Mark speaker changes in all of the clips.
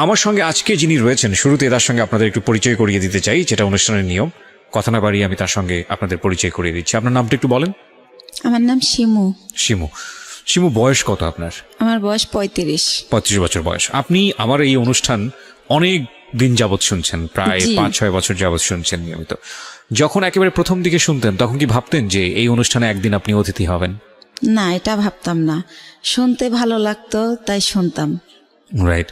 Speaker 1: আমার সঙ্গে আজকে যিনি রয়েছেন শুরুতে তার সঙ্গে আপনাদের একটু পরিচয় করিয়ে দিতে চাই, যেটা অনুষ্ঠানের নিয়ম। কথা না বাড়িয়ে আমি তার সঙ্গে আপনাদের পরিচয় করিয়ে দিচ্ছি। আপনার নামটা একটু বলেন।
Speaker 2: আমার নাম শিমু।
Speaker 1: শিমু। শিমু, বয়স কত আপনার?
Speaker 2: আমার বয়স 35।
Speaker 1: 35 বছর বয়স। আপনি আমার এই অনুষ্ঠান অনেক দিন যাবৎ শুনছেন, প্রায় 5-6 বছর যাবৎ শুনছেন নিয়মিত। যখন একেবারে প্রথম দিকে শুনতেন তখন কি ভাবতেন যে এই অনুষ্ঠানে একদিন আপনি অতিথি হবেন?
Speaker 2: না, এটা ভাবতাম না, শুনতে ভালো লাগতো তাই শুনতাম।
Speaker 1: রাইট।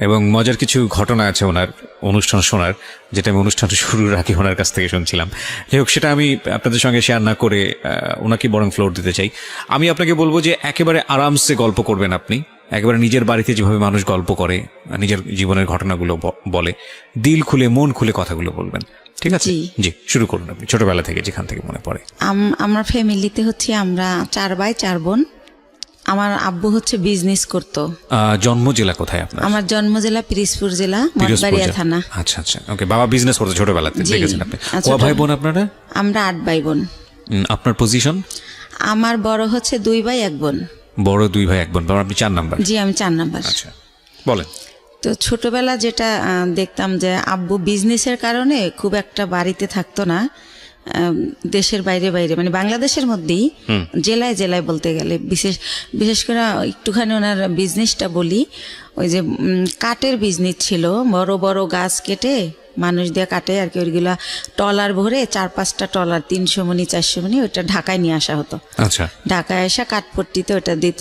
Speaker 1: এবং মজার কিছু ঘটনা আছে ওনার অনুষ্ঠান শোনার, যেটা আমি অনুষ্ঠান শুরুর আগে ওনার কাছ থেকে শুনছিলাম। যাই হোক, সেটা আমি আপনাদের সঙ্গে শেয়ার না করে ওনাকে বরং ফ্লোর দিতে চাই। আমি আপনাকে বলবো যে একেবারে আরামসে গল্প করবেন আপনি, একেবারে নিজের বাড়িতে যেভাবে মানুষ গল্প করে, নিজের জীবনের ঘটনাগুলো বলে, দিল খুলে মন খুলে কথাগুলো বলবেন, ঠিক আছে? জি, শুরু করুন আপনি, ছোটবেলা থেকে যেখান থেকে মনে পড়ে।
Speaker 2: আমার ফ্যামিলিতে হচ্ছে আমরা 4 ভাই 4 বোন। আমার আব্বু হচ্ছে বিজনেস করতো।
Speaker 1: জন্ম জেলা কোথায় আপনার?
Speaker 2: আমার জন্ম জেলা পিরোজপুর জেলা, মঠবাড়িয়া থানা।
Speaker 1: আচ্ছা আচ্ছা, ওকে। বাবা বিজনেস করতো ছোটবেলাতে, দেখেছেন আপনি। কয় ভাই বোন আপনারা?
Speaker 2: আমরা 8 ভাই বোন।
Speaker 1: আপনার পজিশন?
Speaker 2: আমার বড় হচ্ছে 2 ভাই 1 বোন।
Speaker 1: বড় 2 ভাই 1 বোন, আপনি 4 নাম্বার?
Speaker 2: জি, আমি 4 নাম্বার।
Speaker 1: আচ্ছা, বলেন।
Speaker 2: তো ছোটবেলা যেটা দেখতাম যে আব্বু বিজনেসের কারণে খুব একটা বাড়িতে থাকতো না, দেশের বাইরে বাইরে, মানে বাংলাদেশের মধ্যেই জেলায় জেলায় বলতে গেলে, বিশেষ করে একটুখানি ওনার বিজনেসটা বলি। ওই যে কাঠের বিজনেস ছিল, বড় বড় গাছ কেটে মানুষ দিয়ে কাটে আর কি, ওইগুলা টলার ভরে 4-5টা টলার 300 মণি 400 মণি ওইটা ঢাকায় নিয়ে আসা হতো।
Speaker 1: আচ্ছা।
Speaker 2: ঢাকায় আসা কাঠপট্টিতে ওটা দিত।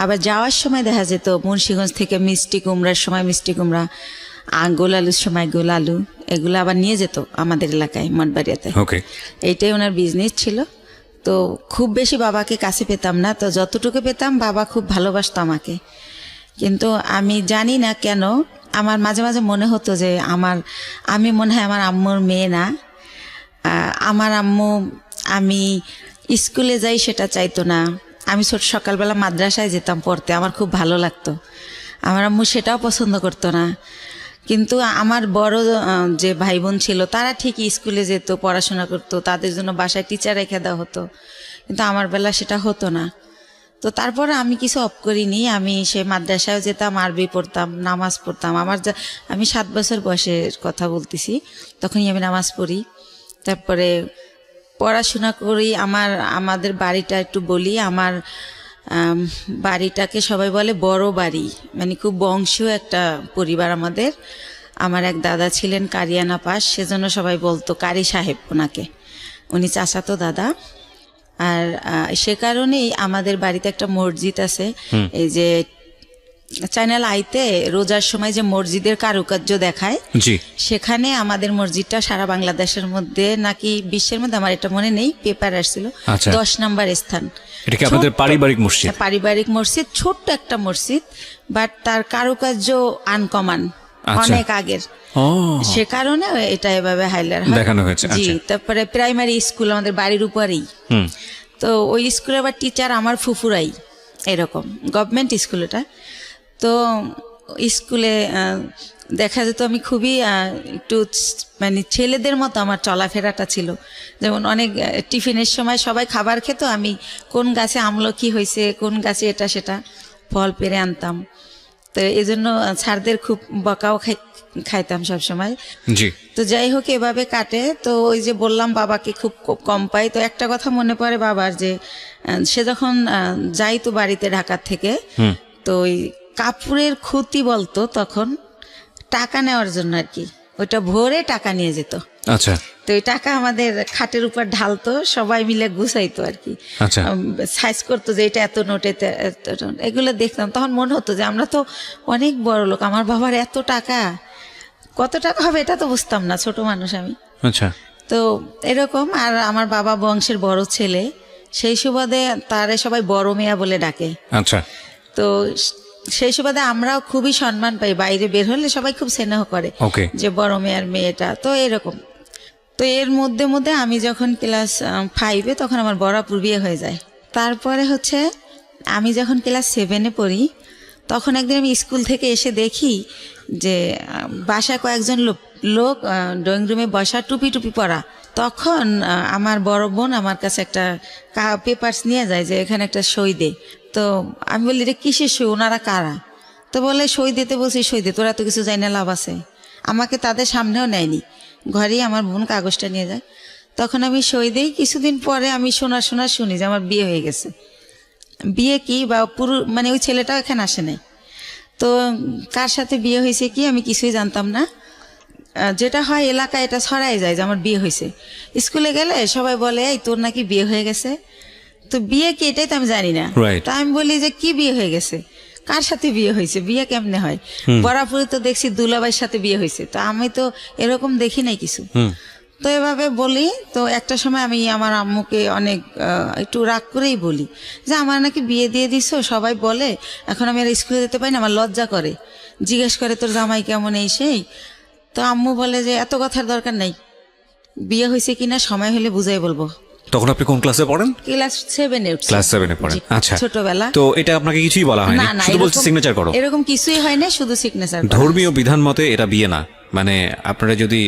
Speaker 2: আবার যাওয়ার সময় দেখা যেত মুন্সিগঞ্জ থেকে মিষ্টি কুমড়ার সময় মিষ্টি কুমড়া, গোল আলুর সময় গোল আলু, এগুলো আবার নিয়ে যেত আমাদের এলাকায় মঠবাড়িয়াতে।
Speaker 1: ওকে।
Speaker 2: এইটাই ওনার বিজনেস ছিল। তো খুব বেশি বাবাকে কাছে পেতাম না, তো যতটুকু পেতাম বাবা খুব ভালোবাসতো আমাকে। কিন্তু আমি জানি না কেন আমার মাঝে মাঝে মনে হতো যে আমি মনে হয় আমার আম্মুর মেয়ে না। আমার আম্মু আমি স্কুলে যাই সেটা চাইতো না। আমি সকালবেলা মাদ্রাসায় যেতাম পড়তে, আমার খুব ভালো লাগতো। আমার আম্মু সেটাও পছন্দ করতো না। কিন্তু আমার বড় যে ভাই বোন ছিল তারা ঠিকই স্কুলে যেত, পড়াশোনা করতো, তাদের জন্য বাসায় টিচার রেখে দেওয়া হতো। কিন্তু আমার বেলা সেটা হতো না। তো তারপরে আমি কিছু অফ করিনি, আমি সে মাদ্রাসায় যেতাম, আরবি পড়তাম, নামাজ পড়তাম। আমি 7 বছর বয়সের কথা বলতেছি, তখনই আমি নামাজ পড়ি। তারপরে পড়াশোনা করি। আমাদের বাড়িটা একটু বলি, আমার বাড়িটাকে সবাই বলে বড় বাড়ি, মানে খুব বংশীয় একটা পরিবার আমাদের। আমার এক দাদা ছিলেন কারিয়ানা পাস, সেজন্য সবাই বলতো কারি সাহেব ওনাকে, উনি চাচাতো দাদা। আর সে কারণেই আমাদের বাড়িতে একটা মসজিদ আছে। এই যে চ্যানেল আইতে রোজার সময় যে মসজিদের কারুকার্য দেখায়, সেখানে আমাদের মসজিদটা সারা বাংলাদেশের মধ্যে নাকি বিশ্বের মধ্যে, আমার এটা মনে নেই, পেপার আসছিল 10 নম্বর স্থান।
Speaker 1: এটা কি আপনাদের পারিবারিক মসজিদ?
Speaker 2: পারিবারিক মসজিদ, ছোট্ট একটা মসজিদ, বাট তার কারুকার্য আনকমন, অনেক আগের। সে কারণে এটা এভাবে হাইলাইট দেখানো হয়েছে। জি। তারপরে প্রাইমারি স্কুল আমাদের বাড়ির উপরেই। তো ওই স্কুলে আবার টিচার আমার ফুফুরাই, এরকম গভর্নমেন্ট স্কুল এটা। তো স্কুলে দেখা যেত আমি খুবই একটু মানে ছেলেদের মতো আমার চলাফেরাটা ছিল। যেমন অনেক টিফিনের সময় সবাই খাবার খেত, আমি কোন গাছে আমলকি হয়েছে, কোন গাছে এটা সেটা ফল পেরে আনতাম। তো এই জন্য স্যারদের খুব বকাও খাইতাম সব সময়। জি। তো যাই হোক, এভাবে কাটে। তো ওই যে বললাম বাবাকে খুব কম পাই। তো একটা কথা মনে পড়ে বাবার, যে সে যখন যাইতো বাড়িতে ঢাকার থেকে, তো ওই কাপড়ের খুঁতি বলতো তখন, টাকা নেওয়ার জন্য আর কি, ওইটা ভরে টাকা নিয়ে যেত। আচ্ছা। তো ওই টাকা আমাদের খাটের উপর ঢালতো, সবাই মিলে গুছাইতো আর কি। আচ্ছা। সাইজ করতো যে এটা এত নোট, এগুলো দেখতাম। তখন মনে হতো যে আমরা তো অনেক বড় লোক, আমার বাবার এত টাকা, কত টাকা হবে এটা তো বুঝতাম না, ছোট মানুষ আমি। আচ্ছা। তো এরকম। আর আমার বাবা বংশের বড় ছেলে, সেই সুবাদে তারে সবাই বড় মেয়া বলে ডাকে। আচ্ছা। তো সেই সুবাদে আমরাও খুবই সম্মান পাই, বাইরে বের হলে সবাই খুব স্নেহ করে যে বড় মেয়ের মেয়েটা। তো এরকম। তো এর মধ্যে মধ্যে আমি যখন ক্লাস 5-এ, তখন আমার বরাপুর বিয়ে হয়ে যায়। তারপরে হচ্ছে আমি যখন ক্লাস 7-এ পড়ি, তখন একদিন আমি স্কুল থেকে এসে দেখি যে বাসায় কয়েকজন লোক ড্রয়িং রুমে বসা, টুপি টুপি পরা। তখন আমার বড় বোন আমার কাছে একটা পেপারস নিয়ে যায় যে এখানে একটা সই দে। তো আমি বলি, এটা কিসের সই, ওনারা কারা? তো বলে সই দিতে বলছি, সই দে, তোরা তো কিছু জানি না, লাভ আছে। আমাকে তাদের সামনেও নেয়নি, ঘরেই আমার বোন কাগজটা নিয়ে যায়। তখন আমি সই দিই। কিছুদিন পরে আমি শুনি যে আমার বিয়ে হয়ে গেছে। বিয়ে কি বা পুরো মানে ওই ছেলেটাও এখানে আসে নাই। তো কার সাথে বিয়ে হয়েছে কি আমি কিছুই জানতাম না। যেটা হয় এলাকায় এটা ছড়াই যায় যে আমার বিয়ে হয়েছে। স্কুলে গেলে সবাই বলে এই তোর নাকি বিয়ে হয়ে গেছে। তো বিয়ে কি এটাই তো আমি জানি না। তা আমি বলি যে কি বিয়ে হয়ে গেছে, কার সাথে বিয়ে হয়েছে, বিয়ে কেমনে হয়? বরাবরই তো দেখছি দুলাভাইয়ের সাথে বিয়ে হয়েছে, তো আমি তো এরকম দেখি নাই কিছু। তো এভাবে বলি। তো একটা সময় আমি আমার আম্মুকে অনেক একটু রাগ করেই বলি যে আমার নাকি বিয়ে দিয়ে দিছো, সবাই বলে, এখন আমি আর স্কুলে যেতে পারি না, আমার লজ্জা করে, জিজ্ঞেস করে তোর জামাই কেমন এই সেই। তো আম্মু বলে যে এত কথার দরকার নাই, বিয়ে হয়েছে কিনা সময় হলে বুঝাই বলবো।
Speaker 1: তখন আপনি কোন ক্লাসে পড়েন?
Speaker 2: ক্লাস 7-এ।
Speaker 1: ক্লাস 7-এ পড়েন। আচ্ছা,
Speaker 2: ছোটবেলা।
Speaker 1: তো এটা আপনাকে কিছুই বলা হয়নি, শুধু বলছে সিগনেচার করো?
Speaker 2: এরকম কিছুই হয় না, শুধু সিগনেচার।
Speaker 1: ধর্মীয় বিধান মতে এটা বিয়ে না। মানে আপনারা যদি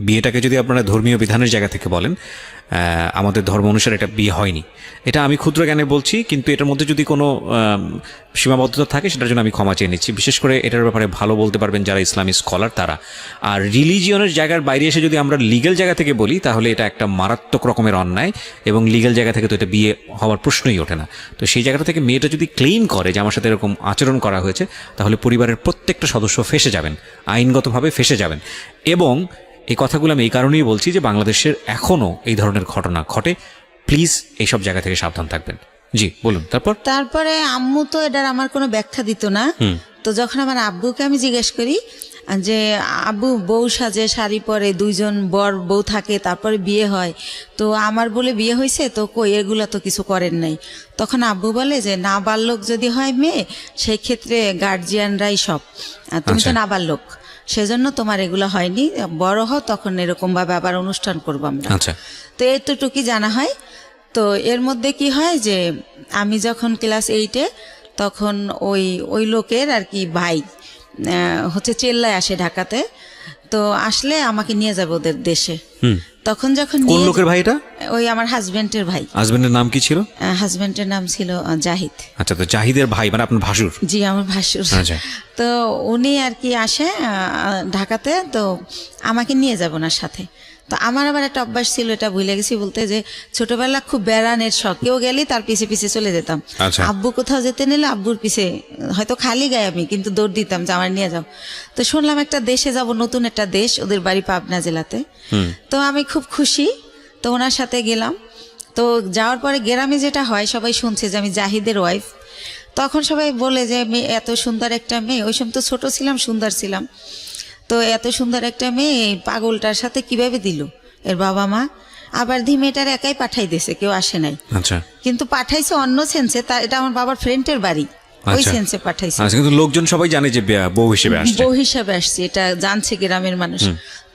Speaker 1: বিয়েটাকে যদি আপনারা ধর্মীয় বিধানের জায়গা থেকে বলেন, আমাদের ধর্ম অনুসারে এটা বিয়ে হয়নি। এটা আমি ক্ষুদ্র জ্ঞানে বলছি, কিন্তু এটার মধ্যে যদি কোনো সীমাবদ্ধতা থাকে সেটার জন্য আমি ক্ষমা চেয়ে নিচ্ছি। বিশেষ করে এটার ব্যাপারে ভালো বলতে পারবেন যারা ইসলামী স্কলার তারা। আর রিলিজিয়নের জায়গার বাইরে এসে যদি আমরা লিগ্যাল জায়গা থেকে বলি তাহলে এটা একটা মারাত্মক রকমের অন্যায়, এবং লিগ্যাল জায়গা থেকে তো এটা বিয়ে হওয়ার প্রশ্নই ওঠে না। তো সেই জায়গাটা থেকে মেয়েটা যদি ক্লেইম করে যে আমার সাথে এরকম আচরণ করা হয়েছে, তাহলে পরিবারের প্রত্যেকটা সদস্য ফেঁসে যাবেন, আইনগতভাবে ফেঁসে যাবেন। এবং এই কথাগুলো আমি এই কারণেই বলছি যে বাংলাদেশের এখনও এই ধরনের ঘটনা ঘটে। প্লিজ এইসব জায়গা থেকে সাবধান থাকবেন। জি বলুন। তারপরে
Speaker 2: আম্মু তো এটার আমার কোনো ব্যাখ্যা দিত না। তো যখন আমার আব্বুকে আমি জিজ্ঞেস করি যে আব্বু বউ সাজে, শাড়ি পরে, দুইজন বর বউ থাকে, তারপরে বিয়ে হয়, তো আমার বলে বিয়ে হয়েছে, তো কই এগুলা তো কিছু করেন নাই। তখন আব্বু বলে যে নাবালক যদি হয় মেয়ে, সেই ক্ষেত্রে গার্জিয়ানরাই সব, তুমি তো নাবালক, সেজন্য তোমার এগুলো হয়নি, বড় হও তখন এরকম ভাবে আবার অনুষ্ঠান করবো আমরা। তো এতটুকুই জানা হয়। তো এর মধ্যে কি হয় যে আমি যখন ক্লাস 8-এ, তখন ওই লোকের আর কি ভাই হচ্ছে চেল্লায় আসে ঢাকাতে। তো আসলে আমাকে নিয়ে যাবে ওদের দেশে। তখন যখন
Speaker 1: কোন লোকের ভাই এটা?
Speaker 2: ওই আমার হাজবেন্ডের ভাই।
Speaker 1: হাজবেন্ডের নাম কি ছিল?
Speaker 2: হাজবেন্ডের নাম ছিল জাহিদ।
Speaker 1: আচ্ছা, তো জাহিদের ভাই মানে আপনার ভাসুর?
Speaker 2: জি, আমার ভাসুর। আচ্ছা। তো উনি আর কি আসে ঢাকাতে, তো আমাকে নিয়ে যাব ওনার সাথে। তো আমার আবার একটা অভ্যাস ছিল, এটা ভুলে গেছি বলতে, যে ছোটবেলা খুব বেড়ানের শখ, কেউ গেলে তার পিছে পিছে চলে যেতাম। আব্বু কোথাও যেতে নিলে আব্বুর পিছে, হয়তো খালি গায়ে আমি, কিন্তু দৌড় দিতাম যে আমার নিয়ে যাও। তো শুনলাম একটা দেশে যাব, নতুন একটা দেশ, ওদের বাড়ি পাবনা জেলাতে। তো আমি খুব খুশি, তো ওনার সাথে গেলাম। তো যাওয়ার পরে গ্রামে যেটা হয়, সবাই শুনছে যে আমি জাহিদের ওয়াইফ। তখন সবাই বলে যে মেয়ে, এত সুন্দর একটা মেয়ে, ওই সময় তো ছোট ছিলাম, সুন্দর ছিলাম, তো এত সুন্দর একটা মেয়ে পাগলটার সাথে কিভাবে দিল এর বাবা মা। আবার মেয়েটার একাই পাঠাই দিয়েছে, কেউ আসে নাই। আচ্ছা, কিন্তু পাঠাইছে অন্য সেন্সে, এটা আমার বাবার ফ্রেন্ডের বাড়ি, ওই সেন্সে পাঠাইছে।
Speaker 1: কিন্তু লোকজন সবাই জানে যে বউ হিসেবে আসছে,
Speaker 2: বউ হিসেবে আসছে, এটা জানছে গ্রামের মানুষ।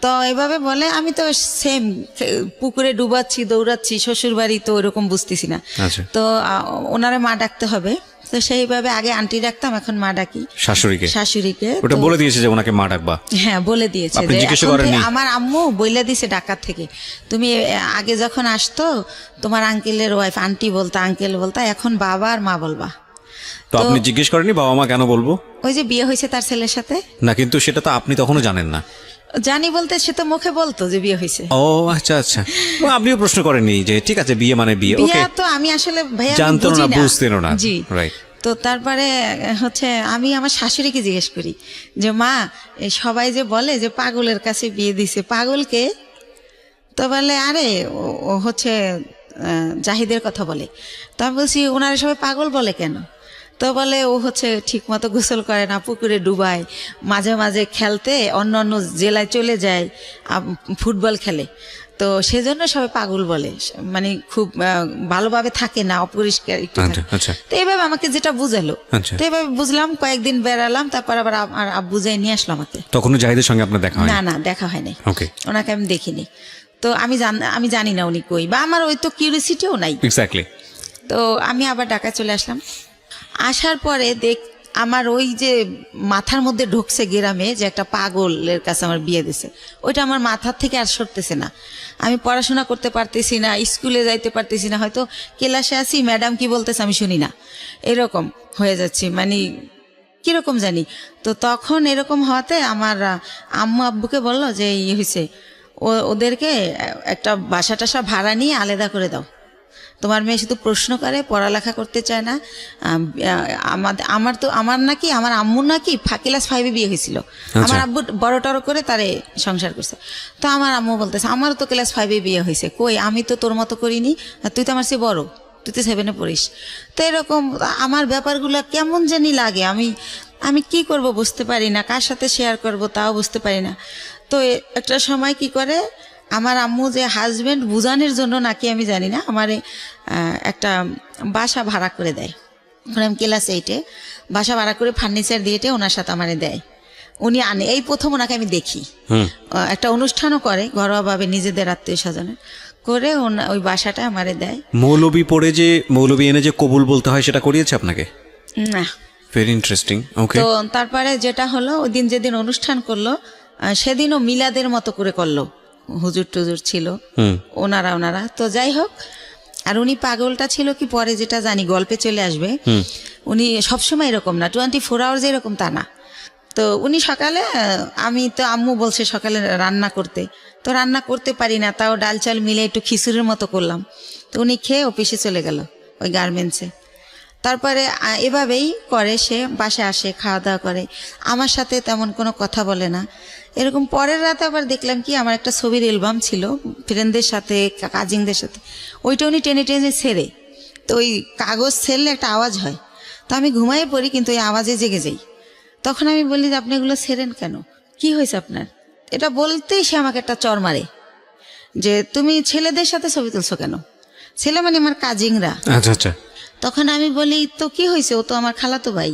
Speaker 2: তো এভাবে বলে, আমি তো সেম পুকুরে ডুবাচ্ছি, দৌড়াচ্ছি, শ্বশুর বাড়ি তো ওরকম বুঝতেছি না। তো ওনারা মা ডাকতে হবে, তো সেইভাবে আগে আন্টি ডাকতাম, এখন মা ডাকি শাশুড়িকে।
Speaker 1: ওটা বলে দিয়েছে যে ওনাকে মা ডাকবা?
Speaker 2: হ্যাঁ, বলে দিয়েছে। আমার আম্মু বইলা দিয়েছে ঢাকা থেকে, তুমি আগে যখন আসতো তোমার আঙ্কেলের ওয়াইফ আন্টি বলতা, আঙ্কেল বলতা, এখন বাবা আর মা বলবা।
Speaker 1: তো আপনি জিজ্ঞেস করেননি বাবা মা কেন বলবো?
Speaker 2: ওই যে বিয়ে হয়েছে তার ছেলের সাথে।
Speaker 1: না, কিন্তু সেটা তো আপনি তখনও জানেন না।
Speaker 2: জানি বলতে, সে তো মুখে বলতো যে বিয়ে হয়েছে।
Speaker 1: ও আচ্ছা আচ্ছা, আপনিও প্রশ্ন করেননি যে ঠিক আছে বিয়ে মানে বিয়ে?
Speaker 2: ওকে, তো আমি আসলে ভাইয়া
Speaker 1: জানতেন না, বুঝতেন না।
Speaker 2: জি,
Speaker 1: রাইট।
Speaker 2: তো তারপরে হচ্ছে আমি আমার শাশুড়িকে জিজ্ঞেস করি যে মা, সবাই যে বলে যে পাগলের কাছে বিয়ে দিছে, পাগলকে? তো বলে আরে ও হচ্ছে জাহিদের কথা বলে। তো আমি বলছি ওনারা সবাই পাগল বলে কেন? তো বলে ও হচ্ছে ঠিক মতো গোসল করে না, পুকুরে ডুবায়, মাঝে মাঝে খেলতে অন্য অন্য জেলায় চলে যায়, ফুটবল খেলে, তো সেজন্য সবাই পাগল বলে, মানে খুব ভালোভাবে থাকে না, অপরিষ্কার একটু। তো এইভাবে আমাকে যেটা বুঝালো, তো এইভাবে বুঝলাম, কয়েকদিন বেড়ালাম, তারপর আবার আমার আব্বু যাই নিয়ে আসলো আমাকে।
Speaker 1: তখন জাহিদের সঙ্গে আপনার দেখা হয়?
Speaker 2: না, দেখা হয়নি, ওনাকে আমি দেখিনি। তো আমি জানি না উনি কই, বা আমার ওই তো কিউরিসিটিও নাই।
Speaker 1: এক্স্যাক্টলি।
Speaker 2: তো আমি আবার ঢাকায় চলে আসলাম। আসার পরে আমার ওই যে মাথার মধ্যে ঢুকছে গ্রামে যে একটা পাগলের কাছে আমার বিয়ে দিছে, ওইটা আমার মাথার থেকে আর সরতেছে না। আমি পড়াশোনা করতে পারতেছি না, স্কুলে যাইতে পারতেছি না, হয়তো ক্লাসে আসি ম্যাডাম কি বলতেছে আমি শুনি না, এরকম হয়ে যাচ্ছি। মানে কিরকম জানি। তো তখন এরকম হওয়াতে আমার আম্মু আব্বুকে বললো যে ইয়ে হয়েছে, ওদেরকে একটা বাসা টাসা ভাড়া নিয়ে আলাদা করে দাও, তোমার মেয়ে শুধু প্রশ্ন করে, পড়ালেখা করতে চায় না। আমার নাকি আমার আম্মুর নাকি ক্লাস 5-এ বিয়ে হয়েছিল, আমার আব্বু বড় টড়ো করে তারে সংসার করছে। তো আমার আম্মু বলতেছে আমারও তো ক্লাস 5-এ বিয়ে হয়েছে, কই আমি তো তোর মতো করিনি, তুই তো আমার চেয়ে বড়, তুই তো 7-এ পড়িস। তো এরকম আমার ব্যাপারগুলো কেমন জানি লাগে, আমি কি করব বুঝতে পারি না, কার সাথে শেয়ার করব তাও বুঝতে পারি না। তো একটা সময় কি করে আমার আম্মু যে হাজবেন্ড বুঝানোর জন্য নাকি আমি জানি না, আমারে একটা বাসা ভাড়া করে দেয়। এখন আমি ক্লাস 8-এ বাসা ভাড়া করে ফার্নিচার দিয়ে ওনার সাথে আমারে দেয়, উনি আনে। এই প্রথম ওনাকে আমি দেখি, একটা অনুষ্ঠানও করে ঘরোয়াভাবে নিজেদের আত্মীয় স্বজনের করে, ওই বাসাটা আমারে দেয়।
Speaker 3: মৌলবী পড়ে যে মৌলবী এনে যে কবুল বলতে হয় সেটা করিয়েছে আপনাকে?
Speaker 2: না।
Speaker 3: Very interesting. ওকে।
Speaker 2: তো তারপরে যেটা হলো, ওই দিন যেদিন অনুষ্ঠান করলো সেদিনও মিলাদের মতো করে করলো, হুজুর টুজুর ছিল ওনারা। তো যাই হোক, আর উনি পাগলটা ছিল কি পরে যেটা জানি গল্পে চলে আসবে, উনি সবসময় এরকম না, 24 আওয়ার্স এরকম তা না। তো উনি সকালে, আমি তো আম্মু বলছে সকালে রান্না করতে, তো রান্না করতে পারি না, তাও ডাল চাল মিলে একটু খিচুড়ির মতো করলাম। তো উনি খেয়ে অফিসে চলে গেল ওই গার্মেন্টসে। তারপরে এভাবেই করে, সে বাসায় আসে, খাওয়া দাওয়া করে, আমার সাথে তেমন কোনো কথা বলে না। এরকম পরের রাতে আবার দেখলাম কি, আমার একটা ছবির অ্যালবাম ছিল ফ্রেন্ডদের সাথে, কাজিনদের সাথে, ওইটা উনি টেনে টেনে ছেড়ে, তো ওই কাগজ ছেড়লে একটা আওয়াজ হয়, তো আমি ঘুমাই পড়ি কিন্তু ওই আওয়াজে জেগে যাই। তখন আমি বলি যে আপনি এগুলো ছেড়েন কেন, কি হয়েছে আপনার? এটা বলতেই সে আমাকে একটা চর মারে যে তুমি ছেলেদের সাথে ছবি তুলছো কেন, ছেলে মানে আমার কাজিনরা।
Speaker 3: আচ্ছা আচ্ছা।
Speaker 2: তখন আমি বলি তো কি হয়েছে, ও তো আমার খালাতো ভাই,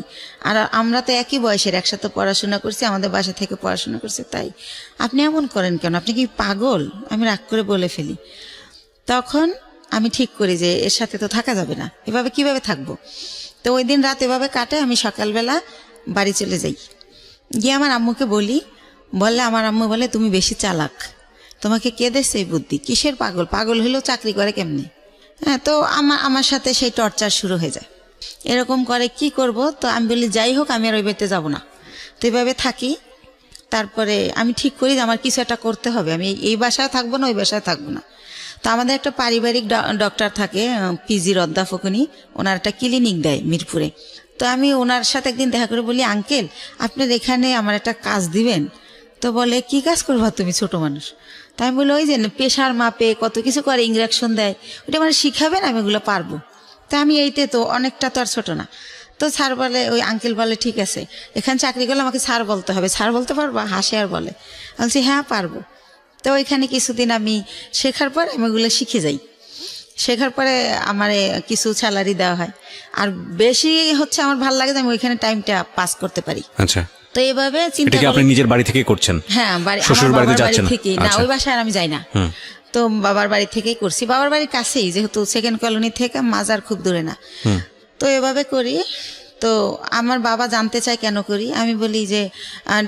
Speaker 2: আর আমরা তো একই বয়সের, একসাথে পড়াশোনা করছি, আমাদের বাসা থেকে পড়াশোনা করছে, তাই আপনি এমন করেন কেন, আপনি কি পাগল? আমি রাগ করে বলে ফেলি। তখন আমি ঠিক করি যে এর সাথে তো থাকা যাবে না, এভাবে কিভাবে থাকবো। তো ওই দিন রাত এভাবে কাটে, আমি সকালবেলা বাড়ি চলে যাই, গিয়ে আমার আম্মুকে বললে আমার আম্মু বলে তুমি বেশি চালাক, তোমাকে কে দিচ্ছে এই বুদ্ধি, কিসের পাগল, পাগল হলেও চাকরি করে কেমনে? হ্যাঁ, তো আমার সাথে সেই টর্চার শুরু হয়ে যায়, এরকম করে কি করব। তো আমি বলি যাই হোক আমি আর ওই বাড়িতে যাবো না, তো এইভাবে থাকি। তারপরে আমি ঠিক করি যে আমার কিছু একটা করতে হবে, আমি এই বাসায় থাকবো না, ওই বাসায় থাকবো না। তো আমাদের একটা পারিবারিক ডক্টর থাকে, পিজির অধ্যাপক, উনি ওনার একটা ক্লিনিক দেয় মিরপুরে। তো আমি ওনার সাথে একদিন দেখা করে বলি আঙ্কেল আপনার এখানে আমার একটা কাজ দিবেন? তো বলে কি কাজ করবা তুমি, ছোট মানুষ? তাই আমি বলি ওই যে প্রেশার মাপে কত কিছু করে, ইঞ্জেকশন দেয়, ওটা মানে শিখাবেন, আমি ওগুলো পারবো। তা আমি এইতে তো অনেকটা তো আর ছোটো না। তো স্যার বলে, ওই আঙ্কেল বলে ঠিক আছে, এখানে চাকরি করলে আমাকে স্যার বলতে হবে, স্যার বলতে পারবা? হাসে আর বলে। আমি বলছি হ্যাঁ পারবো। তো ওইখানে কিছুদিন আমি শেখার পর আমি ওগুলো শিখে যাই, শেখার পরে আমার কিছু স্যালারি দেওয়া হয়, আর বেশি হচ্ছে আমার ভালো লাগে যে আমি ওইখানে টাইমটা পাস করতে পারি।
Speaker 3: আচ্ছা।
Speaker 2: তো এইভাবে চিন্তা
Speaker 3: আপনি নিজের বাড়ি থেকে করছেন?
Speaker 2: হ্যাঁ,
Speaker 3: শ্বশুর বাড়িতে যাচ্ছেন
Speaker 2: না, ওই বাসায় আর আমি যাই না, তো বাবার বাড়ি থেকেই করছি, বাবার বাড়ির কাছেই, যেহেতু সেকেন্ড কলোনি থেকে মাজার খুব দূরে না। তো এভাবে করি। তো আমার বাবা জানতে চায় কেন করি, আমি বলি যে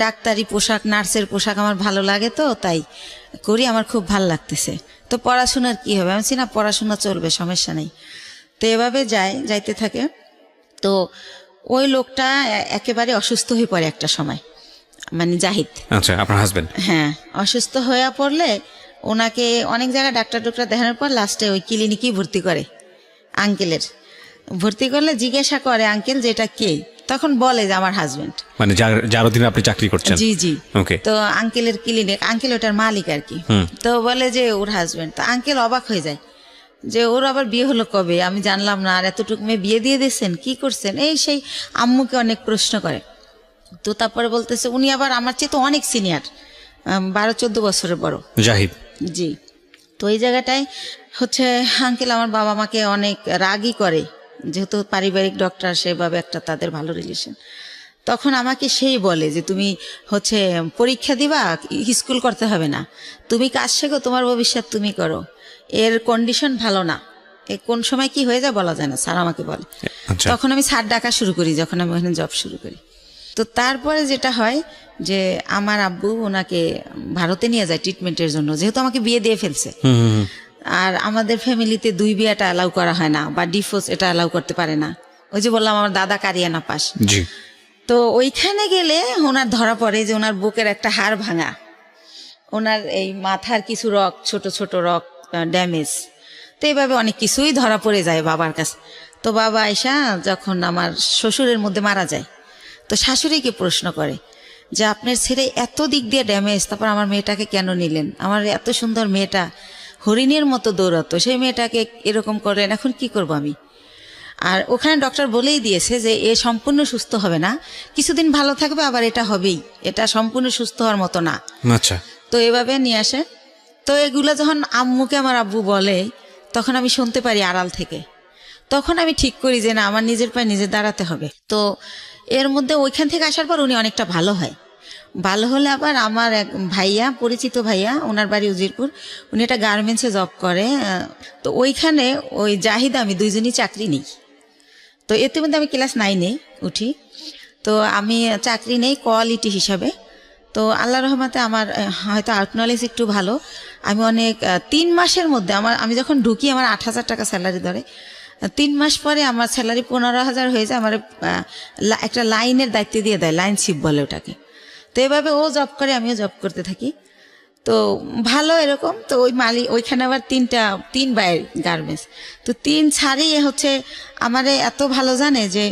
Speaker 2: ডাক্তারি পোশাক, নার্সের পোশাক আমার ভালো লাগে, তো তাই করি, আমার খুব ভালো লাগতেছে। তো পড়াশোনার কি হবে? আমি না পড়াশোনা চলবে, সমস্যা নেই। তো এভাবে যাইতে থাকে। তো ওই লোকটা একেবারে অসুস্থ হয়ে পড়ে একটা সময়, মানে জাহিদ।
Speaker 3: আচ্ছা, আপনার হাজবেন্ড?
Speaker 2: হ্যাঁ, অসুস্থ হয়ে পড়লে ওনাকে অনেক জায়গায় ডাক্তার দেখানোর পর লাস্টে ওই ক্লিনিকেই ভর্তি করে। আঙ্কেলের ভর্তি করলে জিজ্ঞাসা করে আঙ্কেল যেটা কে, তখন বলে যে আমার হাজবেন্ড,
Speaker 3: মানে যার অধীনে আপনি চাকরি করছেন?
Speaker 2: জি জি।
Speaker 3: ওকে।
Speaker 2: তো আঙ্কেলের ক্লিনিক, আঙ্কেল ওটার মালিক আর কি। তো বলে যে ওর হাজবেন্ড। তো আঙ্কেল অবাক হয়ে যায় যে ওর আবার বিয়ে হলো কবে, আমি জানলাম না, আর এতটুকু মেয়ে বিয়ে দিয়ে দিয়েছেন, কি করছেন, এই সেই আম্মুকে অনেক প্রশ্ন করে। তো তারপরে বলতেছে উনি আবার আমার চেয়ে তো অনেক সিনিয়র, 12-14 বছরের বড়,
Speaker 3: জাহিদ।
Speaker 2: জি। তো এই জায়গাটায় হচ্ছে আঙ্কেল আমার বাবা মাকে অনেক রাগই করে, যেহেতু পারিবারিক ডক্টর, সেভাবে একটা তাদের ভালো রিলেশন। তখন আমাকে সেই বলে যে তুমি হচ্ছে পরীক্ষা দিবা, স্কুল করতে হবে না, তুমি কাজ শেখো, তোমার ভবিষ্যৎ তুমি করো, এর কন্ডিশন ভালো না, কোন সময় কি হয়ে যায় বলা যায় না, স্যার আমাকে বলে। তখন আমি স্যার ডাকা শুরু করি যখন আমি ওখানে জব শুরু করি। তো তারপরে যেটা হয় যে আমার আব্বু ওনাকে ভারতে নিয়ে যায় ট্রিটমেন্টের জন্য, যেহেতু আমাকে বিয়ে দিয়ে ফেলছে। আর আমাদের ফ্যামিলিতে 2 বিয়েটা অ্যালাউ করা হয় না, বা ডিভোর্স এটা অ্যালাউ করতে পারে না। ওই যে বললাম আমার দাদা কারিয়ানা পাস। তো ওইখানে গেলে ওনার ধরা পড়ে যে ওনার বুকের একটা হাড় ভাঙা, ওনার এই মাথার কিছু রক, ছোট ছোট রক ড্যামেজ। তো এইভাবে অনেক কিছুই ধরা পড়ে যায় বাবার কাছে। তো বাবা আয়সা যখন আমার শ্বশুরের মধ্যে মারা যায়, তো শাশুড়িকে প্রশ্ন করে যে আপনার ছেলে এত দিক দিয়ে ড্যামেজ, তারপর আমার মেয়েটাকে কেন নিলেন? আমার এত সুন্দর মেয়েটা হরিণের মতো দৌড়াতো, সেই মেয়েটাকে এরকম করলেন, এখন কি করব আমি? আর ওখানে ডক্টর বলেই দিয়েছে যে এ সম্পূর্ণ সুস্থ হবে না, কিছুদিন ভালো থাকবে, আবার এটা হবেই, এটা সম্পূর্ণ সুস্থ হওয়ার মতো না।
Speaker 1: আচ্ছা।
Speaker 2: তো এভাবে নিয়ে আসে। তো এগুলো যখন আম্মুকে আমার আব্বু বলে, তখন আমি শুনতে পারি আড়াল থেকে। তখন আমি ঠিক করি যে না, আমার নিজের পায়ে নিজে দাঁড়াতে হবে। তো এর মধ্যে ওইখান থেকে আসার পর উনি অনেকটা ভালো হয়। ভালো হলে আবার আমার এক ভাইয়া, পরিচিত ভাইয়া, ওনার বাড়ি উজিরপুর, উনি একটা গার্মেন্টসে জব করে। তো ওইখানে ওই জাহিদা আমি দুইজনই চাকরি নেই। তো এতে মধ্যে আমি ক্লাস 9-এ উঠি। তো আমি চাকরি নেই কোয়ালিটি হিসাবে। তো আল্লাহ রহমতে আমার হয়তো আর্ট নলেজ একটু ভালো। আমি অনেক 3 মাসের মধ্যে আমি যখন ঢুকি আমার 8,000 টাকা স্যালারি ধরে। 3 মাস পরে আমার স্যালারি 15,000 হয়ে যায়। আমার একটা লাইনের দায়িত্ব দিয়ে দেয়, লাইন শিপ বলে ওটাকে। তো এভাবে ও জব করে, আমিও জব করতে থাকি। তো ভালো এরকম। তো ওই মালিক ওইখানে আবার 3 বাইরের গার্মেন্টস। তো 3 ছাড়ই হচ্ছে আমারে এত ভালো জানে যে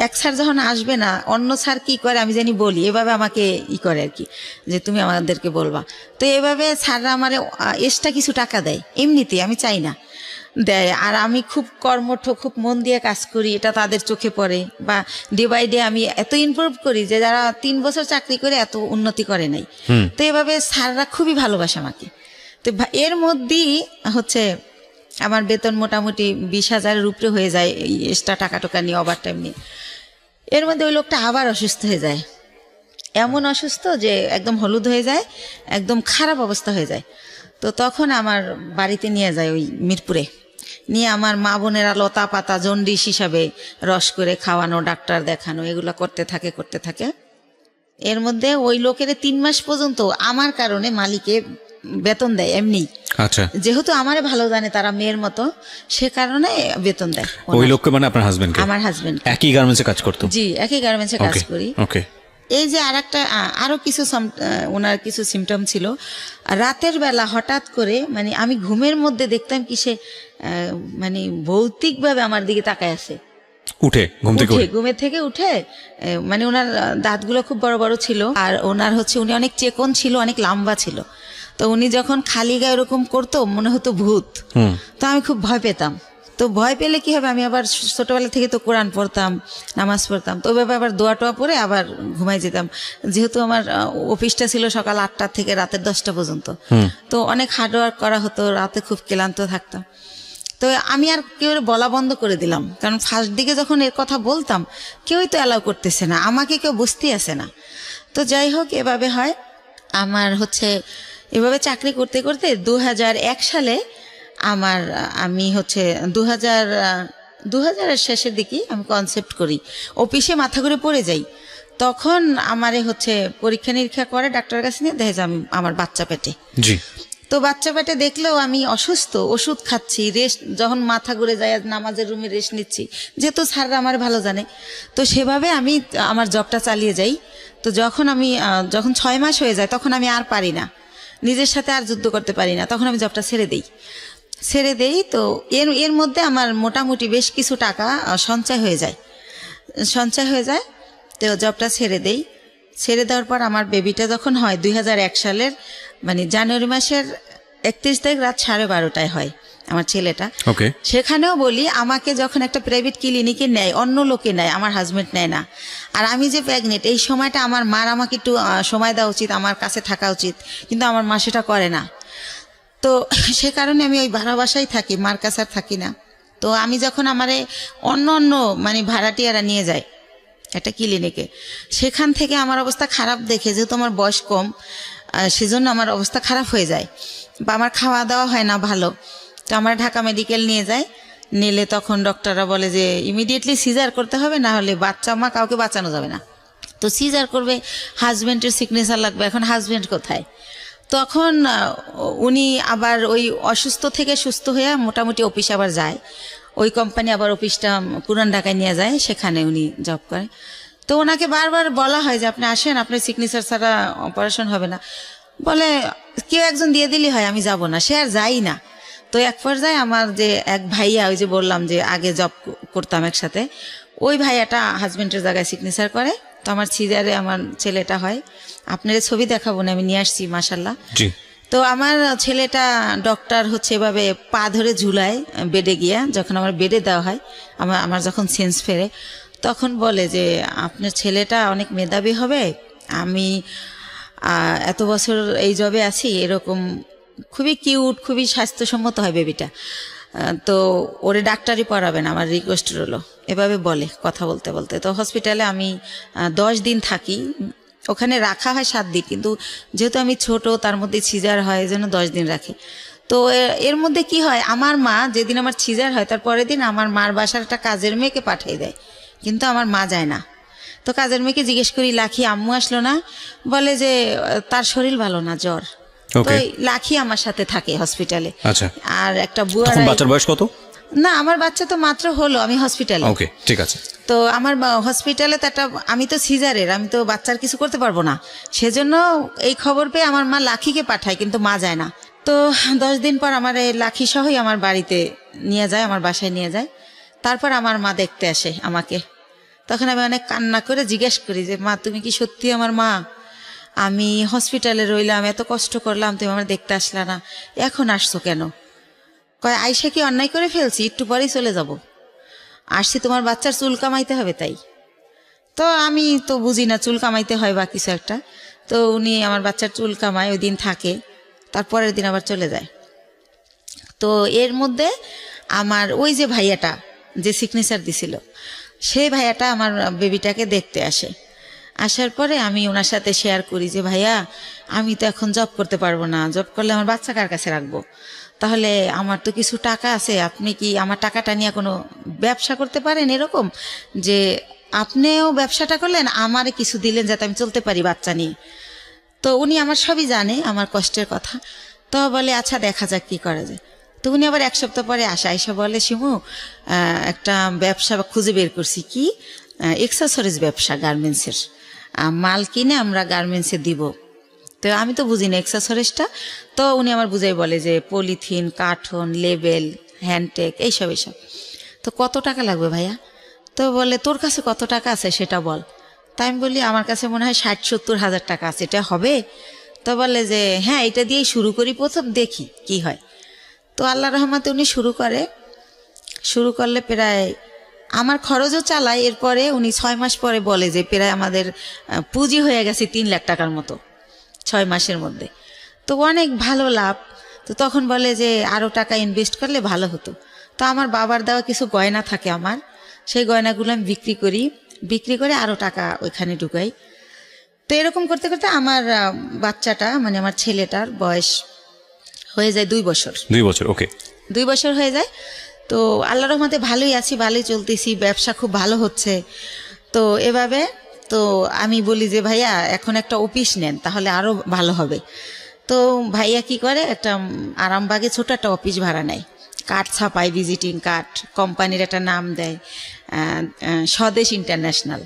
Speaker 2: এক স্যার যখন আসবে না, অন্য স্যার কি করে আমি জানি বলি, এভাবে আমাকে করে আর কি, যে তুমি আমাদেরকে বলবা। তো এভাবে স্যাররা আমারে এক্সট্রা কিছু টাকা দেয়, এমনিতে আমি চাই না, দেয়। আর আমি খুব কর্মঠ, খুব মন দিয়ে কাজ করি, এটা তাদের চোখে পড়ে। বা ডে বাই ডে আমি এত ইমপ্রুভ করি যে যারা 3 বছর চাকরি করে এত উন্নতি করে নাই। তো এভাবে স্যাররা খুবই ভালোবাসে আমাকে। তো এর মধ্যেই হচ্ছে আমার বেতন মোটামুটি 20,000-এর উপরে হয়ে যায়, এই এক্সট্রা টাকা টোকা নিয়ে, ওভার টাইম নিয়ে। এর মধ্যে ওই লোকটা আবার অসুস্থ হয়ে যায়, এমন অসুস্থ যে একদম হলুদ হয়ে যায়, একদম খারাপ অবস্থা হয়ে যায়। তো তখন আমার বাড়িতে নিয়ে যায়, ওই মিরপুরে নিয়ে আমার মা বোনেরা লতা পাতা জন্ডিস হিসাবে রস করে খাওয়ানো, ডাক্তার দেখানো, এগুলো করতে থাকে। এর মধ্যে ওই লোকের 3 মাস পর্যন্ত আমার কারণে মালিকে বেতন দেয় এমনি।
Speaker 1: আচ্ছা।
Speaker 2: যেহেতু আমারে ভালো জানে তারা মেয়ের মতো, সে কারণে বেতন দেয়।
Speaker 1: ওই লোককে মানে আপনার হাজবেন্ড?
Speaker 2: আমার হাজবেন্ড
Speaker 1: একই গার্মেন্টসে কাজ করতো?
Speaker 2: জি, একই গার্মেন্টসে কাজ করি।
Speaker 1: ওকে।
Speaker 2: এই যে আরো কিছু ওনার কিছু সিমটম ছিল। রাতের বেলা হঠাৎ করে মানে আমি ঘুমের মধ্যে দেখতাম কি সে মানে ভৌতিকভাবে আমার দিকে তাকায় আছে। ঘুমের থেকে উঠে মানে ওনার দাঁতগুলো খুব বড় বড় ছিল, আর ওনার হচ্ছে উনি অনেক চেকন ছিল, অনেক লম্বা ছিল। তো উনি যখন খালি গায়ে এরকম করতো মনে হতো ভূত। তো আমি খুব ভয় পেতাম। তো ভয় পেলে কি হবে, আমি আবার ছোটবেলা থেকে তো কোরআন পড়তাম, নামাজ পড়তাম। তো ওইভাবে আবার দোয়া টোয়া পরে আবার ঘুমাই যেতাম। যেহেতু আমার অফিসটা ছিল সকাল 8টা থেকে রাতের 10টা পর্যন্ত, তো অনেক হার্ডওয়ার্ক করা হতো, রাতে খুব ক্লান্ত থাকতাম। তো আমি আর কেউ বলা বন্ধ করে দিলাম, কারণ ফার্স্ট দিকে যখন এর কথা বলতাম কেউই তো অ্যালাউ করতেছে না, আমাকে কেউ বুঝতেই আসে না। তো যাই হোক, এভাবে হয়। আমার হচ্ছে এভাবে চাকরি করতে করতে 2001 সালে আমি হচ্ছে 2000-এর শেষের দিকে আমি কনসেপ্ট করি, অফিসে মাথা ঘুরে পড়ে যাই। তখন আমারে হচ্ছে পরীক্ষা নিরীক্ষা করে ডাক্তারের কাছে নিয়ে দেখে যে আমার বাচ্চা পেটে।
Speaker 1: জি।
Speaker 2: তো বাচ্চা পেটে দেখলেও আমি অসুস্থ, ওষুধ খাচ্ছি, রেস্ট, যখন মাথা ঘুরে যায় নামাজের রুমে রেস্ট নিচ্ছি, যেহেতু স্যাররা আমার ভালো জানে। তো সেভাবে আমি আমার জবটা চালিয়ে যাই। তো যখন 6 মাস হয়ে যায় তখন আমি আর পারি না, নিজের সাথে আর যুদ্ধ করতে পারি না, তখন আমি জবটা ছেড়ে দেই। তো এর মধ্যে আমার মোটামুটি বেশ কিছু টাকা সঞ্চয় হয়ে যায়। তো জবটা ছেড়ে দেওয়ার পর আমার বেবিটা যখন হয় 2001 সালের মানে জানুয়ারি মাসের 31 তারিখ রাত 12:30টায় হয় আমার ছেলেটা।
Speaker 1: ওকে।
Speaker 2: সেখানেও বলি, আমাকে যখন একটা প্রাইভেট ক্লিনিকে নেয়, অন্য লোকে নেয়, আমার হাজবেন্ড নেয় না। আর আমি যে প্রেগনেন্ট, এই সময়টা আমার মার আমাকে একটু সময় দেওয়া উচিত, আমার কাছে থাকা উচিত, কিন্তু আমার মা সেটা করে না। তো সে কারণে আমি ওই ভাড়া বাসায় থাকি, মার কাছে আর থাকি না। তো আমি যখন আমারে অন্য মানে ভাড়াটিয়ারা নিয়ে যায় একটা ক্লিনিকে, সেখান থেকে আমার অবস্থা খারাপ দেখে, যেহেতু আমার বয়স কম, সেজন্য আমার অবস্থা খারাপ হয়ে যায়, বা আমার খাওয়া দাওয়া হয় না ভালো। তো আমার ঢাকা মেডিকেল নিলে তখন ডক্টররা বলে যে ইমিডিয়েটলি সিজার করতে হবে, না হলে বাচ্চা মা কাউকে বাঁচানো যাবে না। তো সিজার করবে, হাজব্যান্ডের সিগনেচার লাগবে। এখন হাজব্যান্ড কোথায়? তখন উনি আবার ওই অসুস্থ থেকে সুস্থ হয়ে মোটামুটি অফিস আবার যায়, ওই কোম্পানি আবার অফিসটা পুরান ঢাকায় নিয়ে যায়, সেখানে উনি জব করে। তো ওনাকে বারবার বলা হয় যে আপনি আসেন, আপনার সিগনেচার ছাড়া অপারেশন হবে না। বলে কেউ একজন দিয়ে দিলেই হয়, আমি যাব না। সে আর যাই না। তো এক পর্যায়ে আমার যে এক ভাইয়া, ওই যে বললাম যে আগে জব করতাম একসাথে, ওই ভাইয়াটা হাজবেন্ডের জায়গায় সিগনেচার করে। তো আমার সিজারে আমার ছেলেটা হয়। আপনার ছবি দেখাবো না, আমি নিয়ে আসছি মাশাল্লাহ।
Speaker 1: জি।
Speaker 2: তো আমার ছেলেটা ডক্টর হচ্ছে এভাবে পা ধরে ঝুলায় বেডে গিয়া, যখন আমার বেডে দেওয়া হয়, আমার যখন সেন্স ফেরে, তখন বলে যে আপনার ছেলেটা অনেক মেধাবী হবে, আমি এত বছর এই জবে আছি, এরকম খুবই কিউট, খুবই স্বাস্থ্যসম্মত হয় বেবিটা, তো ওরে ডাক্তারি পড়াবেন, আমার রিকোয়েস্ট রইল, এভাবে বলে কথা বলতে বলতে। তো হসপিটালে আমি 10 দিন থাকি। ওখানে রাখা হয় 7 দিন, কিন্তু যেহেতু আমি ছোট, তার মধ্যে সিজার হয়, এই জন্য 10 দিন রাখি। তো এর মধ্যে কি হয়, আমার মা যেদিন আমার সিজার হয় তার পরের দিন আমার মার বাসার একটা কাজের মেয়েকে পাঠিয়ে দেয়, কিন্তু আমার মা যায় না। তো কাজের মেয়েকে জিজ্ঞেস করি, লাখি আম্মু আসলো না? বলে যে তার শরীর ভালো না, জ্বর। তো লাখি আমার সাথে থাকে হসপিটালে।
Speaker 1: আচ্ছা।
Speaker 2: আর একটা বুয়া,
Speaker 3: বাচ্চার বয়স কত?
Speaker 2: না, আমার বাচ্চা তো মাত্র হলো, আমি হসপিটালে।
Speaker 1: ওকে, ঠিক আছে।
Speaker 2: তো আমার হসপিটালে তো একটা, আমি তো সিজারের, আমি তো বাচ্চার কিছু করতে পারবো না, সেজন্য এই খবর পেয়ে আমার মা লাখিকে পাঠায়, কিন্তু মা যায় না। তো 10 দিন পর আমার এই লাখি সহই আমার বাড়িতে নিয়ে যায়, আমার বাসায় নিয়ে যায়। তারপর আমার মা দেখতে আসে আমাকে। তখন আমি অনেক কান্না করে জিজ্ঞেস করি যে মা, তুমি কি সত্যি আমার মা? আমি হসপিটালে রইলাম, এত কষ্ট করলাম, তুমি আমার দেখতে আসলা না, এখন আসছো কেন? কয় আয়সা কি অন্যায় করে ফেলছি, একটু পরেই চলে যাব, আসছি তোমার বাচ্চার চুল কামাইতে হবে তাই। তো আমি তো বুঝি না চুল কামাইতে হয় বা কিছু একটা। তো উনি আমার বাচ্চার চুল কামায়, ওই দিন থাকে, তারপরের দিন আবার চলে যায়। তো এর মধ্যে আমার ওই যে ভাইয়াটা যে সিগনেচার দিছিল, সেই ভাইয়াটা আমার বেবিটাকে দেখতে আসে। আসার পরে আমি ওনার সাথে শেয়ার করি যে ভাইয়া, আমি তো এখন জব করতে পারবো না, জব করলে আমার বাচ্চা কার কাছে রাখবো? তাহলে আমার তো কিছু টাকা আছে, আপনি কি আমার টাকাটা নিয়ে কোনো ব্যবসা করতে পারেন, এরকম যে আপনিও ব্যবসাটা করলেন, আমারে কিছু দিলেন যাতে আমি চলতে পারি বাচ্চা নিয়ে। তো উনি আমার সবই জানে, আমার কষ্টের কথা। তো বলে আচ্ছা দেখা যাক কি করা যায়। তো উনি আবার 1 সপ্তাহ পরে এসে বলে, শিমু একটা ব্যবসা খুঁজে বের করছি। কি? এক্সেসরিজ ব্যবসা, গার্মেন্টসের মাল কিনে আমরা গার্মেন্টসে দিব। তো আমি তো বুঝি না এক্সেসরিজটা। তো উনি আমার বুঝাই বলে যে পলিথিন, কার্টন, লেবেল, হ্যান্ডটেক, এইসব। তো কত টাকা লাগবে ভাইয়া? তো বলে তোর কাছে কত টাকা আছে সেটা বল। তাই আমি বলি আমার কাছে মনে হয় 60-70 হাজার টাকা আছে, এটা হবে? তো বলে যে হ্যাঁ, এটা দিয়েই শুরু করি, প্রথম দেখি কি হয়। তো আল্লাহ রহমতে উনি শুরু করলে প্রায় আমার খরচও চালায়। এরপরে উনি 6 মাস পরে বলে যে প্রায় আমাদের পুঁজি হয়ে গেছে 3 লাখ টাকার মতো 6 মাসের মধ্যে। তো অনেক ভালো লাভ। তো তখন বলে যে আরও টাকা ইনভেস্ট করলে ভালো হতো। তো আমার বাবার দেওয়া কিছু গয়না থাকে আমার, সেই গয়নাগুলো আমি বিক্রি করে আরও টাকা ওইখানে ঢুকাই। তো এরকম করতে করতে আমার বাচ্চাটা, মানে আমার ছেলেটার বয়স হয়ে যায় 2 বছর।
Speaker 1: 2 বছর, ওকে।
Speaker 2: 2 বছর হয়ে যায়। তো আল্লাহর রহমতে ভালোই আছি, ভালোই চলতেছি, ব্যবসা খুব ভালো হচ্ছে। তো এভাবে তো আমি বলি যে ভাইয়া এখন একটা অফিস নেন, তাহলে আরও ভালো হবে। তো ভাইয়া কি করে, একটা আরামবাগে ছোট একটা অফিস ভাড়া নেয়, কার্ড ছাপায়, ভিজিটিং কার্ড, কোম্পানির একটা নাম দেয়, স্বদেশ ইন্টারন্যাশনাল।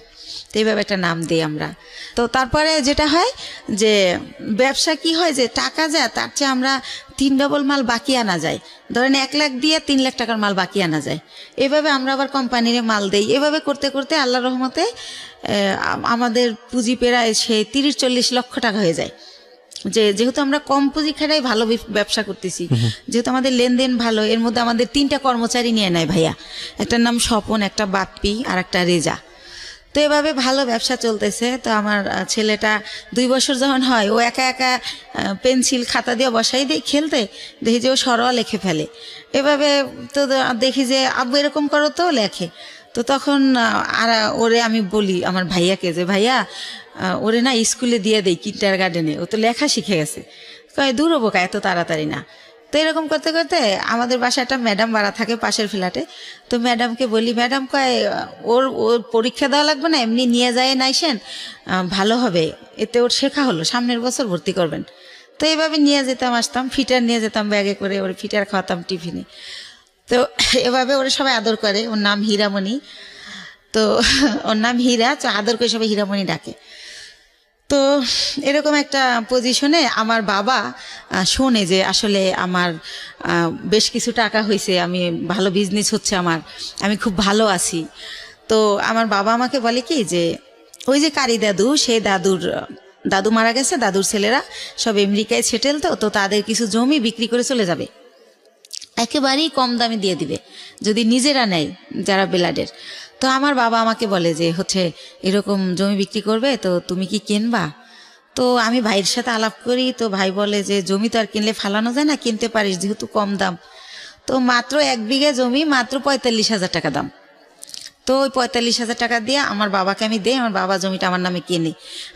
Speaker 2: তো এইভাবে একটা নাম দিই আমরা। তো তারপরে যেটা হয় যে ব্যবসা কি হয়, যে টাকা যায় তার চেয়ে আমরা 3 ডবল মাল বাকি আনা যায়। ধরেন 1 লাখ দিয়ে 3 লাখ টাকার মাল বাকি আনা যায়। এভাবে আমরা আবার কোম্পানির মাল দেই। এভাবে করতে করতে আল্লাহর রহমতে আমাদের পুঁজি প্রায় সে 30-40 লক্ষ টাকা হয়ে যায়। যেহেতু আমরা কম পুঁজি খাটাই ভালো ব্যবসা করতেছি, যেহেতু আমাদের লেনদেন ভালো, এর মধ্যে আমাদের 3টা কর্মচারী নিয়ে নেয় ভাইয়া, একটার নাম স্বপন, একটা বাপ্পি, আর একটা রেজা। তো এভাবে ভালো ব্যবসা চলতেছে। তো আমার ছেলেটা 2 বছর যখন হয়, ও একা একা পেন্সিল খাতা দিয়ে বসাই দেয় খেলতে, দেখি যে ও সরোয়া লিখে ফেলে। এভাবে তো দেখি যে আব্বু এরকম করো, তো লেখে। তো তখন আর ওরে আমি বলি আমার ভাইয়াকে যে ভাইয়া ওরে না স্কুলে দিয়ে দেই, কিন্ডারগার্টেনে, ও তো লেখা শিখে গেছে। কয় দূর হবো কা, এত তাড়াতাড়ি না। তো এরকম করতে করতে আমাদের বাসায় একটা ম্যাডাম ভাড়া থাকে পাশের ফ্ল্যাটে। তো ম্যাডামকে বলি, ম্যাডাম কয় ওর পরীক্ষা দেওয়া লাগবে না, এমনি নিয়ে যায় নাইসেন, ভালো হবে, এতে ওর শেখা হলো, সামনের বছর ভর্তি করবেন। তো এইভাবে নিয়ে যেতাম, আসতাম, ফিটার নিয়ে যেতাম ব্যাগে করে, ওর ফিটার খাওয়াতাম টিফিনে। তো এভাবে ওরা সবাই আদর করে। ওর নাম হীরামণি। তো তো ওর নাম হীরা, তো আদর করে সবাই হীরামণি ডাকে। তো এরকম একটা পজিশনে আমার বাবা শোনে যে আসলে আমার বেশ কিছু টাকা হয়েছে, আমি ভালো বিজনেস হচ্ছে আমার, আমি খুব ভালো আছি। তো আমার বাবা আমাকে বলে কি যে ওই যে কারি দাদু, সেই দাদু মারা গেছে, দাদুর ছেলেরা সব আমেরিকায় সেটেল, তো তাদের কিছু জমি বিক্রি করে চলে যাবে, একেবারেই কম দামে দিয়ে দিবে যদি নিজেরা নেয় যারা বেলাডের। তো আমার বাবা আমাকে বলে যে হচ্ছে এরকম জমি বিক্রি করবে, তো তুমি কি কিনবা? তো আমি ভাইয়ের সাথে আলাপ করি, তো ভাই বলে যে জমি তো আর কিনলে ফালানো যায় না, কিনতে পারিস যেহেতু কম দাম। তো মাত্র 1 বিঘা জমি মাত্র 45,000 টাকা দাম। তো ওই 45,000 টাকা দিয়ে আমার বাবাকে আমি দেই, আমার বাবা জমিটা আমার নামে কিনে,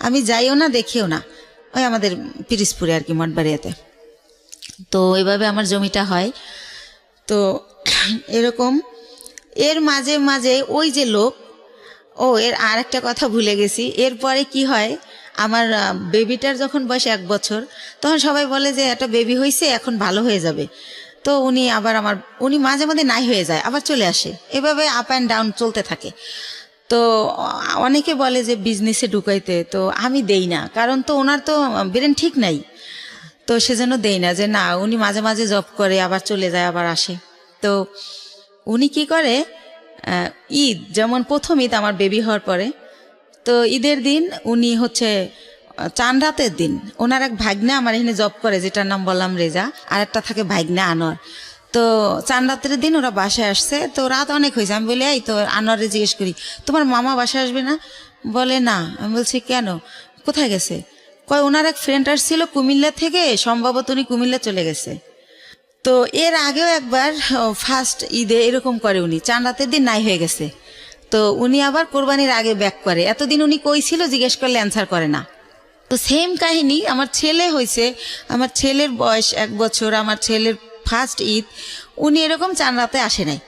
Speaker 2: আমি যাইও না দেখিও না, ওই আমাদের পিরিজপুরে আর কি মঠবাড়িয়াতে। তো এইভাবে আমার জমিটা হয়। তো এরকম এর মাঝে মাঝে ওই যে লোক, এর আর একটা কথা ভুলে গেছি, এরপরে কি হয়, আমার বেবিটার যখন বয়স 1 বছর, তখন সবাই বলে যে একটা বেবি হয়েছে, এখন ভালো হয়ে যাবে। তো উনি মাঝে মাঝে নাই হয়ে যায়, আবার চলে আসে, এভাবে আপ অ্যান্ড ডাউন চলতে থাকে। তো অনেকে বলে যে বিজনেসে ঢুকাইতে, তো আমি দেই না, কারণ তো ওনার তো ব্রেন ঠিক নাই, তো সেজন্য দেই না, যে না উনি মাঝে মাঝে জব করে আবার চলে যায় আবার আসে। তো উনি কি করে, ঈদ যেমন প্রথম ঈদ আমার বেবি হওয়ার পরে, তো ঈদের দিন উনি হচ্ছে চান রাতের দিন ওনার এক ভাগ্না আমার এখানে জব করে, যেটার নাম বললাম রেজা, আর একটা থাকে ভাগ্না আনোয়ার। তো চান রাতের দিন ওরা বাসায় আসছে, তো রাত অনেক হয়েছে, আমি বলি এই তো আনোয়ারে জিজ্ঞেস করি তোমার মামা বাসায় আসবে না? বলে না। আমি বলছি কেন, কোথায় গেছে? কয় ওনার এক ফ্রেন্ড আসছিল কুমিল্লা থেকে, সম্ভবত উনি কুমিল্লা চলে গেছে। তো এর আগেও একবার ফার্স্ট ঈদে এরকম করে, উনি চান রাতের দিন নাই হয়ে গেছে, তো উনি আবার কোরবানির আগে ব্যাক করে। এতদিন উনি কই ছিল জিজ্ঞেস করলে অ্যান্সার করে না। তো সেম কাহিনী আমার ছেলে হয়েছে, আমার ছেলের বয়স 1 বছর, আমার ছেলের ফার্স্ট ঈদ উনি এরকম চান রাতে আসে নাই।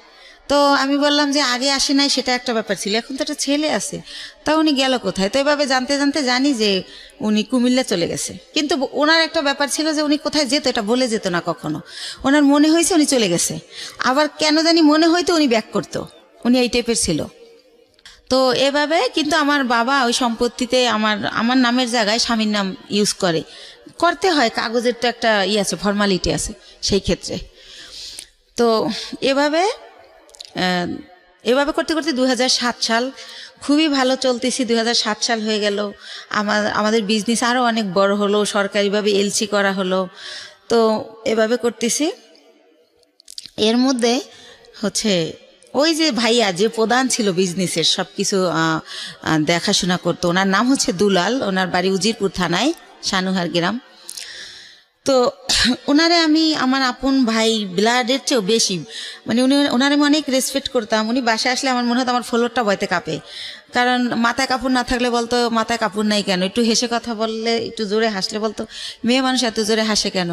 Speaker 2: তো আমি বললাম যে আগে আসে নাই সেটা একটা ব্যাপার ছিল, এখন তো একটা ছেলে আছে, তা উনি গেল কোথায়? তো এভাবে জানতে জানতে জানি যে উনি কুমিল্লা চলে গেছে। কিন্তু ওনার একটা ব্যাপার ছিল যে উনি কোথায় যেত এটা বলে যেত না কখনো, ওনার মনে হয়েছে উনি চলে গেছে, আবার কেন জানি মনে হয়তো উনি ব্যাক করতো, উনি এই টাইপের ছিল। তো এভাবে কিন্তু আমার বাবা ওই সম্পত্তিতে আমার নামের জায়গায় স্বামীর নাম ইউজ করতে হয়, কাগজের তো একটা আছে, ফর্মালিটি আছে সেই ক্ষেত্রে। তো এভাবে করতে করতে 2007 সাল খুবই ভালো চলতেছি। 2007 সাল হয়ে গেল, আমাদের বিজনেস আরও অনেক বড় হলো, সরকারিভাবে এলসি করা হলো। তো এভাবে করতেছি। এর মধ্যে হচ্ছে ওই যে ভাইয়া যে প্রধান ছিল বিজনেসের সব কিছু দেখাশোনা করতো, ওনার নাম হচ্ছে দুলাল, ওনার বাড়ি উজিরপুর থানায়, সানুহার গ্রাম। তো ওনারে আমি আমার আপন ভাই, ব্লাডের চেয়েও বেশি, মানে ওনারে আমি অনেক রেসপেক্ট করতাম। উনি বাসায় আসলে আমার মনে হতো আমার ফ্লোরটা বইতে কাঁপে, কারণ মাথায় কাপড় না থাকলে বলতো মাথায় কাপড় নাই কেন, একটু হেসে কথা বললে, একটু জোরে হাসলে বলতো মেয়ে মানুষ এত জোরে হাসে কেন,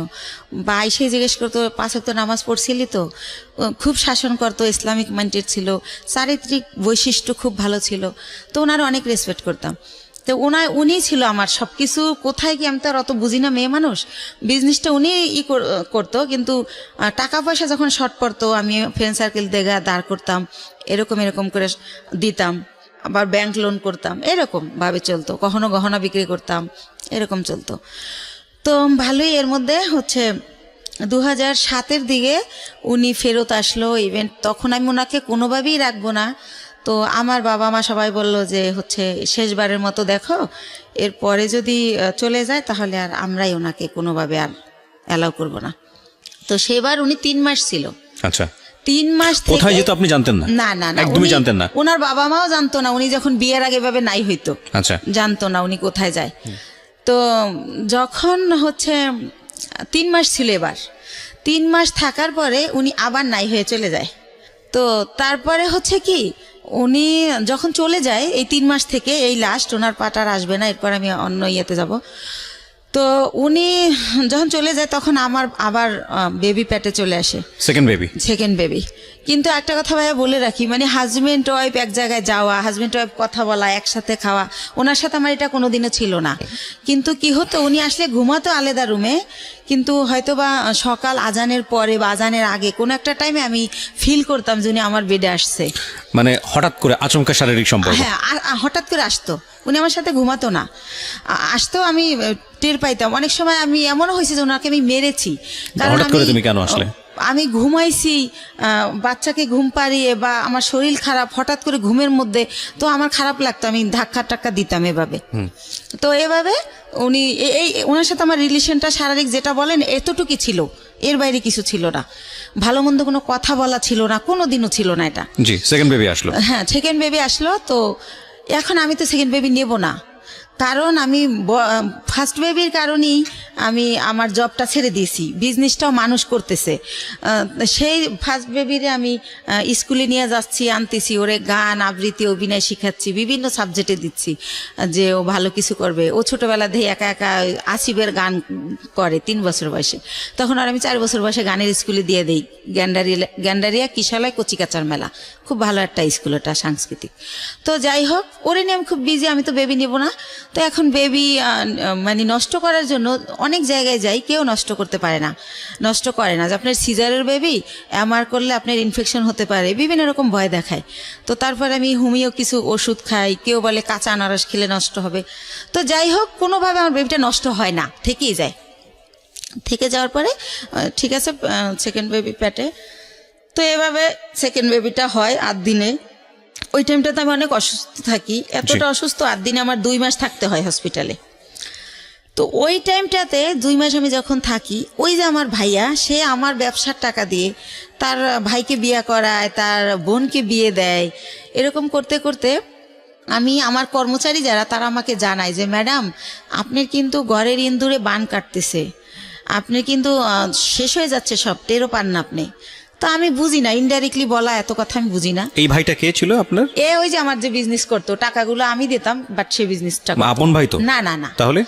Speaker 2: বা এসে জিজ্ঞেস করতো 5 ওয়াক্ত নামাজ পড়ছিলি তো। খুব শাসন করতো, ইসলামিক মাইন্ডেড ছিল, চারিত্রিক বৈশিষ্ট্য খুব ভালো ছিল। তো ওনারও অনেক রেসপেক্ট করতাম। তো উনি ছিল আমার সব কিছু। কোথায় কি আমি তো আর অত বুঝি না, মেয়ে মানুষ, বিজনেসটা উনি করতো, কিন্তু টাকা পয়সা যখন শর্ট পড়তো আমি ফ্রেন্ড সার্কেল দেখা দাঁড় করতাম, এরকম করে দিতাম, আবার ব্যাংক লোন করতাম, এরকম ভাবে চলতো। কখনো গহনা বিক্রি করতাম, এরকম চলতো। তো ভালোই। এর মধ্যে হচ্ছে 2007-এর দিকে উনি ফেরত আসলো ইভেন্ট, তখন আমি ওনাকে কোনোভাবেই রাখবো না। তো আমার বাবা মা সবাই বলল যে হচ্ছে শেষবারের মতো দেখো, এরপরে যদি চলে যায় তাহলে আর আমরাই ওনাকে কোনোভাবে আর অ্যালাউ করবো না। তো সেবার উনি 3 মাস ছিল।
Speaker 3: আচ্ছা,
Speaker 2: 3 মাস
Speaker 3: কোথায় যেত আপনি জানতেন না?
Speaker 2: না না না,
Speaker 3: একদমই জানতেন না।
Speaker 2: ওনার বাবা মাও জানতো না, উনি যখন বিয়ের আগে ভাবে নাই হইতো,
Speaker 3: আচ্ছা,
Speaker 2: জানতো না উনি কোথায় যায়। তো যখন হচ্ছে 3 মাস ছিল, এবার 3 মাস থাকার পরে উনি আবার নাই হয়ে চলে যায়। তো তারপরে হচ্ছে কি, উনি যখন চলে যায় এই 3 মাস থেকে, এই লাস্ট, ওনার পাটার আসবে না, এরপর আমি অন্য ইয়েতে যাব। তো উনি যখন চলে যায় তখন আমার আবার বেবি পেটে চলে আসে, সেকেন্ড বেবি। কিন্তু একটা কথা ভাইয়া বলে রাখি, মানে হাজবেন্ড ওয়াইফ এক জায়গায় যাওয়া, হাজবেন্ড ওয়াইফ কথা বলা, একসাথে খাওয়া, ওনার সাথে আমার এটা কোনোদিনও ছিল না। কিন্তু কি হতো, উনি আসলে ঘুমাতো আলাদা রুমে, কিন্তু হয়তো বা সকাল আজানের পরে বা আজানের আগে কোনো একটা টাইমে আমি ফিল করতাম যে উনি আমার বেডে আসছে।
Speaker 3: মানে হঠাৎ করে আচমকা শারীরিক সম্পর্ক?
Speaker 2: হ্যাঁ, হঠাৎ করে আসতো, উনি আমার সাথে ঘুমাতো না, আসতো, আমি টের পাইতাম। অনেক সময় আমি এমনও হয়েছে যে ওনাকে আমি মেরেছি।
Speaker 3: হঠাৎ করে তুমি কেন আসলে?
Speaker 2: আমি ঘুমাইছি, বাচ্চাকে ঘুম পাড়িয়ে বা আমার শরীর খারাপ, হঠাৎ করে ঘুমের মধ্যে, তো আমার খারাপ লাগতো, আমি ধাক্কা টাক্কা দিতাম এভাবে। তো এভাবে উনি ওনার সাথে আমার রিলেশনটা শারীরিক যেটা বলেন এতটুকুই ছিল, এর বাইরে কিছু ছিল না। ভালো মন্দ কোনো কথা বলা ছিল না, কোনো দিনও ছিল না এটা।
Speaker 3: জি, সেকেন্ড বেবি আসলো।
Speaker 2: হ্যাঁ, সেকেন্ড বেবি আসলো। তো এখন আমি তো সেকেন্ড বেবি নেব না, কারণ আমি ফার্স্ট বেবির কারণেই আমি আমার জবটা ছেড়ে দিয়েছি, বিজনেসটাও মানুষ করতেছে। সেই ফার্স্ট বেবিরে আমি স্কুলে নিয়ে যাচ্ছি, আনতেছি, ওরে গান আবৃত্তি অভিনয় শিখাচ্ছি, বিভিন্ন সাবজেক্টে দিচ্ছি যে ও ভালো কিছু করবে। ও ছোটোবেলা দিয়ে একা একা আসিফের গান করে 3 বছর বয়সে, তখন আর আমি 4 বছর বয়সে গানের স্কুলে দিয়ে দিই, গ্যান্ডারিয়া কিশালয় কচিকাচার মেলা, খুব ভালো একটা স্কুল, ওটা সাংস্কৃতিক। তো যাই হোক, ওরে নিয়ে আমি খুব বিজি, আমি তো বেবি নেব না। তো এখন বেবি মানে নষ্ট করার জন্য অনেক জায়গায় যাই, কেউ নষ্ট করতে পারে না, নষ্ট করে না, যে আপনার সিজারের বেবি এমআর করলে আপনার ইনফেকশন হতে পারে, বিভিন্ন রকম ভয় দেখায়। তো তারপরে আমি হোমিও কিছু ওষুধ খাই, কেউ বলে কাঁচা আনারস খেলে নষ্ট হবে। তো যাই হোক, কোনোভাবে আমার বেবিটা নষ্ট হয় না, থেকেই যায়। থেকে যাওয়ার পরে ঠিক আছে, সেকেন্ড বেবি পেটে। তো এভাবে সেকেন্ড বেবিটা হয় 8 দিনে। ওই টাইমটাতে আমি অনেক অসুস্থ থাকি, এতটা অসুস্থ, 8 দিনে আমার 2 মাস থাকতে হয় হসপিটালে। তো ওই টাইমটাতে 2 মাস আমি যখন থাকি, ওই যে আমার ভাইয়া, সে আমার ব্যবসার টাকা দিয়ে তার ভাইকে বিয়ে করায়, তার বোনকে বিয়ে দেয়। এরকম করতে করতে আমি, আমার কর্মচারী যারা, তারা আমাকে জানায় যে ম্যাডাম, আপনার কিন্তু ঘরের ইন্দুরে বান কাটতেছে, আপনি কিন্তু শেষ হয়ে যাচ্ছে সব, টেরও পান না আপনি। তো আমি বুঝি না, ইনডাইরেক্টলি বলা এত কথা আমি বুঝি না।
Speaker 3: এই ভাইটা কে ছিল আপনার?
Speaker 2: ওই যে আমার যে বিজনেস করতো, টাকাগুলো আমি দিতাম, বাট সে বিজনেসটা
Speaker 3: আপন ভাই তো
Speaker 2: না? না না।
Speaker 3: তাহলে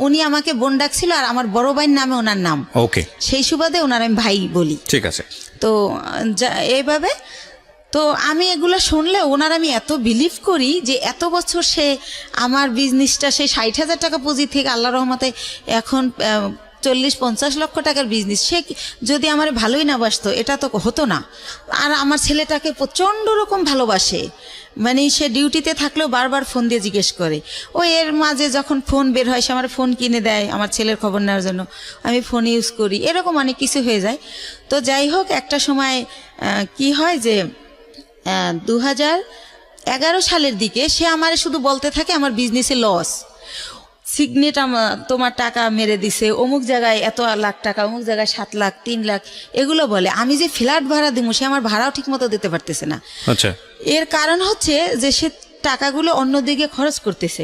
Speaker 2: উনি আমাকে বোন ডাকছিল, আর আমার বড় ভাইয়ের নামে ওনার নাম।
Speaker 3: ওকে,
Speaker 2: সেই সুবাদে ওনার আমি ভাই বলি।
Speaker 3: ঠিক আছে।
Speaker 2: তো এইভাবে, তো আমি এগুলো শুনলে ওনার আমি এত বিলিভ করি যে এত বছর সে আমার বিজনেসটা, সেই 60,000 টাকা পুঁজি থেকে আল্লাহ রহমতে এখন 40-50 লক্ষ টাকার বিজনেস, সে যদি আমার ভালোই না বাসতো এটা তো হতো না। আর আমার ছেলেটাকে প্রচণ্ড রকম ভালোবাসে, মানে সে ডিউটিতে থাকলেও বারবার ফোন দিয়ে জিজ্ঞেস করে। এর মাঝে যখন ফোন বের হয়, সে আমার ফোন কিনে দেয় আমার ছেলের খবর নেওয়ার জন্য, আমি ফোন ইউজ করি, এরকম অনেক কিছু হয়ে যায়। তো যাই হোক, একটা সময় কি হয় যে 2011 সালের দিকে সে আমার শুধু বলতে থাকে আমার বিজনেসে লস, সিগনেট তোমার টাকা মেরে দিছে, অমুক জায়গায় এত লাখ টাকা, অমুক জায়গায় 7 লাখ, 3 লাখ, এগুলো বলে। আমি যে ফ্ল্যাট ভাড়া দিব, সে আমার ভাড়াও ঠিক মতো দিতে পারতেছে না।
Speaker 3: আচ্ছা,
Speaker 2: এর কারণ হচ্ছে যে সে টাকাগুলো অন্যদিকে খরচ করতেছে।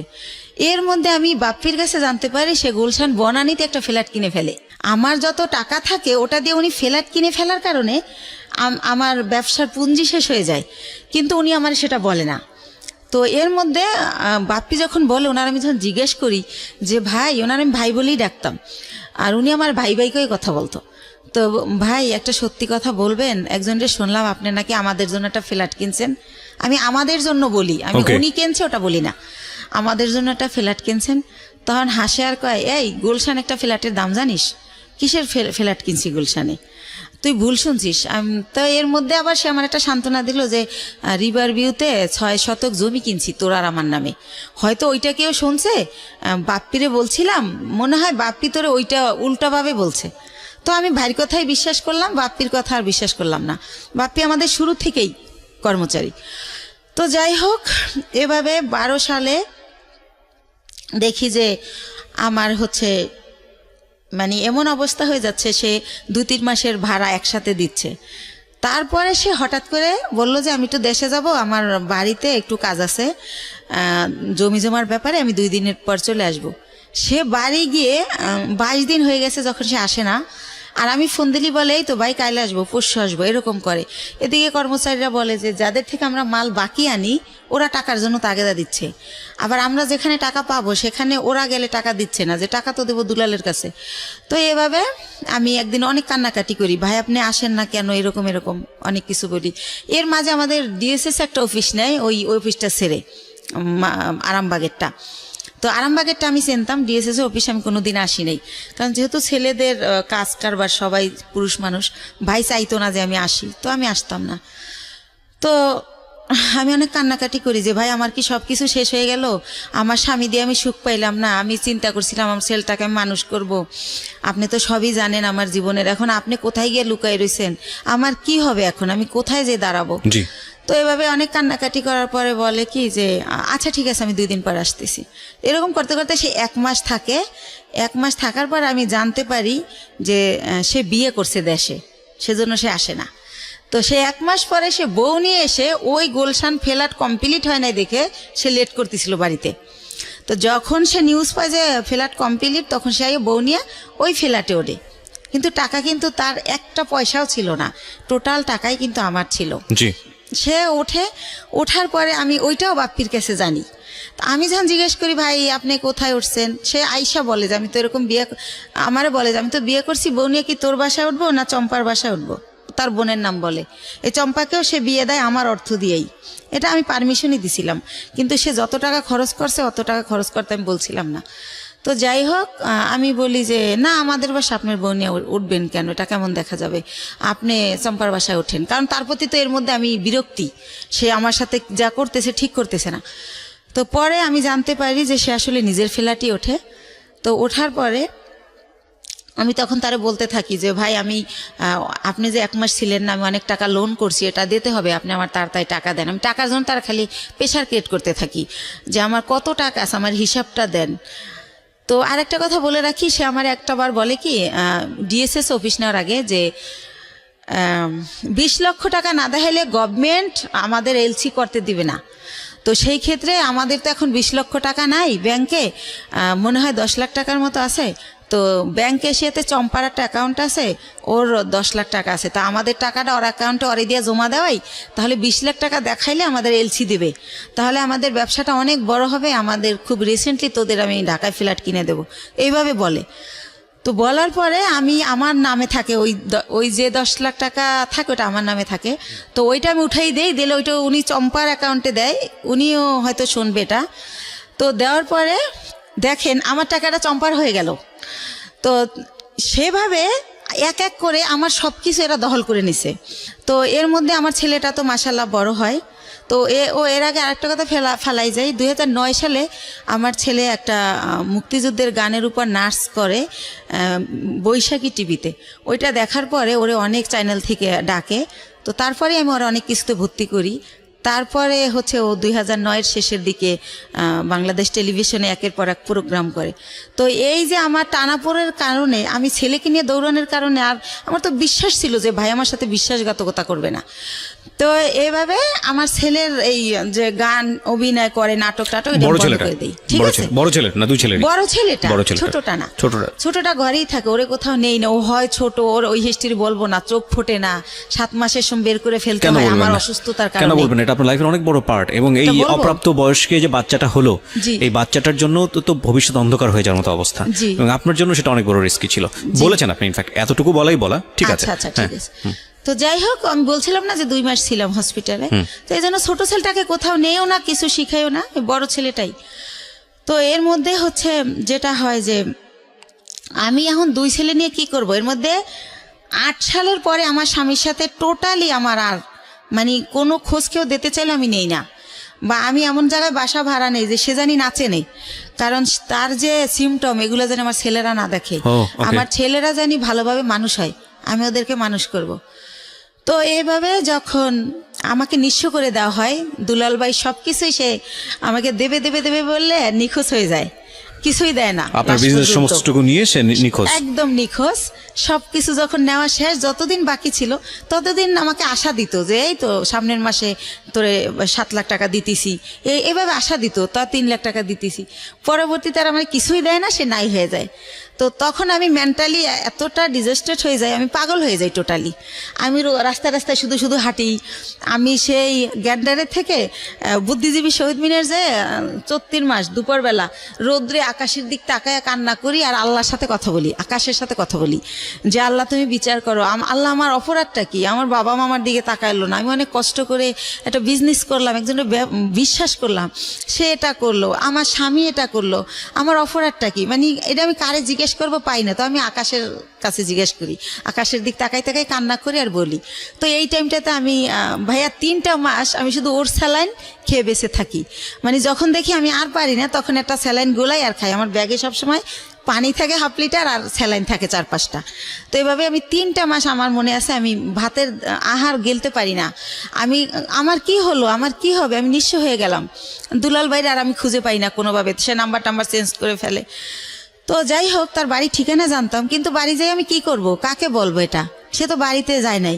Speaker 2: এর মধ্যে আমি বাপ্পির কাছে জানতে পারি সে গুলশান বনানীতে একটা ফ্ল্যাট কিনে ফেলে। আমার যত টাকা থাকে ওটা দিয়ে উনি ফ্ল্যাট কিনে ফেলার কারণে আমার ব্যবসার পুঁজি শেষ হয়ে যায়, কিন্তু উনি আমার সেটা বলে না। তো এর মধ্যে বাপ্পি যখন বলে, ওনার আমি যখন জিজ্ঞেস করি যে ভাই, ওনার আমি ভাই বলেই ডাকতাম, আর উনি আমার ভাই ভাইকেই কথা বলতো। তো ভাই, একটা সত্যি কথা বলবেন, একজনকে শুনলাম আপনি নাকি আমাদের জন্য একটা ফ্ল্যাট কিনছেন। আমি আমাদের জন্য বলি, আমি উনি কিনছে ওটা বলি না, আমাদের জন্য একটা ফ্ল্যাট কিনছেন। তখন হাসে আর কয়, এই গুলশান একটা ফ্ল্যাটের দাম জানিস? কিসের ফ্ল্যাট কিনছি গুলশানে? তুই ভুল শুনছিস। তো এর মধ্যে আবার সে আমার একটা সান্ত্বনা দিল যে রিভার ভিউতে 6 শতক জমি কিনছি তোর আর আমার নামে। হয়তো ওইটা কেউ শুনছে, বাপ্পিরে বলছিলাম, মনে হয় বাপ্পি তোরে ওইটা উল্টাভাবে বলছে। তো আমি ভাইয়ের কথাই বিশ্বাস করলাম, বাপ্পির কথা আর বিশ্বাস করলাম না। বাপ্পি আমাদের শুরু থেকেই কর্মচারী। তো যাই হোক, এভাবে 12 সালে দেখি যে আমার হচ্ছে মানে এমন অবস্থা হয়ে যাচ্ছে, সে 2-3 মাসের ভাড়া একসাথে দিচ্ছে। তারপরে সে হঠাৎ করে বলল যে আমি একটু দেশে যাব, আমার বাড়িতে একটু কাজ আছে, জমি জমার ব্যাপারে, আমি 2 দিনের পর চলে আসব। সে বাড়ি গিয়ে 22 দিন হয়ে গেছে যখন সে আসে না। আর আমি ফোন দিলি বলে এই তো ভাই কাইলে আসবো, পরশু আসবো, এরকম করে। এদিকে কর্মচারীরা বলে যে যাদের থেকে আমরা মাল বাকি আনি ওরা টাকার জন্য তাগেদা দিচ্ছে, আবার আমরা যেখানে টাকা পাবো সেখানে ওরা গেলে টাকা দিচ্ছে না, যে টাকা তো দেবো দুলালের কাছে। তো এভাবে আমি একদিন অনেক কান্নাকাটি করি, ভাই আপনি আসেন না কেন, এরকম এরকম অনেক কিছু বলি। এর মাঝে আমাদের ডিএসএস একটা অফিস নেয়, ওই অফিসটা ছেড়ে আরামবাগেরটা। তো আরামবাগেরটা আমি চিনতাম, ডিএসএস অফিসে আমি কোনোদিন আসি নাই, কারণ যেহেতু ছেলেদের কাজ কারবার সবাই পুরুষ মানুষ, ভাই চাইতো না যে আমি আসি, তো আমি আসতাম না। তো আমি অনেক কান্নাকাটি করি যে ভাই আমার কি সব কিছু শেষ হয়ে গেল, আমার স্বামী দিয়ে আমি সুখ পাইলাম না, আমি চিন্তা করছিলাম আমার ছেলেটাকে আমি মানুষ করব, আপনি তো সবই জানেন আমার জীবনের, এখন আপনি কোথায় গিয়ে লুকাই রয়েছেন, আমার কি হবে এখন, আমি কোথায় যে দাঁড়াবো। তো এভাবে অনেক কান্নাকাটি করার পরে বলে কি যে আচ্ছা ঠিক আছে আমি 2 দিন পর আসতেছি। এরকম করতে করতে সে 1 মাস থাকে। 1 মাস থাকার পর আমি জানতে পারি যে সে বিয়ে করছে দেশে, সেজন্য সে আসে না। তো সে 1 মাস পরে সে বউ নিয়ে এসে ওই গুলশান ফ্ল্যাট কমপ্লিট হয় নাই দেখে সে লেট করতেছিল বাড়িতে। তো যখন সে নিউজ পায় যে ফ্ল্যাট কমপ্লিট, তখন সে বউ নিয়ে ওই ফ্ল্যাটে ওঠে, কিন্তু টাকা কিন্তু তার একটা পয়সাও ছিল না, টোটাল টাকাই কিন্তু আমার ছিল। সে ওঠার পরে আমি ওইটাও বাপ্পির কাছে জানি। আমি যখন জিজ্ঞেস করি ভাই আপনি কোথায় উঠছেন, সে আইসা বলে যে আমি তো এরকম আমারে বলে যে আমি তো বিয়ে করছি, বউ নিয়ে কি তোর বাসায় উঠবো না চম্পার বাসায় উঠবো, তার বোনের নাম বলে। এই চম্পাকেও সে বিয়ে দেয় আমার অর্থ দিয়েই, এটা আমি পারমিশনই দিছিলাম, কিন্তু সে যত টাকা খরচ করছে অত টাকা খরচ করতে আমি বলছিলাম না। তো যাই হোক, আমি বলি যে না আমাদের বাসা আপনার বউ নিয়ে উঠবেন কেন, এটা কেমন দেখা যাবে, আপনি চম্পার বাসায় ওঠেন। কারণ তার প্রতি তো এর মধ্যে আমি বিরক্তি, সে আমার সাথে যা করতেছে ঠিক করতেছে না। তো পরে আমি জানতে পারি যে সে আসলে নিজের ফ্ল্যাটই ওঠে। তো ওঠার পরে আমি তখন তারে বলতে থাকি যে ভাই আমি আপনি যে 1 মাস ছিলেন না, আমি অনেক টাকা লোন করছি, এটা দিতে হবে, আপনি আমার তাড়াতাড়ি টাকা দেন। আমি টাকার জন্য তার খালি প্রেশার ক্রিয়েট করতে থাকি যে আমার কত টাকা আছে, আমার হিসাবটা দেন। তো আরেকটা কথা বলে রাখি, সে আমার একটাবার বলে কি ডিএসএস অফিস নেওয়ার আগে যে 20 লক্ষ টাকা না দেখাইলে গভর্নমেন্ট আমাদের এলসি করতে দিবে না। তো সেই ক্ষেত্রে আমাদের তো এখন 20 লক্ষ টাকা নাই ব্যাংকে, মনে হয় 10 লাখ টাকার মতো আছে। তো ব্যাংকে এসেতে চম্পার একটা অ্যাকাউন্ট আছে, ওর 10 লাখ টাকা আছে, তা আমাদের টাকাটা ওর অ্যাকাউন্টে ওরে দিয়ে জমা দেওয়াই, তাহলে 20 লাখ টাকা দেখাইলে আমাদের এলসি দিবে, তাহলে আমাদের ব্যবসাটা অনেক বড় হবে, আমাদের খুব রিসেন্টলি তোদের আমি ঢাকায় ফ্ল্যাট কিনে দেবো, এইভাবে বলে। তো বলার পরে আমি আমার নামে থাকে ওই যে 10 লাখ টাকা থাকে ওটা আমার নামে থাকে। তো ওইটা আমি উঠাই দিলে ওইটা উনি চম্পার অ্যাকাউন্টে দেয়, উনিও হয়তো শুনবে এটা। তো দেওয়ার পরে দেখেন আমার টাকাটা চম্পার হয়ে গেল। তো সেভাবে এক এক করে আমার সব কিছু এরা দখল করে নিছে। তো এর মধ্যে আমার ছেলেটা তো মাশাআল্লাহ বড় হয়। তো এর আগে আরেকটা কথা ফেলাই যায়, 2009 সালে আমার ছেলে একটা মুক্তিযুদ্ধের গানের উপর নাচ করে বৈশাখী টিভিতে, ওইটা দেখার পরে ওরে অনেক চ্যানেল থেকে ডাকে। তো তারপরে আমি ওরা অনেক কিছুতে ভর্তি করি। তারপরে হচ্ছে ও 2009-এর শেষের দিকে বাংলাদেশ টেলিভিশনে একের পর এক প্রোগ্রাম করে। তো এই যে আমার টানাপোড়ের কারণে, আমি ছেলেকে নিয়ে দৌড়ানোর কারণে, আর আমার তো বিশ্বাস ছিল যে ভাই আমার সাথে বিশ্বাসঘাতকতা করবে না। তো এইভাবে আমার ছেলের এই যে গান অভিনয় করে, নাটক টাটক এটা বন্ধ করে দেই। ঠিক আছে,
Speaker 3: বড় ছেলে না দুই ছেলে?
Speaker 2: বড় ছেলেটা, ছোটটা না, ছোটটা ঘরেই থাকে, ওরে কোথাও নেই না। ও হয় ছোট, ওর ওই হিস্ট্রি বলবো না, চোখ ফোটে না, 7 মাসের সময় বের করে ফেলতে হয় আমার অসুস্থতার কারণে।
Speaker 3: কেন বলবেন, এটা আপনার লাইফের অনেক বড় পার্ট। এবং এই অপ্রাপ্ত বয়স্কে যে বাচ্চাটা হলো, এই বাচ্চাটার জন্য তো ভবিষ্যৎ অন্ধকার হয়ে যাওয়ার মতো অবস্থা, এবং আপনার জন্য সেটা অনেক বড় রিস্কি ছিল, বলেছেন আপনি। ইনফ্যাক্ট এতটুকু বলা ঠিক আছে।
Speaker 2: আচ্ছা ঠিক আছে। তো যাই হোক, আমি বলছিলাম না যে 2 মাস ছিলাম হসপিটালে, তো এই জন্য ছোট ছেলেটাকে কোথাও নেও না, কিছু শিখাইও না, বড় ছেলেটাই। তো এর মধ্যে হচ্ছে যেটা হয় যে আমি এখন 2 ছেলে নিয়ে কি করব। এর মধ্যে 8 সালের পরে আমার স্বামীর সাথে টোটালি আমার আর মানে কোনো খোঁজ কেউ দিতে চাইলে আমি নেই না, বা আমি এমন জায়গায় বাসা ভাড়া নেই যে সে জানি নাচে নেই, কারণ তার যে সিমটম এগুলো যেন আমার ছেলেরা না দেখে। আমার ছেলেরা জানি ভালোভাবে মানুষ হয়, আমি ওদেরকে মানুষ করব। তো এইভাবে যখন আমাকে নিঃস্ব করে দেওয়া হয়, দুলাল ভাই সবকিছুই সে আমাকে দেবে বললে নিখোঁজ হয়ে যায়, কিছুই দেয় না,
Speaker 3: আপনার বিজনেস সমস্তটুকু নিয়ে সে নিখোঁজ,
Speaker 2: একদম নিখোঁজ। সব কিছু যখন নেওয়া শেষ, যতদিন বাকি ছিল ততদিন আমাকে আশা দিত যে এই তো সামনের মাসে তোরে 7 লাখ টাকা দিতেছি, এভাবে আশা দিত, তা 3 লাখ টাকা দিতেছি। পরবর্তীতে আর আমার কিছুই দেয় না, সে নাই হয়ে যায়। তো তখন আমি মেন্টালি এতটা ডিজাস্টেড হয়ে যাই, আমি পাগল হয়ে যাই টোটালি। আমি রাস্তায় রাস্তায় শুধু শুধু হাঁটি। আমি সেই গ্যান্ডারের থেকে বুদ্ধিজীবী শহীদ মিনার যে 34 মাস দুপুরবেলা রৌদ্রে আকাশের দিক তাকায় কান্না করি আর আল্লাহর সাথে কথা বলি, আকাশের সাথে কথা বলি যে আল্লাহ তুমি বিচার করো, আল্লাহ আমার অপরাধটা কি, আমার বাবা মামার দিকে তাকাইলো না, আমি অনেক কষ্ট করে একটা বিজনেস করলাম, একজনের বিশ্বাস করলাম, সে এটা করলো, আমার স্বামী এটা করলো, আমার অপরাধটা কি, মানে এটা আমি কারে জিজ্ঞেস করবো পাই না। তো আমি আকাশের কাছে জিজ্ঞেস করি, আকাশের দিক তাকাই তাকাই কান্না করি আর বলি। তো এই টাইমটাতে আমি ভাইয়া 3টা মাস আমি শুধু ওর স্যালাইন খেয়ে বেঁচে থাকি। মানে যখন দেখি আমি আর পারি না তখন একটা স্যালাইন গোলাই আর খাই। আমার ব্যাগে সবসময় পানি থাকে 1/2 লিটার আর স্যালাইন থাকে 4-5টা। তো এভাবে আমি 3টা মাস আমার মনে আছে আমি ভাতের আহার গেলতে পারি না। আমার কি হলো, আমার কি হবে, আমি নিঃস্ব হয়ে গেলাম। দুলাল ভাইরে আর আমি খুঁজে পাই না কোনোভাবে, সে নাম্বার চেঞ্জ করে ফেলে। তো যাই হোক, তার বাড়ি ঠিকানা জানতাম, কিন্তু বাড়ি যাই আমি কি করব, কাকে বলবো, এটা সে তো বাড়িতে যায় নাই।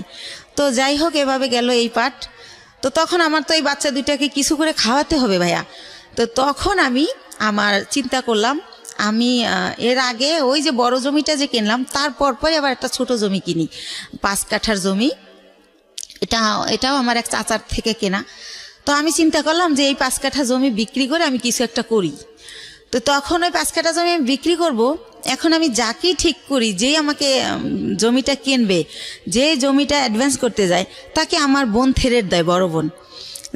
Speaker 2: তো যাই হোক, এভাবে গেল এই পাঠ। তো তখন আমার তো এই বাচ্চা দুইটাকে কিছু করে খাওয়াতে হবে ভাইয়া। তো তখন আমি আমার চিন্তা করলাম, আমি এর আগে ওই যে বড় জমিটা যে কিনলাম তার পরপরই আবার একটা ছোট জমি কিনি, 5 কাঠার জমি। এটাও আমার এক চাচার থেকে কেনা। তো আমি চিন্তা করলাম যে এই 5 কাঠা জমি বিক্রি করে আমি কিছু একটা করি। তো তখন ওই 5 কাঠা জমি আমি বিক্রি করব। এখন আমি যাকেই ঠিক করি, যেই আমাকে জমিটা কিনবে, যে জমিটা অ্যাডভান্স করতে যায়, তাকে আমার বোন থেরেট দেয়, বড় বোন,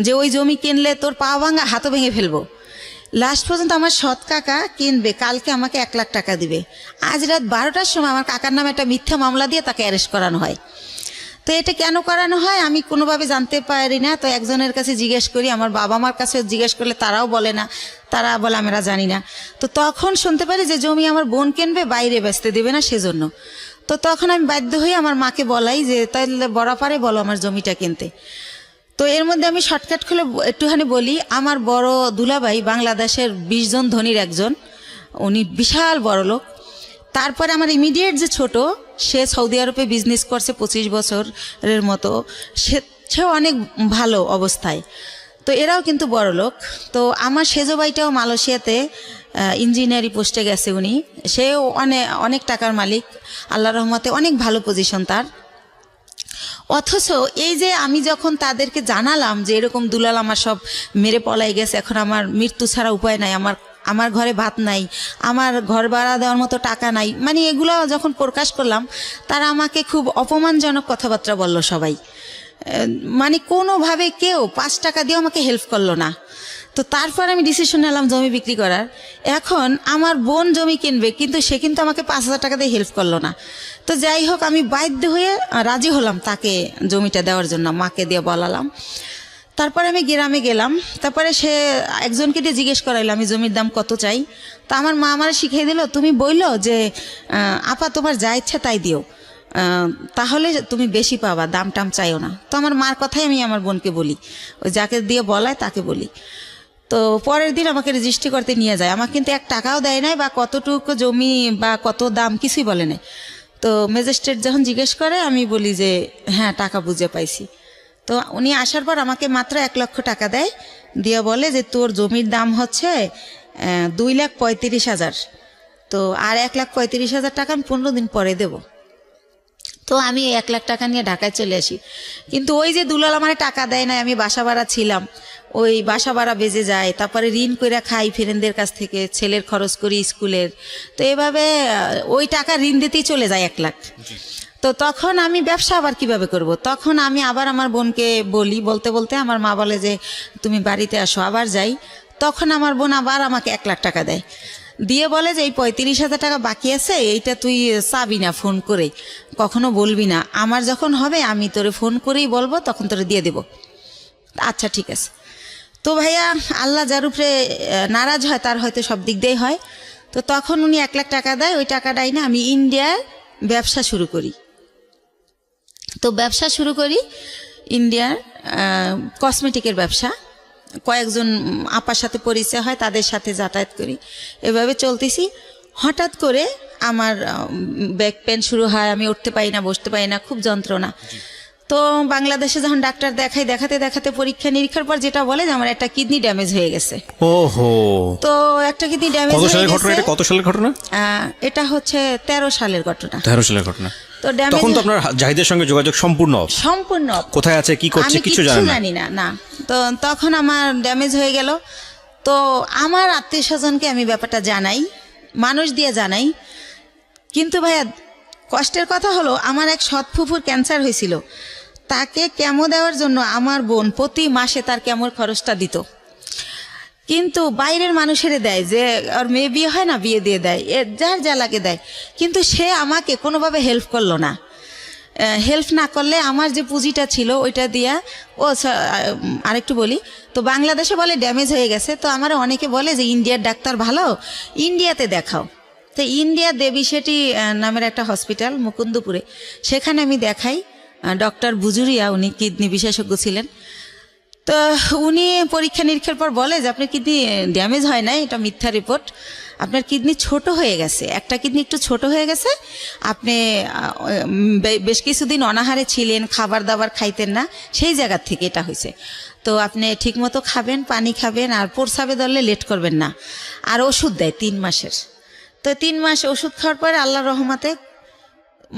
Speaker 2: যে ওই জমি কিনলে তোর পা ভাঙা হাতও ভেঙে ফেলবো। লাস্ট পর্যন্ত আমার সৎ কাকা কিনবে, কালকে আমাকে 1 লাখ টাকা দিবে। আজ রাত 12টার সময় আমার কাকার নামে একটা মিথ্যা মামলা দিয়ে তাকে অ্যারেস্ট করানো হয়। তো এটা কেন করানো হয় আমি কোনোভাবে জানতে পারি না। তো একজনের কাছে জিজ্ঞেস করি, আমার বাবা মার কাছে জিজ্ঞেস করলে তারাও বলে না, তারা বলে আমরা জানি না। তো তখন শুনতে পারি যে জমি আমার বোন কিনবে, বাইরে বেচতে দেবে না সেজন্য। তো তখন আমি বাধ্য হয়ে আমার মাকে বলাই যে তাহলে বরাপারে বলো আমার জমিটা কিনতে। তো এর মধ্যে আমি শর্টকাট খুলে একটুখানি বলি, আমার বড় দুলাভাই বাংলাদেশের 20 জন ধনীর একজন, উনি বিশাল বড় লোক। তারপরে আমার ইমিডিয়েট যে ছোট, সে সৌদি আরবে বিজনেস করছে 25 বছরের মতো, সেও অনেক ভালো অবস্থায়। তো এরাও কিন্তু বড় লোক। তো আমার সেজো ভাইটাও মালয়েশিয়াতে ইঞ্জিনিয়ারিং পোস্টে গেছে, উনি সেও অনেক টাকার মালিক, আল্লাহর রহমতে অনেক ভালো পজিশন তার। অথচ এই যে আমি যখন তাদেরকে জানালাম যে এরকম দুলাল আমার সব মেরে পলাই গেছে, এখন আমার মৃত্যু ছাড়া উপায় নাই, আমার ঘরে ভাত নাই, আমার ঘর ভাড়া দেওয়ার মতো টাকা নাই, মানে এগুলো যখন প্রকাশ করলাম, তারা আমাকে খুব অপমানজনক কথাবার্তা বলল সবাই। মানে কোনোভাবে কেউ 5 টাকা দিয়েও আমাকে হেল্প করলো না। তো তারপর আমি ডিসিশন নিলাম জমি বিক্রি করার। এখন আমার বোন জমি কিনবে, কিন্তু সে কিন্তু আমাকে 5,000 টাকা দিয়ে হেল্প করলো না। তো যাই হোক, আমি বাধ্য হয়ে রাজি হলাম তাকে জমিটা দেওয়ার জন্য, মাকে দিয়ে বলালাম। তারপরে আমি গ্রামে গেলাম, তারপরে সে একজনকে দিয়ে জিজ্ঞেস করাইলো আমি জমির দাম কত চাই। তা আমার মা আমার শিখিয়ে দিল, তুমি বললো যে আপা তোমার যা ইচ্ছা তাই দিও, তাহলে তুমি বেশি পাবা, দাম টাম চাইও না। তো আমার মার কথাই আমি আমার বোনকে বলি, ওই যাকে দিয়ে বলায় তাকে বলি। তো পরের দিন আমাকে রেজিস্ট্রি করতে নিয়ে যায়, আমাকে কিন্তু 1 টাকাও দেয় নাই, বা কতটুকু জমি বা কত দাম কিছুই বলে নাই। তো ম্যাজিস্ট্রেট যখন জিজ্ঞেস করে আমি বলি যে হ্যাঁ টাকা বুঝে পাইছি। তো উনি আসার পর আমাকে মাত্র 1 লক্ষ টাকা দেয়, দিয়ে বলে যে তোর জমির দাম হচ্ছে 2,35,000, তো আর 1,35,000 টাকা আমি 15 দিন পরে দেব। তো আমি 1 লাখ টাকা নিয়ে ঢাকায় চলে আসি। কিন্তু ওই যে দুলাল আমার টাকা দেয় না, আমি বাসা ভাড়া ছিলাম, ওই বাসা ভাড়া বেজে যায়, তারপরে ঋণ করে খাই ফ্রেন্ডদের কাছ থেকে, ছেলের খরচ করি স্কুলের। তো এভাবে ওই টাকা ঋণ দিতেই চলে যায় 1 লাখ। তো তখন আমি ব্যবসা আবার কিভাবে করব? তখন আমি আবার আমার বোনকে বলি, বলতে বলতে আমার মা বলে যে তুমি বাড়িতে আসো। আবার যাই, তখন আমার বোন আবার আমাকে 1 লাখ টাকা দেয়, দিয়ে বলে যে এই 35,000 টাকা বাকি আছে, এইটা তুই চাবি না, ফোন করে কখনো বলবি না, আমার যখন হবে আমি তোরে ফোন করেই বলবো, তখন তোরে দিয়ে দেব। আচ্ছা ঠিক আছে। তো ভাইয়া, আল্লাহ যার উপরে নারাজ হয় তার হয়তো সব দিক দিয়েই হয়। তো তখন উনি 1 লাখ টাকা দেয়, ওই টাকাটাই না আমি ইন্ডিয়ার ব্যবসা শুরু করি। তো ব্যবসা শুরু করি ইন্ডিয়ার কসমেটিকের ব্যবসা, কয়েকজন আপার সাথে পরিচয় হয়, তাদের সাথে যাতায়াত করি, এভাবে চলতেছি। হঠাৎ করে আমার ব্যাক পেন শুরু হয়, আমি উঠতে পারি না, বসতে পারি না, খুব যন্ত্রণা। তো বাংলাদেশে যখন ডাক্তার দেখাতে দেখাতে পরীক্ষা নিরীক্ষার পর যেটা বলে যে আমার একটা কিডনি ড্যামেজ হয়ে গেছে।
Speaker 3: ওহো।
Speaker 2: তো একটা কিডনি ড্যামেজ
Speaker 3: কত
Speaker 2: হয়ে
Speaker 3: সালের
Speaker 2: গেছে।
Speaker 3: ঘটনা এটা? কত সালের ঘটনা?
Speaker 2: এটা হচ্ছে 13 সালের ঘটনা।
Speaker 3: 13 সালের ঘটনা।
Speaker 2: তো ড্যামেজ,
Speaker 3: তখন তো আপনার জাহিদের সঙ্গে যোগাযোগ সম্পূর্ণ off। কোথায় আছে, কি করছে, কিছু
Speaker 2: জানি না। না, তো তখন আমার ড্যামেজ হয়ে গেল। তো আমার আত্মীয় স্বজনকে আমি ব্যাপারটা জানাই, মানুষ দিয়ে জানাই। কিন্তু ভাইয়া কষ্টের কথা হলো, আমার এক সৎ ফুফুর ক্যান্সার হয়েছিল, তাকে কেমো দেওয়ার জন্য আমার বোন প্রতি মাসে তার কেমোর খরচটা দিত। কিন্তু বাইরের মানুষের দেয়, যে ওর মেয়ে বিয়ে হয় না, বিয়ে দিয়ে দেয়, যার যা লাগে দেয়। কিন্তু সে আমাকে কোনোভাবে হেল্প করলো না। হেল্প না করলে আমার যে পুঁজিটা ছিল ওইটা দিয়া, আরেকটু বলি, তো বাংলাদেশে বলে ড্যামেজ হয়ে গেছে। তো আমার অনেকে বলে যে ইন্ডিয়ার ডাক্তার ভালো, ইন্ডিয়াতে দেখাও। তো ইন্ডিয়া দেবী শেঠি নামের একটা হসপিটাল মুকুন্দপুরে, সেখানে আমি দেখাই। ডক্টর বুজুরিয়া, উনি কিডনি বিশেষজ্ঞ ছিলেন। তো উনি পরীক্ষা নিরীক্ষার পর বলে যে আপনার কিডনি ড্যামেজ হয় নাই, এটা মিথ্যা রিপোর্ট, আপনার কিডনি ছোট হয়ে গেছে, একটা কিডনি একটু ছোট হয়ে গেছে, আপনি বেশ কিছুদিন অনাহারে ছিলেন, খাবার দাবার খাইতেন না, সেই জায়গার থেকে এটা হয়েছে। তো আপনি ঠিকমতো খাবেন, পানি খাবেন, আর প্রস্রাবে ধরলে লেট করবেন না। আর ওষুধ দেয় 3 মাসের। তো 3 মাস ওষুধ খাওয়ার পরে আল্লাহর রহমতে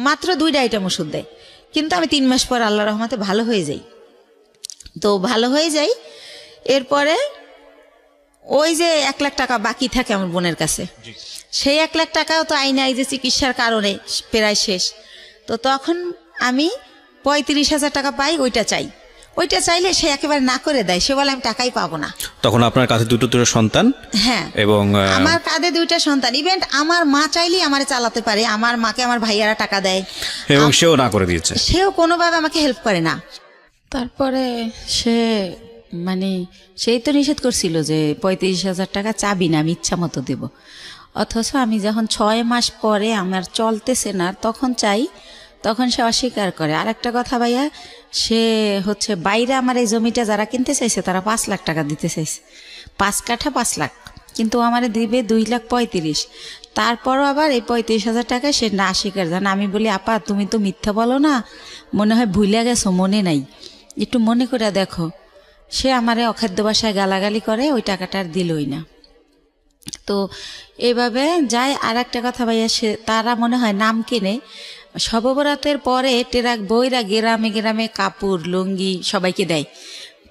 Speaker 2: মাত্র 2টা আইটেম ওষুধ দেয়, কিন্তু আমি 3 মাস পর আল্লাহর রহমতে ভালো হয়ে যাই। তো ভালো হয়ে যাই, এরপরে ওই যে 1 লাখ টাকা বাকি থাকে আমার বোনের কাছে, সেই 1 লাখ টাকাও তো আইনে এই যে চিকিৎসার কারণে প্রায় শেষ। তো তখন আমি 35,000 টাকা পাই, ওইটা চাই। ওইটা চাইলে সে একেবারে না করে দেয়, সে বলে আমি টাকাই পাবো না।
Speaker 3: তখন আপনার কাছে দুটো সন্তান।
Speaker 2: হ্যাঁ, এবং আমার কাঁধে 2টা সন্তান। ইভেন্ট আমার মা চাইলেই আমারে চালাতে পারে, আমার মাকে আমার ভাইয়ারা টাকা দেয়,
Speaker 3: এবং সেও না করে দিয়েছে,
Speaker 2: সেও কোনোভাবে আমাকে হেল্প করে না। তারপরে সে সেই তো নিষেধ করছিল যে 35,000 টাকা চাবি না, আমি ইচ্ছা মতো দেব। অথচ আমি যখন 6 মাস পরে আমার চলতেছে না তখন চাই, তখন সে অস্বীকার করে। আর একটা কথা ভাইয়া, সে হচ্ছে বাইরে আমার এই জমিটা যারা কিনতে চাইছে তারা 5 লাখ টাকা দিতে চাইছে, 5 কাঠা 5 লাখ, কিন্তু আমার দিবে 2,35,000। তারপরও আবার এই 35,000 টাকা সে না স্বীকার জান। আমি বলি, আপা তুমি তো মিথ্যা বলো না, মনে হয় ভুলে গেছো, মনে নাই, একটু মনে করে দেখো। সে আমারে অখাদ্য ভাষায় গালাগালি করে, ওই টাকাটা আর দিলই না। তো এইভাবে যায়। আর একটা কথা ভাইয়া, সে তারা মনে হয় নাম কেনে, শববরাতের পরে টেরাক বইরা গ্রামে গ্রামে কাপড় লুঙ্গি সবাইকে দেয়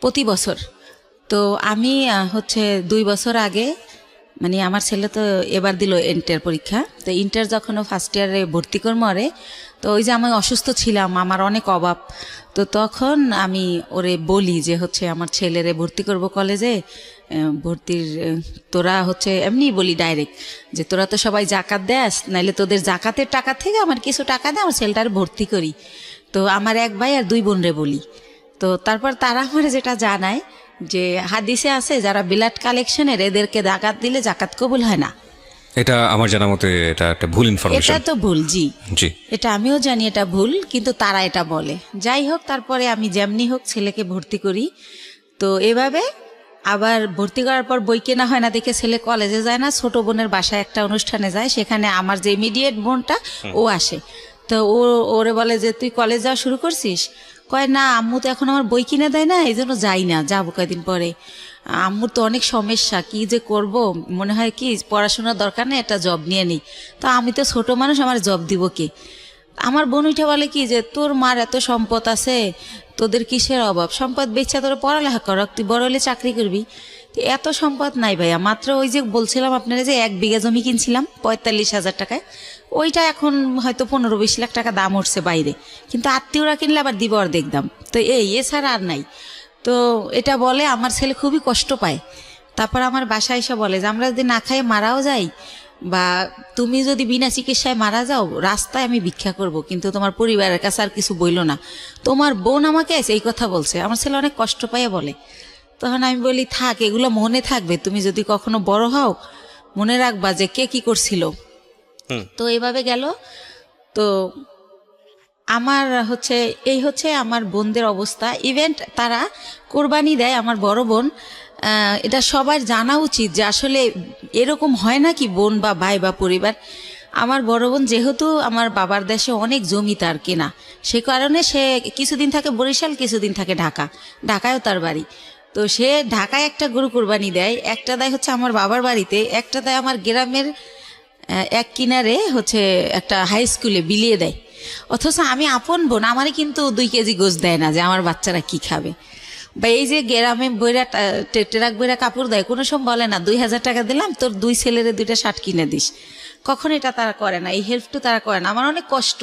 Speaker 2: প্রতি বছর। তো আমি হচ্ছে 2 বছর আগে, আমার ছেলে তো এবার দিল ইন্টার পরীক্ষা, তো ইন্টার যখন ও ফার্স্ট ইয়ারে ভর্তি করবো ওরে, তো ওই যে আমি অসুস্থ ছিলাম, আমার অনেক অভাব, তো তখন আমি ওরে বলি যে হচ্ছে আমার ছেলেরে ভর্তি করব কলেজে, ভর্তির তোরা হচ্ছে এমনি বলি ডাইরেক্ট যে তোরা তো সবাই জাকাত দেস, নাইলে তোদের জাকাতের টাকা থেকে আমার কিছু টাকা দে, আমার ছেলেটারে ভর্তি করি। তো আমার 1 ভাই আর 2 বোনরে বলি। তো তারপর তারা আমার যেটা জানায় যে হাদিসে আছে যারা বিলাট কালেকশনের এদেরকে জাকাত দিলে জাকাত কবুল হয় না।
Speaker 1: এটা আমার জানা মতে এটা একটা ভুল ইনফরমেশন।
Speaker 2: এটা তো ভুল, জি
Speaker 1: জি,
Speaker 2: এটা আমিও জানি এটা ভুল, কিন্তু তারা এটা বলে। যাই হোক, তারপরে আমি যেমনি হোক ছেলেকে ভর্তি করি। তো এভাবে আবার ভর্তি করার পর বই কেনা হয় না দেখে ছেলে কলেজে যায় না, ছোট বোনের বাসায় একটা অনুষ্ঠানে যায়, সেখানে আমার যে ইমিডিয়েট বোনটা ও আসে। তো ওরে বলে যে তুই কলেজ যাওয়া শুরু করছিস? কয় না, আম্মু তো এখন আমার বই কিনে দেয় না, এই জন্য যাই না, যাবো কয়েকদিন পরে। আম্মুর তো অনেক সমস্যা, কি যে করব, মনে হয় কি পড়াশোনার দরকার নেই, একটা জব নিয়ে নিই। তো আমি তো ছোট মানুষ, আমার জব দিব কে? আমার বোন উঠে বলে কি যে তোর মার এত সম্পদ আছে, তোদের কিসের অভাব, সম্পদ বেচা তোর পড়ালেখা কর, তুই বড় হলে চাকরি করবি। এত সম্পদ নাই ভাইয়া, মাত্র ওই যে বলছিলাম আপনারা যে 1 বিঘা জমি কিনছিলাম 45,000 টাকায়, ওইটা এখন হয়তো 15-20 লাখ টাকা দাম উঠছে বাইরে, কিন্তু আত্মীয়রা কিনলে আবার দিব অর্ধেক দাম। তো এছাড়া আর নাই। তো এটা বলে আমার ছেলে খুবই কষ্ট পায়। তারপর আমার বাসায় এসে বলে যে আমরা যদি না খাই মারাও যাই, বা তুমি যদি বিনা চিকিৎসায় মারা যাও, রাস্তায় আমি ভিক্ষা করব, কিন্তু তোমার পরিবারের কাছে আর কিছু বইল না। তোমার বোন আমাকে এই কথা বলছে। আমার ছেলে অনেক কষ্ট পাইয়া বলে। তখন আমি বলি থাক, এগুলো মনে থাকবে, তুমি যদি কখনো বড় হও মনে রাখবা যে কে কি করছিল। তো এইভাবে গেল। তো আমার এই হচ্ছে আমার বোনদের অবস্থা। ইভেন্ট তারা কোরবানি দেয়, আমার বড় বোন। এটা সবার জানা উচিত যে আসলে এরকম হয় না কি বোন বা ভাই বা পরিবার। আমার বড় বোন যেহেতু আমার বাবার দেশে অনেক জমি তার কেনা, সে কারণে সে কিছুদিন থাকে বরিশাল, কিছুদিন থাকে ঢাকা, ঢাকায়ও তার বাড়ি। তো সে ঢাকায় একটা গরু কোরবানি দেয়, একটা দেয় হচ্ছে আমার বাবার বাড়িতে, একটা দেয় আমার গ্রামের এক কিনারে হচ্ছে একটা হাই স্কুলে বিলিয়ে দেয়। অথচ আমি আপন বোন, আমারই কিন্তু 2 কেজি গোশ দেয় না যে আমার বাচ্চারা কি খাবে। বা এই যে গ্রামে বইরা ট্রাক বইরা কাপড় দেয়, কোনো সময় বলে না 2000 টাকা দিলাম তোর 2 ছেলেরে 2টা শার্ট কিনে দিস, কখন এটা তারা করে না, এই হেল্পটু তারা করে না। আমার অনেক কষ্ট,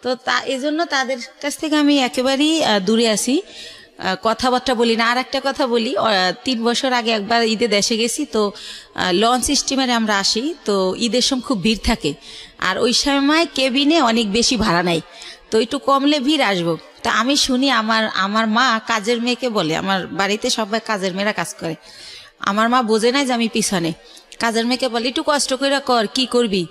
Speaker 2: তো এই জন্য তাদের কাছ থেকে আমি একেবারেই দূরে আছি, কথাবার্তা বলি না। আর একটা কথা বলি, 3 বছর আগে একবার ঈদে দেশে গেছি, তো লঞ্চ স্টিমারে আমরা আসি, তো ঈদের সময় খুব ভিড় থাকে, আর ওই সময় কেবিনে অনেক বেশি ভাড়া নেয়, তো একটু কমলে ভিড় আসবো। তা আমি শুনি আমার মা কাজের মেয়েকে বলে, আমার বাড়িতে সবাই কাজের মেয়েরা কাজ করে, আমার মা বোঝে নাই যে আমি পিছনে, কাজের মেয়েকে বলে একটু কষ্ট করে কর, কি করবি।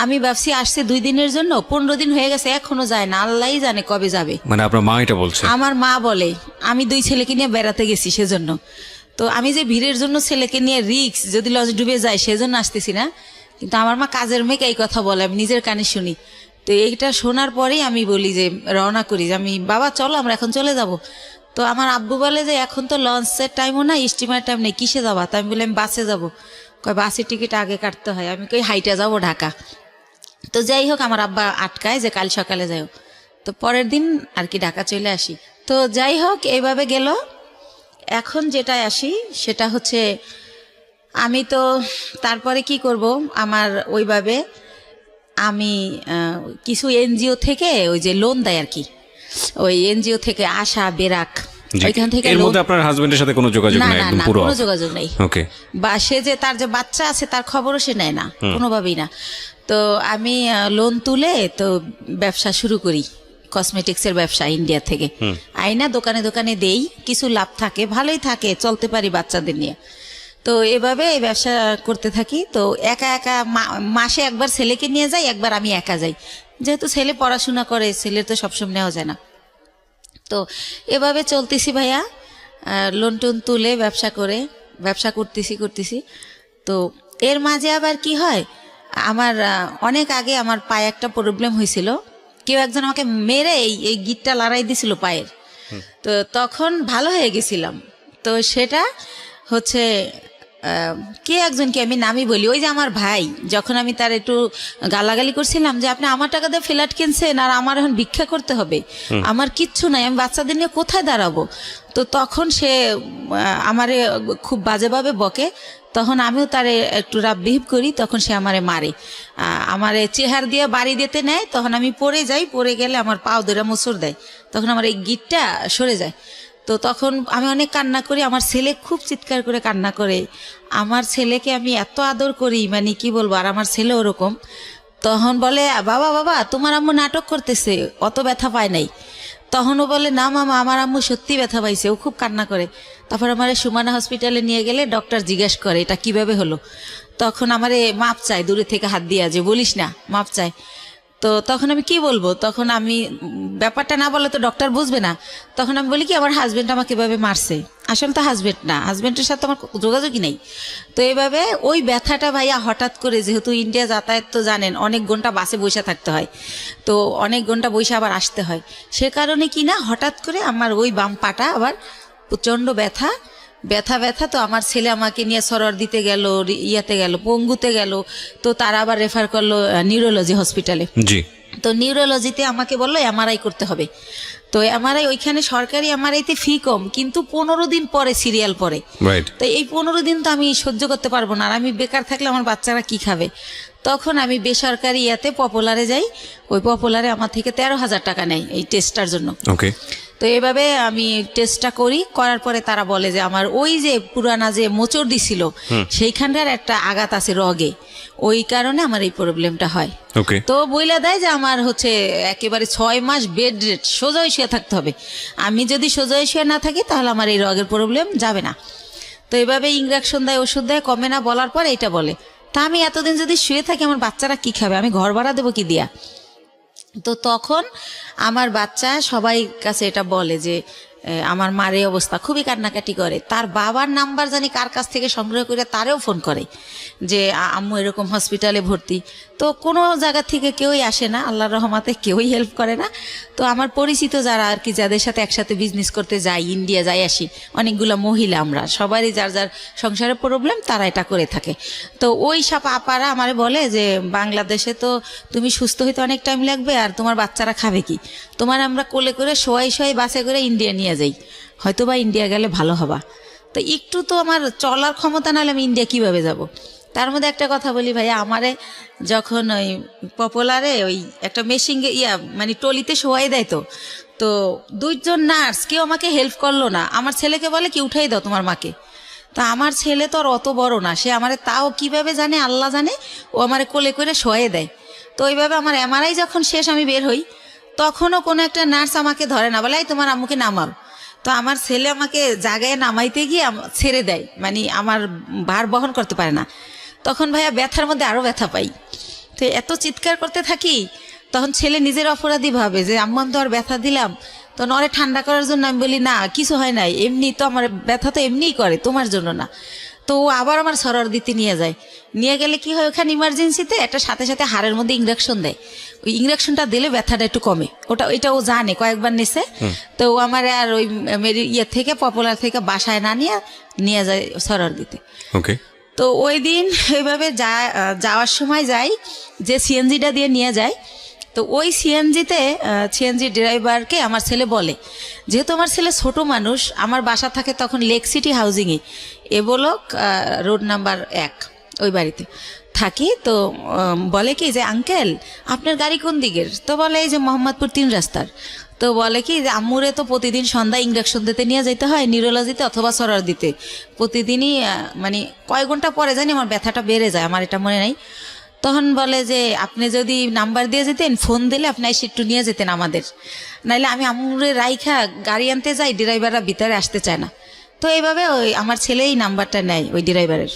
Speaker 2: আমি ভাবছি আসছে 2 দিনের জন্য, 15 দিন হয়ে গেছে এখনো যায় না, আল্লাহই জানে কবে যাবে।
Speaker 1: মানে আপনার মা এটা বলছে?
Speaker 2: আমার মা বলে আমি 2 ছেলেকে নিয়ে বেড়াতে গেছি সেজন্য, তো আমি যে ভিড়ের জন্য ছেলেকে নিয়ে রিক্স যদি লঞ্চ ডুবে যায় সেজন্য আসতেছি না। কিন্তু আমার মা কাজের মেয়েকে এই কথা বলে, আমি নিজের কানে শুনি। তো এইটা শোনার পরেই আমি বলি যে রওনা করি, যে আমি বাবা চলো আমরা এখন চলে যাব। তো আমার আব্বু বলে যে এখন তো লঞ্চের টাইমও না, স্টিমার টাইম নেই, কিসে যাবা? তো আমি বলি আমি বাসে যাবো। কয় বাসের টিকিট আগে কাটতে হয়। আমি কই হাইটা যাবো ঢাকা। তো যাই হোক আমার আব্বা আটকায় যে কাল সকালে যাও, তো পরের দিন আর কি ঢাকা চলে আসি। তো যাই হোক এইভাবে গেল। এখন যেটা আসি সেটা হচ্ছে আমি তো তারপরে কি করব, আমার ওইভাবে আমি কিছু এনজিও থেকে ওই যে লোন দেয় আর কি, ওই এনজিও থেকে আশা বেরাক, ওইখান থেকে
Speaker 1: এর মধ্যে আপনার হাজবেন্ডের সাথে কোনো যোগাযোগ নাই? একদম পুরো
Speaker 2: কোনো যোগাযোগ নেই।
Speaker 1: ওকে।
Speaker 2: বা সে যে তার যে বাচ্চা আছে তার খবরও সে নেয় না, কোনোভাবেই না। তো আমি লোন তুলে তো ব্যবসা শুরু করি, কসমেটিক্সের ব্যবসা ইন্ডিয়া থেকে আইনা দোকানে দোকানে দেই, কিছু লাভ থাকে, ভালোই থাকে, চলতে পারি বাচ্চাদের নিয়ে। তো এভাবে এই ব্যবসা করতে থাকি। তো একা একা মাসে একবার ছেলেকে নিয়ে যাই, একবার আমি একা যাই, যেহেতু ছেলে পড়াশোনা করে, ছেলের তো সবসময় নেওয়া যায় না। তো এভাবে চলতেছি ভাইয়া, লোন টোন তুলে ব্যবসা করতেছি। তো এর মাঝে আবার কি হয়, আমার অনেক আগে আমার পায়ে একটা প্রবলেম হয়েছিল, কেউ একজন আমাকে মেরে এই গিটটা লড়াই দিছিল পায়ের। তো তখন ভালো হয়ে গেছিলাম। তো সেটা হচ্ছে কে একজনকে আমি নামই বলি, ওই যে আমার ভাই, যখন আমি তার একটু গালাগালি করছিলাম যে আপনি আমার টাকা দিয়ে ফ্ল্যাট কিনছেন আর আমার এখন ভিক্ষা করতে হবে, আমার কিচ্ছু নাই, আমি বাচ্চাদের নিয়ে কোথায় দাঁড়াবো। তো তখন সে আমারে খুব বাজেভাবে বকে, তখন আমিও তারে একটু রাব বিহেভ করি, তখন সে আমারে মারে, আমারে চেহার দিয়ে বাড়ি দিতে নেয়। তখন আমি পড়ে যাই, পড়ে গেলে আমার পাও ধরে মোচড় দেয়, তখন আমার এই গিটটা সরে যায়। তো তখন আমি অনেক কান্না করি, আমার ছেলে খুব চিৎকার করে কান্না করে। আমার ছেলেকে আমি এত আদর করি, মানে কি বলবো, আর আমার ছেলে ওরকম। তখন বলে বাবা তোমার আম্মু নাটক করতেছে, অত ব্যথা পায় নাই। তখনও বলে না মামা আমার আম্মু সত্যি ব্যথা পাইছে, ও খুব কান্না করে। তারপর আমার সুমানা হসপিটালে নিয়ে গেলে ডক্টর জিজ্ঞাসা করে এটা কিভাবে হলো। তখন আমারে মাপ চায়, দূরে থেকে হাত দিয়া, যে বলিস না, মাপ চায়। তো তখন আমি কি বলবো, তখন আমি ব্যাপারটা না বলে তো ডক্টর বুঝবে না। তখন আমি বলি কি আমার হাজবেন্ড আমাকে এভাবে মারছে, আসলে তো হাজবেন্ড না, হাজবেন্ডের সাথে আমার যোগাযোগই নেই। তো এইভাবে ওই ব্যথাটা ভাইয়া হঠাৎ করে, যেহেতু ইন্ডিয়া যাতায়াত তো জানেন অনেক ঘন্টা বাসে বসে থাকতে হয়, তো অনেক ঘন্টা বসে আবার আসতে হয়, সে কারণে কি না হঠাৎ করে আমার ওই বাম পাটা আবার প্রচণ্ড ব্যথা। তো আমার ছেলে আমাকে নিয়ে সরোয়ার দিতে গেল, ইয়াতে গেল, পঙ্গুতে গেল, তো তারা আবার রেফার করলো নিউরোলজি হসপিটালে।
Speaker 1: জি।
Speaker 2: তো নিউরোলজিতে আমাকে বললো এমআরআই করতে হবে। তো এমআরআই ওইখানে সরকারি এমআরআইতে ফি কম, কিন্তু 15 দিন পরে সিরিয়াল পরে। তো এই 15 দিন তো আমি সহ্য করতে পারবো না, আর আমি বেকার থাকলে আমার বাচ্চারা কি খাবে। তখন আমি বেসরকারি ইয়াতে পপুলারে যাই, ওই পপুলারে আমার থেকে 13,000 টাকা নেয় এই টেস্টটার জন্য।
Speaker 1: ওকে।
Speaker 2: তো এইভাবে আমি টেস্টটা করার পরে তারা বলে যে আমার ওই যে পুরানা যে মোচড় দিছিল সেইখানটার একটা আঘাত আছে রগে, ওই কারণে আমার এই প্রবলেমটা হয়। তো বইলা দেয় যে আমার হচ্ছে একেবারে 6 মাস বেড রেট, সোজা শুয়ে থাকতে হবে। আমি যদি সোজা শুয়ে না থাকি তাহলে আমার এই রগের প্রবলেম যাবে না। তো এইভাবে ইঞ্জেকশন দেয়, ওষুধ দেয়, কমে না, বলার পর এইটা বলে। তা আমি এতদিন যদি শুয়ে থাকি আমার বাচ্চারা কি খাবে, আমি ঘর ভাড়া দেবো কি দিয়া। তো তখন আমার বাচ্চা সবাই কাছে এটা বলে যে আমার মার এই অবস্থা, খুবই কান্নাকাটি করে। তার বাবার নাম্বার জানি কার কাছ থেকে সংগ্রহ করে তারেও ফোন করে যে আম্মু এরকম হসপিটালে ভর্তি। তো কোনো জায়গা থেকে কেউই আসে না, আল্লাহর রহমতে কেউই হেল্প করে না। তো আমার পরিচিত যারা আর কি, যাদের সাথে একসাথে বিজনেস করতে যাই, ইন্ডিয়া যাই আসি, অনেকগুলো মহিলা, আমরা সবারই যার যার সংসারের প্রবলেম, তারা এটা করে থাকে। তো ওই সব আপারা আমারে বলে যে বাংলাদেশে তো তুমি সুস্থ হইতে অনেক টাইম লাগবে, আর তোমার বাচ্চারা খাবে কি, তোমার আমরা কোলে করে শোয়াই শোয়াই বাসে করে ইন্ডিয়া নিয়ে যাই, হয়তো বা ইন্ডিয়া গেলে ভালো হবা। তো একটু তো আমার চলার ক্ষমতা নাহলে আমি ইন্ডিয়া কিভাবে যাব। তার মধ্যে একটা কথা বলি ভাইয়া, আমারে যখন ওই পপুলারে ওই একটা মেশিন মানে টলিতে শোয়াই দেয়, তো 2 জন নার্স কেউ আমাকে হেল্প করলো না। আমার ছেলেকে বলে কি উঠাই দাও তোমার মাকে। তা আমার ছেলে তো আর অত বড় না, সে আমারে তাও কিভাবে জানে আল্লাহ জানে, ও আমারে কোলে করে শোয়াই দেয়। তো ওইভাবে আমার এমআরআই যখন শেষ, আমি বের হই, তখনও কোনো একটা নার্স আমাকে ধরে না, বলে এই তোমার আম্মুকে নামাও। তো আমার ছেলে আমাকে জায়গায় নামাইতে গিয়ে ছেড়ে দেয়, মানে আমার ভার বহন করতে পারে না। তখন ভাইয়া ব্যথার মধ্যে আরও ব্যথা পাই। তো এত চিৎকার করতে থাকি, তখন ছেলে নিজের অপরাধী ভাবে যে আম্মু আমি তো আর ব্যথা দিলাম। তো নরে ঠান্ডা করার জন্য আমি বলি না কিছু হয় নাই, এমনি তো আমার ব্যথা তো এমনিই করে, তোমার জন্য না। তো ও আবার আমার সরার দিতে নিয়ে যায়। নিয়ে গেলে কি হয়, ওখানে ইমার্জেন্সিতে একটা সাথে সাথে হাড়ের মধ্যে ইঞ্জেকশন দেয়। ওই ইঞ্জেকশনটা দিলে ব্যথাটা একটু কমে, ওইটা ও জানে, কয়েকবার নিছে। তো ও আমার আর ওই ইয়ে থেকে পপুলার থেকে বাসায় না নিয়ে যায় সরার দিতে।
Speaker 3: ওকে।
Speaker 2: তো ওই দিন এইভাবে যাওয়ার সময় যাই, যে সিএনজিটা দিয়ে নিয়ে যায়, তো ওই সিএনজি ড্রাইভারকে আমার ছেলে বলে, যেহেতু আমার ছেলে ছোট মানুষ, আমার বাসা থাকে তখন লেক সিটি হাউজিংয়ে, এ ব্লক রোড নাম্বার 1, ওই বাড়িতে থাকি। তো বলে কি যে আঙ্কেল আপনার গাড়ি কোন দিকের? তো বলে এই যে মোহাম্মদপুর 3 রাস্তার। তো বলে কি যে আম্মুরে তো প্রতিদিন সন্ধ্যায় ইঞ্জেকশন দিতে নিয়ে যেতে হয়, নিউরোলজিতে অথবা সরার দিতে, প্রতিদিনই মানে কয়েক ঘন্টা পরে জানি আমার ব্যথাটা বেড়ে যায়, আমার এটা মনে নাই। তখন বলে যে আপনি যদি নাম্বার দিয়ে যেতেন, ফোন দিলে আপনি এসে একটু নিয়ে যেতেন আমাদের, নাইলে আমি আম্মুরে রাইখা গাড়ি আনতে যাই, ড্রাইভাররা ভিতরে আসতে চায় না। তো এইভাবে ওই আমার ছেলে এই নাম্বারটা নেয় ওই ড্রাইভারের।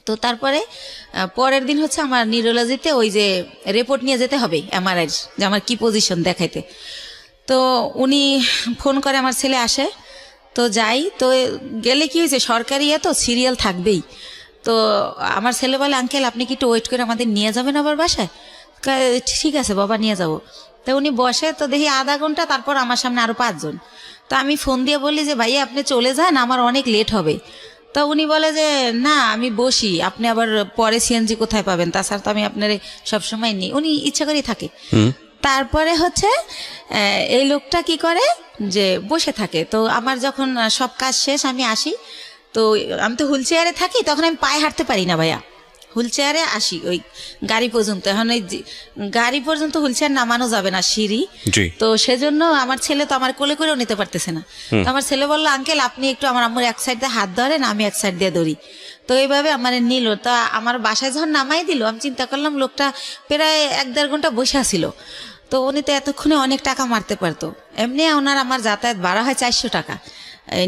Speaker 2: তো তারপরে পরের দিন হচ্ছে আমার নিউরোলজিতে ওই যে রিপোর্ট নিয়ে যেতে হবে এমআরআই, যে আমার কি পজিশন দেখাইতে। তো উনি ফোন করে, আমার ছেলে আসে, তো যাই। তো গেলে কি হয়েছে, সরকারি তো সিরিয়াল থাকবেই। তো আমার ছেলে বলে আঙ্কেল আপনি কি একটু ওয়েট করে আমাদের নিয়ে যাবেন আবার বাসায়? ঠিক আছে বাবা নিয়ে যাব। তো উনি বসে, তো দেখি আধা ঘন্টা, তারপর আমার সামনে আরো 5 জন। তো আমি ফোন দিয়ে বলি যে ভাইয়া আপনি চলে যান, আমার অনেক লেট হবে। তো উনি বলে যে না আমি বসি, আপনি আবার পরে সিএনজি কোথায় পাবেন, তাছাড়া তো আমি আপনার সবসময় নিই, উনি ইচ্ছা করেই থাকে। তারপরে হচ্ছে এই লোকটা কি করে যে বসে থাকে। তো আমার যখন সব কাজ শেষ আমি আসি, তো আমি তো হুইল চেয়ারে থাকি, তখন আমি পায়ে হাঁটতে পারি না ভাইয়া, হুইল চেয়ারে আসি ওই গাড়ি পর্যন্ত। এখন ওই গাড়ি পর্যন্ত হুইল চেয়ার নামানো যাবে না, সিঁড়ি। তো সেজন্য আমার ছেলে তো আমার কোলে করেও নিতে পারতেছে না। তো আমার ছেলে বললো আঙ্কেল আপনি একটু আমার আম্মুর এক সাইড দিয়ে হাত ধরেন, আমি এক সাইড দিয়ে ধরি। তো এইভাবে আমার নিল। তা আমার বাসায় যখন নামাই দিল, আমি চিন্তা করলাম লোকটা প্রায় 1-1.5 ঘন্টা বসে আসিল। তো উনি তো এতক্ষণে অনেক টাকা মারতে পারতো। এমনি ওনার আমার যাতায়াত ভাড়া হয় 400 টাকা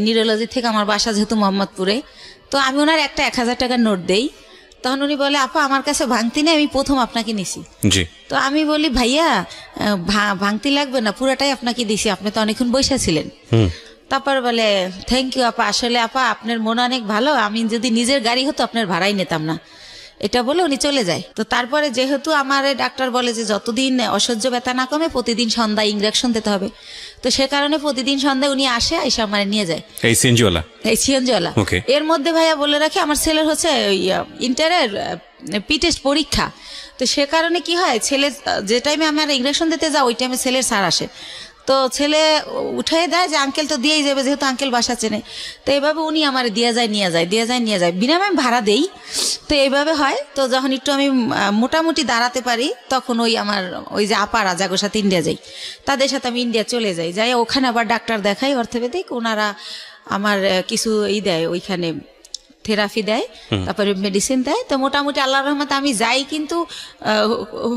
Speaker 2: নিউরোলজি থেকে আমার বাসা যেহেতু মোহাম্মদপুরে। তো আমি ওনার একটা 1000 টাকার নোট দেই। তখন উনি বলে আপা আমার কাছে ভাঙতি নেই, আমি প্রথম আপনাকে নিছি। তো আমি বলি ভাইয়া ভাঙতি লাগবে না, পুরাটাই আপনাকে দিছি, আপনি তো অনেকক্ষণ বসে ছিলেন। তারপর বলে থ্যাংক ইউ আপা, আসলে আপা আপনার মন অনেক ভালো, আমি যদি নিজের গাড়ি হতো আপনার ভাড়াই নিতাম না, এটা বলে উনি চলে যায়। তো তারপরে যেহেতু আমার ডাক্তার বলে যে যতদিন অসহ্য ব্যথা না কমে প্রতিদিন সন্ধ্যায় ইঞ্জেকশন দিতে হবে, তো সে কারণে প্রতিদিন সন্ধ্যায় উনি আসে, এসে আমার নিয়ে যায় এই সিএনজিওয়ালা। এর মধ্যে ভাইয়া বলে রাখি আমার ছেলের হচ্ছে ইন্টারের পি টেস্ট পরীক্ষা। তো সে কারণে কি হয়, ছেলে যে টাইমে আমার ইঞ্জেকশন দিতে যাও ওই টাইমে ছেলের স্যার আসে। তো ছেলে উঠাই দেয় যে আঙ্কেল তো দিয়েই যাবে, যেহেতু আঙ্কেল বাসা চেনে। তো এইভাবে উনি আমার দিয়ে যায় নিয়ে যায় বিনামে আমি ভাড়া দেই। তো এইভাবে হয়। তো যখন একটু আমি মোটামুটি দাঁড়াতে পারি, তখন ওই যে আপারা যাগোর সাথে ইন্ডিয়া যাই, তাদের সাথে আমি ইন্ডিয়া চলে যাই ওখানে আবার ডাক্তার দেখাই অর্থোপেডিক। ওনারা আমার কিছু দেয়, ওইখানে থেরাপি দেয়, তারপরে মেডিসিন দেয়। তো মোটামুটি আল্লাহর রহমতে আমি যাই, কিন্তু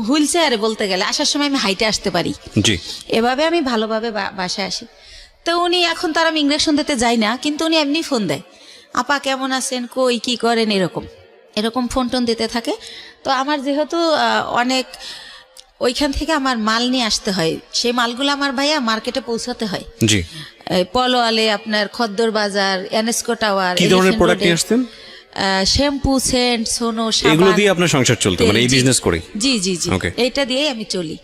Speaker 2: হুইল চেয়ারে বলতে গেলে আসার সময় আমি হাইটে আসতে পারি। এভাবে আমি ভালোভাবে বাসায় আসি। তো উনি এখন তার আমি ইঞ্জেকশন দিতে যাই না, কিন্তু উনি এমনি ফোন দেয়, আপা কেমন আছেন, কই কি করেন, এরকম ফোন টোন দিতে থাকে। তো আমার যেহেতু অনেক ওইখান থেকে আমার মাল নিয়ে আসতে হয়, সেই মালগুলো আমার ভাইয়া মার্কেটে পৌঁছাতে হয়। পলোয়ালে আপনার খদ্দর বাজার, এনএসকো টাওয়ার।
Speaker 3: কি ধরনের প্রোডাক্ট নিয়ে আসতেন?
Speaker 2: শ্যাম্পু, সেন্ট, সোনো,
Speaker 3: এগুলো
Speaker 2: সাবান।
Speaker 3: দিয়ে আপনার সংসার চলতো, মানে এই বিজনেস করেই?
Speaker 2: জি জি জি,
Speaker 3: Okay.
Speaker 2: এইটা দিয়েই আমি চলি।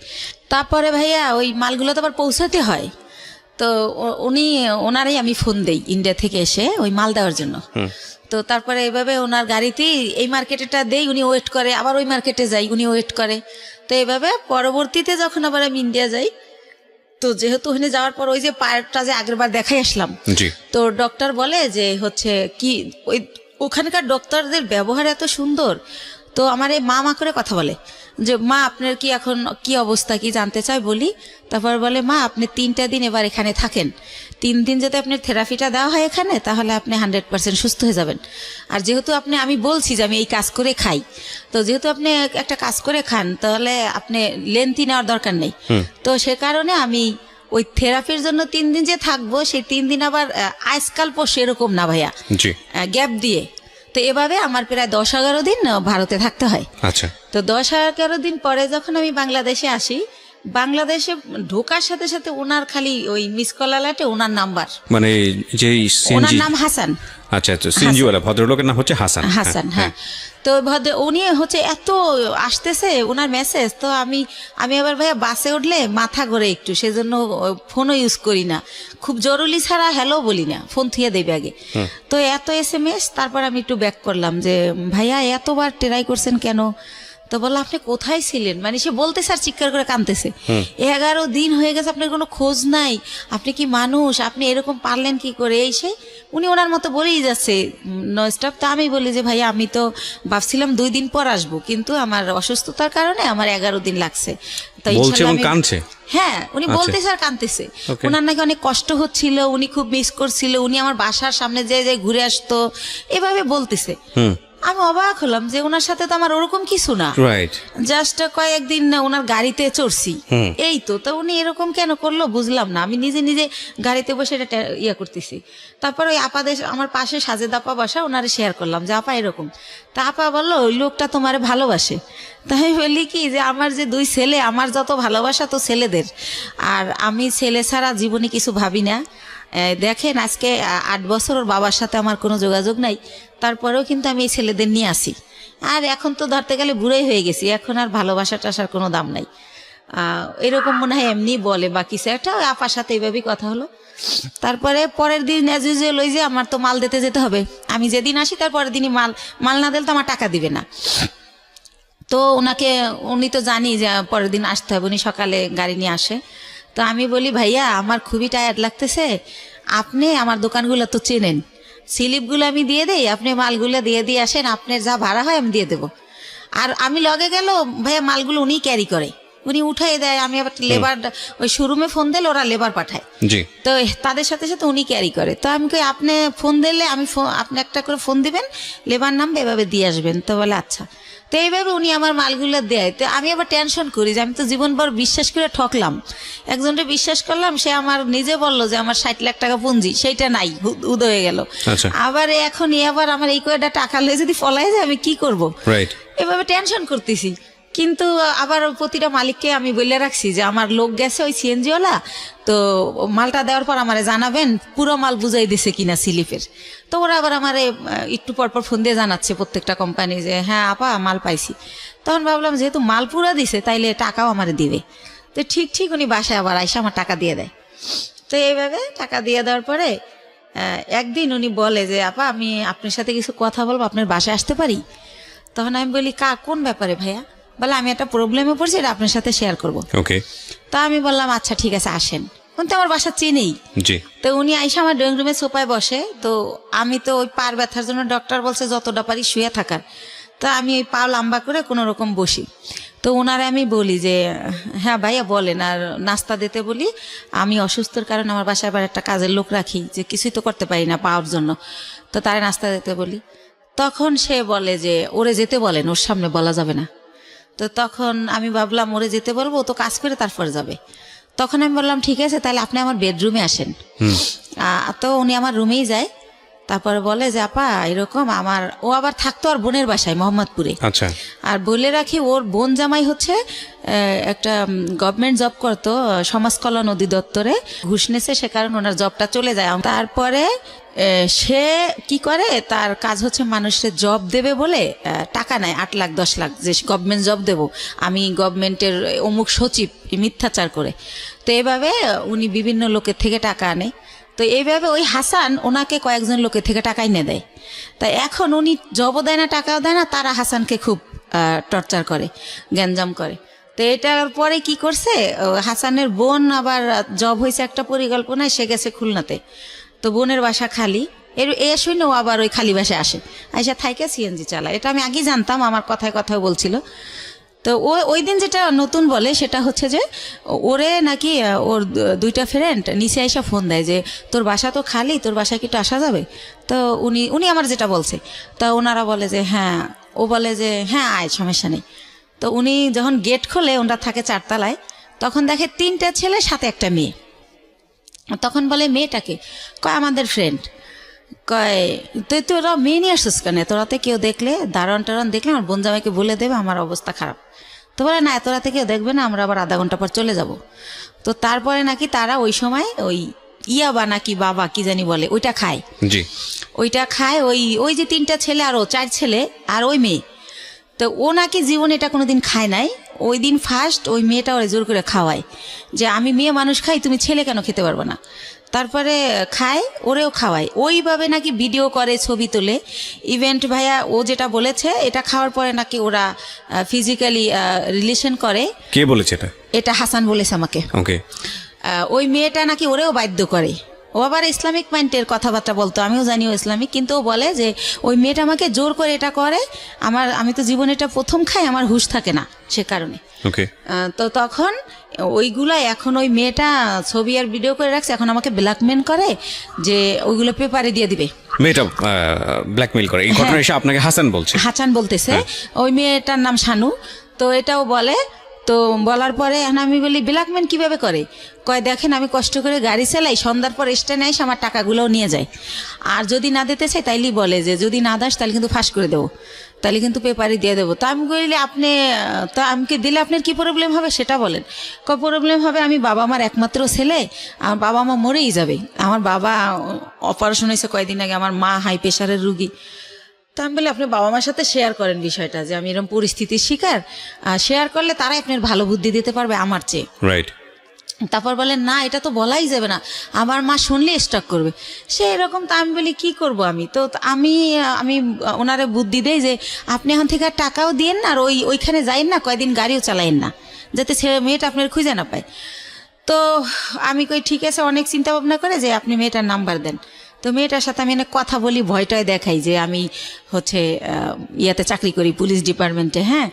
Speaker 2: তারপরে ভাইয়া ওই মালগুলো তো আবার পৌঁছাতে হয়, তো ওনারাই আমি ফোন দেই ইন্ডিয়া থেকে এসে ওই মাল দেওয়ার জন্য। তো তারপরে এইভাবে ওনার গাড়িতেই এই মার্কেটেটা দেই, উনি ওয়েট করে, আবার ওই মার্কেটে যাই, উনি ওয়েট করে। তো এইভাবে পরবর্তীতে যখন আবার আমি ইন্ডিয়া যাই, তো যেহেতু ওখানে যাওয়ার পর ওই যে পায়েরটা যে আগের বার দেখাই আসলাম, তো ডক্টর বলে যে হচ্ছে কি ওই ওখানকার ডক্টরদের ব্যবহার এত সুন্দর। তো আমার এই মা করে কথা বলে যে মা আপনার কি এখন কি অবস্থা, কি জানতে চাই বলি। তারপর বলে মা আপনি 3টা দিন এবার এখানে থাকেন, 3 দিন যদি আপনার থেরাপিটা দেওয়া হয় এখানে, তাহলে আপনি 100% সুস্থ হয়ে যাবেন। আর যেহেতু আমি বলছি যে আমি এই কাজ করে খাই, তো যেহেতু আপনি একটা কাজ করে খান, তাহলে আপনি লেন্থি নেওয়ার দরকার নেই। তো সে কারণে আমি ওই থেরাপির জন্য 3 দিন যে থাকবো, সেই 3 দিন আবার আজকাল পর এরকম না ভাইয়া, গ্যাপ দিয়ে। তো এভাবে আমার প্রায় 10-11 দিন ভারতে থাকতে হয়।
Speaker 3: আচ্ছা।
Speaker 2: তো 10-11 দিন পরে যখন আমি বাংলাদেশে আসি, বাংলাদেশে ঢোকার সাথে সাথে ওনার খালি ওই মিস কল অ্যালার্টে ওনার নাম্বার,
Speaker 3: মানে যে
Speaker 2: ওনার নাম হাসান।
Speaker 3: আচ্ছা আচ্ছা, সিনজিওয়ালা ভদ্রলোকের নাম হচ্ছে হাসান।
Speaker 2: হাসান, হ্যাঁ। তো উনি হচ্ছে এত আসতেছে ওনার মেসেজ, তো আমি আবার ভাইয়া বাসে উঠলে মাথা ঘোরে একটু, সেজন্য ফোনও ইউজ করি না, খুব জরুরি ছাড়া হ্যালো বলি না, ফোন থুয়ে দেবে আগে। তো এত SMS, তারপর আমি একটু ব্যাক করলাম যে ভাইয়া এতবার ট্রাই করছেন কেন? তো বললো আপনি কোথায় ছিলেন, মানে সে বলতেছে আর চিৎকার করে কাঁদতেছে, 11 দিন হয়ে গেছে আপনার কোনো খোঁজ নাই, আপনি কি মানুষ, আপনি এরকম পারলেন কি করে? এই সে উনি ওনার মতো বলেই যাচ্ছে নো স্টপ। তো আমি বলি যে ভাইয়া আমি তো ভাবছিলাম 2 দিন পর আসবো, কিন্তু আমার অসুস্থতার কারণে আমার 11 দিন লাগছে। তো হ্যাঁ, উনি বলতেছে আর কাঁদতেছে, ওনার নাকি অনেক কষ্ট হচ্ছিল, উনি খুব মিস করছিল, উনি আমার বাসার সামনে যে ঘুরে আসতো, এভাবে বলতেছে। আমি অবাক হলাম যে ওনার সাথে তো আমার ওরকম কিছু না, জাস্ট কয়েকদিন ওনার গাড়িতে চড়ছি, এই তো। তো উনি এরকম কেন করলো বুঝলাম না, আমি নিজে নিজে গাড়িতে বসে এটা ইয়ে করতেছি। তারপর ওই আপাদের আমার পাশে সাজেদ আপা বসা, ওনারে শেয়ার করলাম যে আপা এরকম। তা আপা বললো ওই লোকটা তোমারে ভালোবাসে। তাই আমি বলি কি যে আমার যে 2 ছেলে, আমার যত ভালোবাসা তো ছেলেদের, আর আমি ছেলে ছাড়া জীবনে কিছু ভাবি না। দেখেন আজকে 8 বছর ওর বাবার সাথে আমার কোনো যোগাযোগ নাই, তারপরেও কিন্তু আমি এই ছেলেদের নিয়ে আসি। আর এখন তো ধরতে গেলে বুড়োই হয়ে গেছি, এখন আর ভালোবাসা টাসার কোনো দাম নাই, এরকম মনে হয় এমনি বলে। বাকি একটা আপার সাথে এইভাবেই কথা হলো। তারপরে পরের দিন অ্যাজ ইউজুয়াল ওই যে আমার তো মাল দিতে যেতে হবে, আমি যেদিন আসি তার পরের দিনই মাল না দিলে তো আমার টাকা দিবে না। তো উনি তো জানি যে পরের দিন আসতে হবে, উনি সকালে গাড়ি নিয়ে আসে। তো আমি বলি ভাইয়া আমার খুবই টায়ার্ড লাগতেছে, আপনি আমার দোকানগুলো তো চেনেন, স্লিপগুলো আমি দিয়ে দেই, আপনি মালগুলো দিয়ে আসেন, আপনার যা ভাড়া হয় আমি দিয়ে দেবো। আর আমি লগে গেল ভাইয়া মালগুলো উনি ক্যারি করে, উনি উঠাই দেয়, আমি আবার লেবার ওই শোরুমে ফোন দিলে ওরা লেবার পাঠায়, তো তাদের সাথে সাথে উনি ক্যারি করে। তো আমি কই আপনি ফোন দিলে আপনি একটা করে ফোন দিবেন, লেবার নামবে, এভাবে দিয়ে আসবেন। তো বলে আচ্ছা। তো এইভাবে উনি আমার মালগুলো দেয়। তো আমি আবার টেনশন করি যে আমি তো জীবনভর বিশ্বাস করে ঠকলাম, একজনকে বিশ্বাস করলাম, সে আমার নিজে বললো যে আমার 60 লাখ টাকা পুঁজি, সেইটা নাই, উদয় হয়ে গেল। আবার এখন আবার আমার এই কয়টা টাকা লয়ে যদি ফলাই যায় আমি কি করবো, এভাবে টেনশন করতেছি। কিন্তু আবার প্রতিটা মালিককে আমি বলে রাখছি যে আমার লোক গেছে ওই সিএনজিওয়ালা, তো মালটা দেওয়ার পর আমারে জানাবেন পুরো মাল বুঝাই দিছে কিনা স্লিপের। তো ওরা আবার আমারে একটু পরপর ফোন দিয়ে জানাচ্ছে প্রত্যেকটা কোম্পানি যে হ্যাঁ আপা মাল পাইছি। তখন ভাবলাম যেহেতু মাল পুরা দিছে তাইলে টাকাও আমারে দিবে। তো ঠিক উনি বাসায় আবার আইসা আমার টাকা দিয়ে দেয়। তো এইভাবে টাকা দিয়ে দেওয়ার পরে একদিন উনি বলে যে আপা আমি আপনার সাথে কিছু কথা বলবো, আপনার বাসায় আসতে পারি? তখন আমি বলি কোন ব্যাপারে ভাইয়া? বলে আমি একটা প্রবলেমে পড়ছি, এটা আপনার সাথে শেয়ার করবো। তা আমি বললাম আচ্ছা ঠিক আছে আসেন, কিন্তু আমার বাসা চিনেই। তো উনি আইসা আমার ড্রয়িং রুমে সোফায় বসে। তো আমি তো ওই পার ব্যথার জন্য ডক্টর বলছে যতটা পারি শুয়ে থাকার, তো আমি ওই পা লম্বা করে কোনো রকম বসি। তো ওনারে আমি বলি যে হ্যাঁ ভাইয়া বলেন, আর নাস্তা দিতে বলি, আমি অসুস্থর কারণে আমার বাসায় আবার একটা কাজের লোক রাখি, যে কিছুই তো করতে পারি না পাওয়ার জন্য, তো তারে নাস্তা দিতে বলি। তখন সে বলে যে ওরে যেতে বলেন, ওর সামনে বলা যাবে না। তো তখন আমি ভাবলাম ওরে যেতে বলবো, ও তো কাজ করে তারপর যাবে। তখন আমি বললাম ঠিক আছে তাহলে আপনি আমার বেডরুমে আসেন। তো উনি আমার রুমেই যায়। তারপরে বলে যে আপা এরকম আমার, ও আবার থাকতো আর বোনের বাসায় মোহাম্মদপুরে।
Speaker 3: আচ্ছা।
Speaker 2: আর বলে রাখি ওর বোন জামাই হচ্ছে একটা গভর্নমেন্ট জব করতো সমাজ কল্যাণ অধিদপ্তরে, ঘুষ নেছে, সে কারণে ওনার জবটা চলে যায়। তারপরে সে কি করে, তার কাজ হচ্ছে মানুষের জব দেবে বলে টাকা নেয় 8 লাখ 10 লাখ, যে গভর্নমেন্ট জব দেবো আমি, গভর্নমেন্টের অমুক সচিব, মিথ্যাচার করে। তো এভাবে উনি বিভিন্ন লোকের থেকে টাকা আনে। তো এইভাবে ওই হাসান ওনাকে কয়েকজন লোকের থেকে টাকা এনে দেয়। তাই এখন উনি জবও দেয় না, টাকাও দেয় না, তারা হাসানকে খুব টর্চার করে, গ্যাঞ্জাম করে। তো এটার পরে কি করছে, হাসানের বোন আবার জব হয়েছে একটা পরিকল্পনায়, সে গেছে খুলনাতে। তো বোনের বাসা খালি, এ শুনে ও আবার ওই খালি বাসায় আসে, আইসা থাইকে সিএনজি চালায়। এটা আমি আগে জানতাম, আমার কথায় কথায় বলছিল। তো ওই দিন যেটা নতুন বলে সেটা হচ্ছে যে ওরে নাকি ওর 2টা ফ্রেন্ড নিচে আইসা ফোন দেয় যে তোর বাসা তো খালি, তোর বাসায় কি একটু আসা যাবে? তো উনি আমার যেটা বলছে, তা ওনারা বলে যে হ্যাঁ, ও বলে যে হ্যাঁ আয়, সমস্যা নেই। তো উনি যখন গেট খোলে, ওনারা থাকে 4 তলায়, তখন দেখে 3টা ছেলে সাথে একটা মেয়ে। তখন বলে মেয়েটাকে, কয় আমাদের ফ্রেন্ড। কয় তুই তোরা মেয়ে নিয়ে আসছিস কেন? তোরাতে কেউ দেখলে, দারণ টারণ দেখলে আমার বোন জামাইকে বলে দেবে আমার অবস্থা খারাপ। তো বলে না, তোরাতে কেউ দেখবে না, আমরা আবার আধা ঘন্টা পর চলে যাব। তো তারপরে নাকি তারা ওই সময় ওই ইয়াবা নাকি বাবা কি জানি বলে, ওইটা খায়।
Speaker 3: জি।
Speaker 2: ওইটা খায় ওই যে 3টা ছেলে আর 4 ছেলে আর ওই মেয়ে। তো ও নাকি জীবনে এটা কোনোদিন খায় নাই। ওই দিন ফার্স্ট ওই মেয়েটা ওরা জোর করে খাওয়ায় যে আমি মেয়ে মানুষ খাই, তুমি ছেলে কেন খেতে পারবে না। তারপরে খায়, ওরেও খাওয়ায়। ওইভাবে নাকি ভিডিও করে, ছবি তোলে। ইভেন্ট ভাইয়া ও যেটা বলেছে, এটা খাওয়ার পরে নাকি ওরা ফিজিক্যালি রিলেশন করে।
Speaker 3: কে বলেছে এটা?
Speaker 2: এটা হাসান বলেছে আমাকে।
Speaker 3: ওকে।
Speaker 2: ওই মেয়েটা নাকি ওরেও বাধ্য করে। ও আবার ইসলামিক মাইন্ডের কথাবার্তা বলতো, আমিও জানিও ইসলামিক, কিন্তু ও বলে যে ওই মেয়েটা আমাকে জোর করে এটা করে, আমি তো জীবনে এটা প্রথম খাই, আমার হুঁশ থাকে না, সে কারণে।
Speaker 3: ওকে।
Speaker 2: তো তখন ওইগুলো এখন ওই মেয়েটা ছবি আর ভিডিও করে রাখছে, এখন আমাকে ব্ল্যাকমেল করে যে ওইগুলো পেপারে দিয়ে দিবে।
Speaker 3: মেয়েটা ব্ল্যাকমেল করে, এই ঘটনা এসে আপনাকে হাসান বলছে?
Speaker 2: হাসান বলতেছে। ওই মেয়েটার নাম শানু। তো এটাও বলে। তো বলার পরে আমি বলি ব্ল্যাকমেল কিভাবে করে? কয় দেখেন আমি কষ্ট করে গাড়ি চালাই, সন্ধ্যার পর স্ট্যান্ডে এসে আমার টাকাগুলোও নিয়ে যায়, আর যদি না দিতে চাই তাইলেই বলে যে যদি না দাস তাহলে কিন্তু ফাঁস করে দেবো, তাহলে কিন্তু পেপারে দিয়ে দেবো। তো আমি বলি আপনি, তো আমাকে দিলে আপনার কি প্রবলেম হবে সেটা বলেন। প্রবলেম হবে, আমি বাবা মার একমাত্র ছেলে, আমার বাবা মা মরেই যাবে, আমার বাবা অপারেশন হয়েছে কয়েকদিন আগে, আমার মা হাই প্রেশারের রুগী। তো আমি বলি আপনি বাবা মার সাথে শেয়ার করেন বিষয়টা, যে আমি এরকম পরিস্থিতির শিকার, শেয়ার করলে তারাই আপনার ভালো বুদ্ধি দিতে পারবে আমার চেয়ে।
Speaker 3: রাইট।
Speaker 2: তারপর বলেন না, এটা তো বলাই যাবে না, আমার মা শুনলে স্টক করবে, সে এরকম। তো আমি বলি কি করব আমি? তো আমি ওনারে বুদ্ধি দেই যে আপনি এখন থেকে আর টাকাও দিয়েন না, আর ওইখানে যাইন না, কয়েকদিন গাড়িও চালাইন না, যাতে ছেলে মেয়েটা আপনার খুঁজে না পায়। তো আমি কই ঠিক আছে, অনেক চিন্তা ভাবনা করে যে আপনি মেয়েটার নাম্বার দেন। তো মেয়েটার সাথে আমি কথা বলি, ভয়টায় দেখাই যে আমি হচ্ছে ইয়াতে চাকরি করি, পুলিশ ডিপার্টমেন্টে। হ্যাঁ,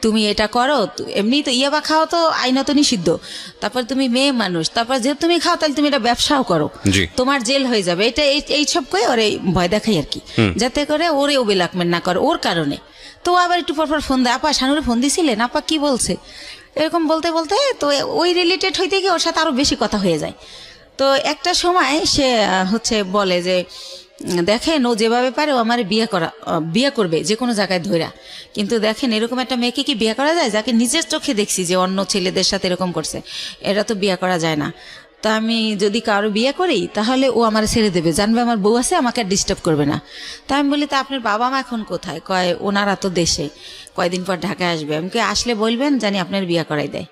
Speaker 2: তুমি এটা করো, এমনি তো ইয়াবা খাও তো আইনত নিষিদ্ধ, তারপর তুমি মেয়ে মানুষ, তারপর যেহেতু তুমি খাও তাহলে তুমি এটা ব্যবসাও করো, তোমার জেল হয়ে যাবে, এটা এইসব করে ওরে ভয় দেখাই আর কি, যাতে করে ওরে ও ব্ল্যাকমেল না করে ওর কারণে। তো আবার একটু পরপর ফোন দেয়, আপা শানুরে ফোন দিছিলেন, আপা কি বলছে, এরকম বলতে বলতে তো ওই রিলেটেড হইতে গিয়ে ওর সাথে আরো বেশি কথা হয়ে যায়। তো একটা সময় সে হচ্ছে বলে যে দেখেন ও যেভাবে পারে ও আমার বিয়ে করবে যে কোনো জায়গায় ধইরা, কিন্তু দেখেন এরকম একটা মেয়েকে কি বিয়ে করা যায়, যাকে নিজের চোখে দেখছি যে অন্য ছেলেদের সাথে এরকম করছে, এটা তো বিয়ে করা যায় না। তা আমি যদি কারো বিয়ে করি তাহলে ও আমার ছেড়ে দেবে, জানবে আমার বউ আছে, আমাকে আর ডিস্টার্ব করবে না। তা আমি বলি তা আপনার বাবা মা এখন কোথায়? কয় ওনারা তো দেশে, কয়দিন পর ঢাকায় আসবে, আমাকে আসলে বলবেন জানি আপনার বিয়ে করাই দেয়।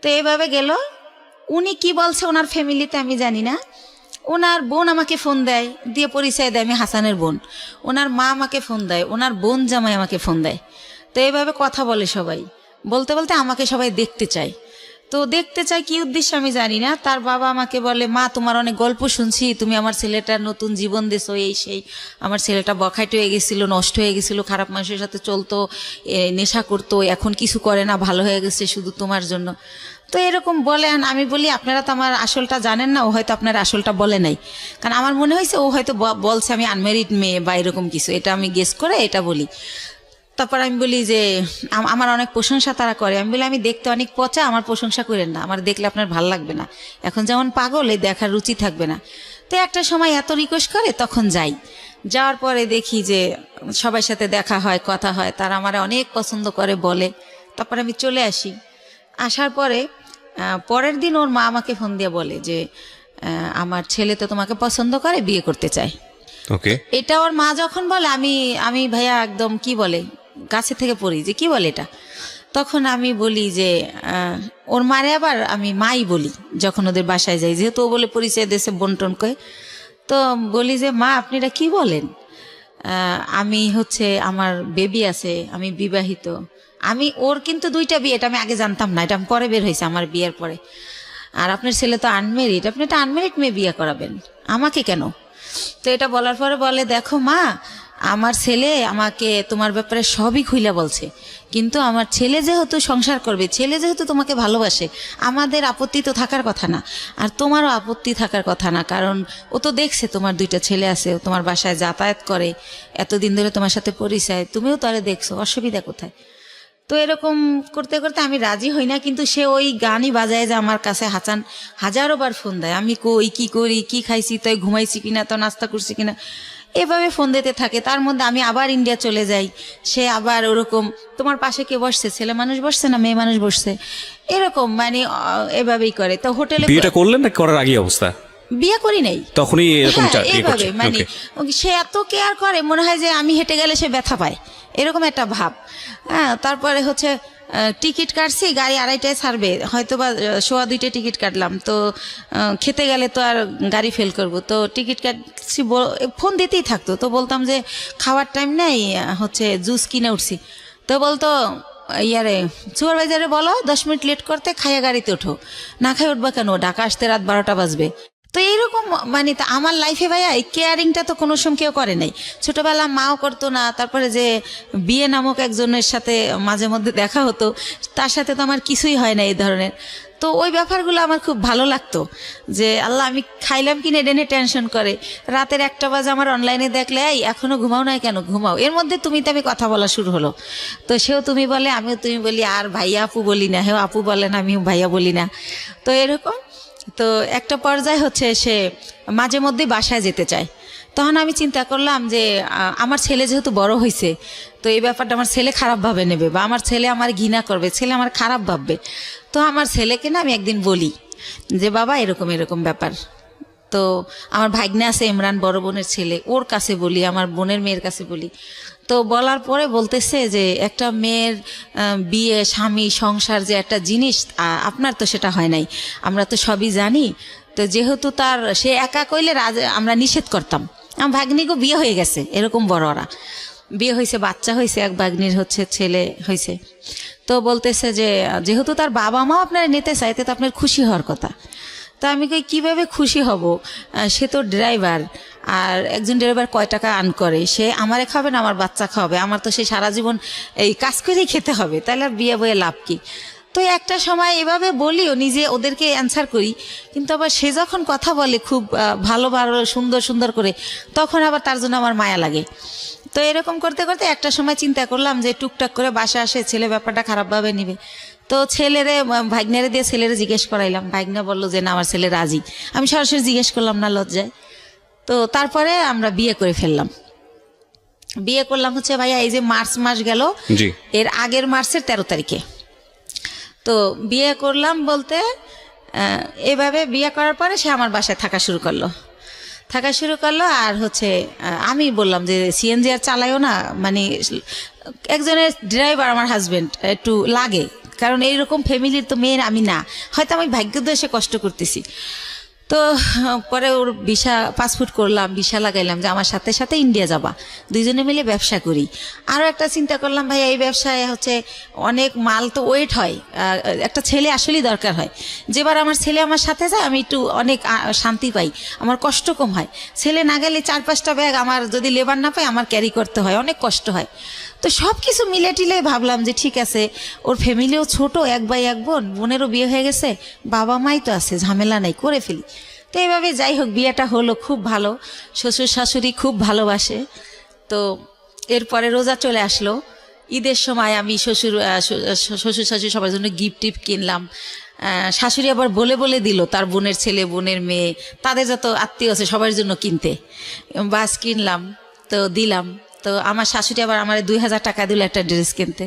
Speaker 2: তো এইভাবে গেল। উনি কি বলছে ওনার ফ্যামিলিতে আমি জানি না। ওনার বোন আমাকে ফোন দেয়, দিয়ে পরিচয় দেয় আমি হাসানের বোন। ওনার মা আমাকে ফোন দেয়, ওনার বোন জামাই আমাকে ফোন দেয়। তো এইভাবে কথা বলে সবাই, বলতে বলতে আমাকে সবাই দেখতে চায়। তো দেখতে চাই কি উদ্দেশ্যে আমি জানি না। তার বাবা আমাকে বলে মা তোমার অনেক গল্প শুনছি, তুমি আমার ছেলেটার নতুন জীবন দিছো, এই সেই, আমার ছেলেটা বখাইট হয়ে গেছিল, নষ্ট হয়ে গেছিল, খারাপ মানুষের সাথে চলতো, নেশা করতো, এখন কিছু করে না, ভালো হয়ে গেছে শুধু তোমার জন্য। তো এরকম বলেন। আমি বলি আপনারা তো আমার আসলটা জানেন না, ও হয়তো আপনার আসলটা বলে নাই, কারণ আমার মনে হয়েছে ও হয়তো বলছে আমি আনম্যারিড মেয়ে বা এরকম কিছু, এটা আমি গেস করে এটা বলি। তারপর আমি বলি যে আমার অনেক প্রশংসা তারা করে, আমি বলি আমি দেখতে অনেক পচা, আমার প্রশংসা করেন না, আমার দেখলে আপনার ভাল লাগবে না, এখন যেমন পাগল এই দেখার রুচি থাকবে না। তো একটা সময় এত রিকোয়েস্ট করে তখন যাই, যাওয়ার পরে দেখি যে সবার সাথে দেখা হয়, কথা হয়, তারা আমার অনেক পছন্দ করে বলে। তারপরে আমি চলে আসি। আসার পরে পরের দিন ওর মা আমাকে ফোন দিয়ে বলে যে আমার ছেলে তো তোমাকে পছন্দ করে, বিয়ে করতে চায়।
Speaker 1: ওকে,
Speaker 2: এটা ওর মা যখন বলে আমি ভাইয়া একদম কি বলে গাছে থেকে পড়ি যে কি বলে এটা। তখন আমি বলি যে ওর মারে আবার আমি মাই বলি যখন ওদের বাসায় যাই, যেহেতু ও বলে পরিচয় দেশে বন্টন করে। তো বলি যে মা আপনি এটা কী বলেন, আমি হচ্ছে আমার বেবি আছে, আমি বিবাহিত। আমি ওর কিন্তু 2টা বিয়ে, এটা আমি আগে জানতাম না, এটা আমি পরে বের হয়েছে আমার বিয়ের পরে। আর আপনার ছেলে তো আনমেরিড, আপনি একটা আনমেরিড মেয়ে বিয়ে করাবেন, আমাকে কেন? তো এটা বলার পরে বলে দেখো মা, আমার ছেলে আমাকে তোমার ব্যাপারে সবই খুইলা বলছে, কিন্তু আমার ছেলে যেহেতু সংসার করবে, ছেলে যেহেতু তোমাকে ভালোবাসে, আমাদের আপত্তি তো থাকার কথা না, আর তোমারও আপত্তি থাকার কথা না, কারণ ও তো দেখছে তোমার 2টা ছেলে আছে, ও তোমার বাসায় যাতায়াত করে, এতদিন ধরে তোমার সাথে পরিচয়, তুমিও তারে দেখছো, অসুবিধা কোথায়? তো এরকম করতে করতে আমি রাজি হই না, কিন্তু সে ওই গানই বাজায় যে আমার কাছে হাজারো বার ফোন দেয়, আমি কই কি করি, কি খাইছি, তাই ঘুমাইছি কিনা, তো নাস্তা করছি কিনা, এভাবে ফোন দিতে থাকে। তার মধ্যে আমি আবার ইন্ডিয়া চলে যাই, সে আবার ওরকম তোমার পাশে কে বসছে, ছেলে মানুষ বসছে না মেয়ে মানুষ বসছে, এরকম মানে এভাবেই করে। তো হোটেলে
Speaker 3: বিয়েটা করলেন না করার আগে অবস্থা?
Speaker 2: বিয়ে করি নাই,
Speaker 3: তখনই এরকম
Speaker 2: এইভাবে মানে সে এত কেয়ার করে, মনে হয় যে আমি হেঁটে গেলে সে ব্যথা পায়, এরকম একটা ভাব। হ্যাঁ, তারপরে হচ্ছে টিকিট কাটছি, গাড়ি 2:30টায় ছাড়বে, হয়তো বা 1:15 টিকিট কাটলাম, তো খেতে গেলে তো আর গাড়ি ফেল করব, তো টিকিট কাটছি, ফোন দিতেই থাকতো। তো বলতাম যে খাওয়ার টাইম নেই, হচ্ছে জুস কিনে উঠছি, তো বলতো ইয়ারে সুপারভাইজারে বলো 10 মিনিট লেট করতে, খাইয়া গাড়িতে ওঠো, না খাই উঠবা কেন, ঢাকা আসতে রাত 12টা বাজবে। তো এইরকম মানে আমার লাইফে ভাইয়া এই কেয়ারিংটা তো কোনো সময় কেউ করে নাই, ছোটবেলা মাও করতো না। তারপরে যে বিয়ে নামক একজনের সাথে মাঝে মধ্যে দেখা হতো, তার সাথে তো আমার কিছুই হয় না এই ধরনের। তো ওই ব্যাপারগুলো আমার খুব ভালো লাগতো, যে আল্লাহ আমি খাইলাম কিনে ডেনে টেনশন করে, রাতের 1টা বাজে আমার অনলাইনে দেখলে এই এখনো ঘুমাও না কেন, ঘুমাও, এর মধ্যে তুমি কথা বলা শুরু হলো। তো সেও তুমি বলে, আমিও তুমি বলি, আর ভাইয়া আপু বলি না, হেও আপু বলেন, আমিও ভাইয়া বলি না। তো এরকম, তো একটা পর্যায়ে হচ্ছে সে মাঝে মধ্যেই বাসায় যেতে চায়। তখন আমি চিন্তা করলাম যে আমার ছেলে যেহেতু বড় হয়েছে, তো এই ব্যাপারটা আমার ছেলে খারাপভাবে নেবে, বা আমার ছেলে আমার ঘৃণা করবে, ছেলে আমার খারাপ ভাববে। তো আমার ছেলেকে না আমি একদিন বলি যে বাবা এরকম এরকম ব্যাপার। তো আমার ভাগ্নে আছে ইমরান, বড় বোনের ছেলে, ওর কাছে বলি, আমার বোনের মেয়ের কাছে বলি। তো বলার পরে বলতেছে যে একটা মেয়ের বিয়ে, স্বামী, সংসার যে একটা জিনিস, আপনার তো সেটা হয় নাই, আমরা তো সবই জানি। তো যেহেতু তার সে একা কইলে আমরা নিষেধ করতাম। আমার ভাগ্নিকে বিয়ে হয়ে গেছে, এরকম বড়রা বিয়ে হয়েছে, বাচ্চা হয়েছে, এক ভাগ্নির হচ্ছে ছেলে হয়েছে। তো বলতেছে যে যেহেতু তার বাবা মা আপনার নিতে চাইতে, তো আপনার খুশি হওয়ার কথা। তো আমি কই কিভাবে খুশি হব, সে তো ড্রাইভার, আর একজন ড্রাইভার কয় টাকা আর্ন করে, সে আমারে খাবে না আমার বাচ্চা খাবে, আমার তো সে সারা জীবন এই কাজ করেই খেতে হবে, তাহলে আর বিয়ে বয়ে লাভ কি? তো একটা সময় এভাবে বলিও, নিজে ওদেরকে অ্যান্সার করি, কিন্তু আবার সে যখন কথা বলে খুব ভালো ভালো সুন্দর সুন্দর করে, তখন আবার তার জন্য আমার মায়া লাগে। তো এরকম করতে করতে একটা সময় চিন্তা করলাম যে টুকটাক করে বাসা আসে, ছেলে ব্যাপারটা খারাপভাবে নিবে। তো ছেলেরে ভাগ্নেরে দিয়ে ছেলেরে জিজ্ঞেস করাইলাম, ভাগ্না বললো যে না আমার ছেলে রাজি। আমি সরাসরি জিজ্ঞেস করলাম না লজ্জায়। তো তারপরে আমরা বিয়ে করে ফেললাম। বিয়ে করলাম হচ্ছে ভাইয়া এই যে মার্চ মাস গেল, এর আগের মার্চের 13 তারিখে। তো বিয়ে করলাম বলতে এভাবে বিয়ে করার পরে সে আমার বাসায় থাকা শুরু করলো। আর হচ্ছে আমি বললাম যে সিএনজি আর চালাইও না, মানে একজনের ড্রাইভার আমার হাজবেন্ড একটু লাগে, কারণ এইরকম ফ্যামিলির তো মেয়ের আমি না, হয়তো আমি ভাগ্যোদশে কষ্ট করতেছি। তো পরে ওর ভিসা, পাসপোর্ট করলাম, ভিসা লাগাইলাম যে আমার সাথে সাথে ইন্ডিয়া যাবা, দুইজনে মিলে ব্যবসা করি। আরও একটা চিন্তা করলাম ভাই এই ব্যবসায় হচ্ছে অনেক মাল তো ওয়েট হয়, একটা ছেলে আসলেই দরকার হয়। যেবার আমার ছেলে আমার সাথে যায় আমি একটু অনেক শান্তি পাই, আমার কষ্ট কম হয়। ছেলে না গেলে 4-5টা ব্যাগ আমার যদি লেবার না পাই আমার ক্যারি করতে হয়, অনেক কষ্ট হয়। তো সব কিছু মিলে টিলে ভাবলাম যে ঠিক আছে, ওর ফ্যামিলিও ছোট, 1 ভাই 1 বোন, বোনেরও বিয়ে হয়ে গেছে, বাবা মাই তো আছে, ঝামেলা নাই, করে ফেলি। তো এইভাবে যাই হোক বিয়েটা হলো, খুব ভালো, শ্বশুর শাশুড়ি খুব ভালোবাসে। তো এরপরে রোজা চলে আসলো, ঈদের সময় আমি শ্বশুর শাশুড়ি সবার জন্য গিফট টিফট কিনলাম। শাশুড়ি আবার বলে বলে দিল তার বোনের ছেলে, বোনের মেয়ে, তাদের যত আত্মীয় আছে সবার জন্য কিনতে, বাস কিনলাম। তো দিলাম। তো আমার শাশুড়ি আবার আমার 2000 টাকা দিল একটা ড্রেস কিনতে।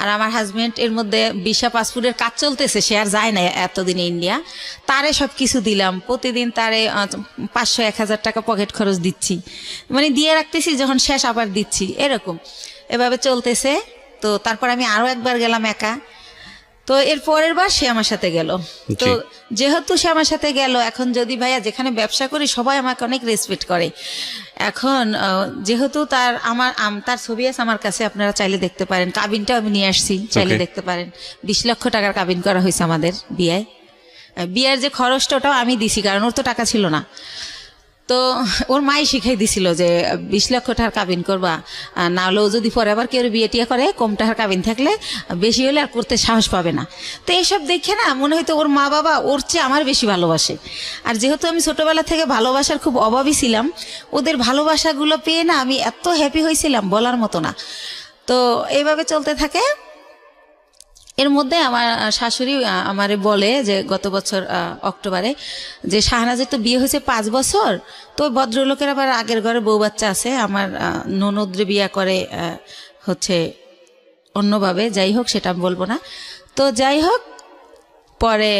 Speaker 2: আর আমার হাজবেন্ড এর মধ্যে ভিসা পাসপোর্টের কাজ চলতেছে, সে আর যায় না এতদিনে ইন্ডিয়া, তারে সব কিছু দিলাম। প্রতিদিন তারে 500-1000 টাকা পকেট খরচ দিচ্ছি, মানে দিয়ে রাখতেছি, যখন শেষ আবার দিচ্ছি, এরকম এভাবে চলতেছে। তো তারপর আমি আরো একবার গেলাম একা। তো এর পরের বার সে আমার সাথে গেল। তো যেহেতু সে আমার সাথে গেল, এখন যদি ভাইয়া যেখানে ব্যবসা করি সবাই আমাকে অনেক রেসপেক্ট করে। এখন যেহেতু তার ছবি আছে আমার কাছে, আপনারা চাইলে দেখতে পারেন। কাবিনটাও আমি নিয়ে আসছি, চাইলে দেখতে পারেন। 20 লক্ষ টাকার কাবিন করা হয়েছে আমাদের বিয়ের যে খরচটা ওটাও আমি দিছি, কারণ ওর তো টাকা ছিল না। তো ওর মাই শিখাই দিছিল যে 20 লক্ষ টাকার কাবিন করবা, না হলেও যদি পরে আবার কেউ বিয়ে টিয়া করে, কম টাকার কাবিন থাকলে বেশি হলে আর করতে সাহস পাবে না। তো এইসব দেখে না মনে হয়তো ওর মা বাবা ওর চেয়ে আমার বেশি ভালোবাসে। আর যেহেতু আমি ছোটবেলা থেকে ভালোবাসার খুব অভাবী ছিলাম, ওদের ভালোবাসাগুলো পেয়ে না আমি এত হ্যাপি হয়েছিলাম বলার মতো না। তো এইভাবে চলতে থাকে। এর মধ্যে আমার শাশুড়ি আমারে বলে যে গত বছর অক্টোবরে, যে শাহনাজের তো বিয়ে হয়েছে 5 বছর, তো ভদ্রলোকের আবার আগের ঘরে বউ বাচ্চা আছে, আমার ননদরে বিয়ে করে হচ্ছে অন্যভাবে, যাই হোক সেটা আমি বলবো না। তো যাই হোক, পরে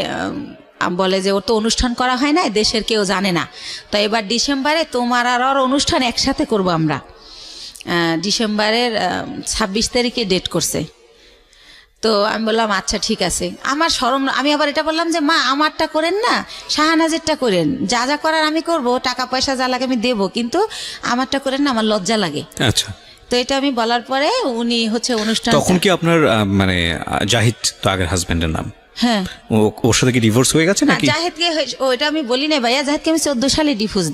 Speaker 2: বলে যে ওর তো অনুষ্ঠান করা হয় না, দেশের কেউ জানে না, তো এবার ডিসেম্বরে তোমার আর ওর অনুষ্ঠান একসাথে করবো আমরা। ডিসেম্বরের 26 তারিখে ডেট করছে। তো আমি বললাম আচ্ছা ঠিক আছে। আমার শরম, আমি আবার এটা বললাম যে মা আমারটা করেন না, শাহনাজেরটা করেন, যা যা করার আমি করব, টাকা পয়সা যা লাগে আমি দেবো, কিন্তু আমারটা করেন না, আমার লজ্জা লাগে।
Speaker 3: আচ্ছা।
Speaker 2: তো এটা আমি বলার পরে উনি হচ্ছে অনুষ্ঠান।
Speaker 3: তখন কি আপনার মানে জাহিদ তো আগের হাজবেন্ডের নাম?
Speaker 2: হ্যাঁ।
Speaker 3: ওর সাথে কি ডিভোর্স হয়ে গেছে নাকি?
Speaker 2: জাহিদকে ওইটা আমি বলি না ভাইয়া, জাহিদকে আমি 14 সালে ডিভোর্স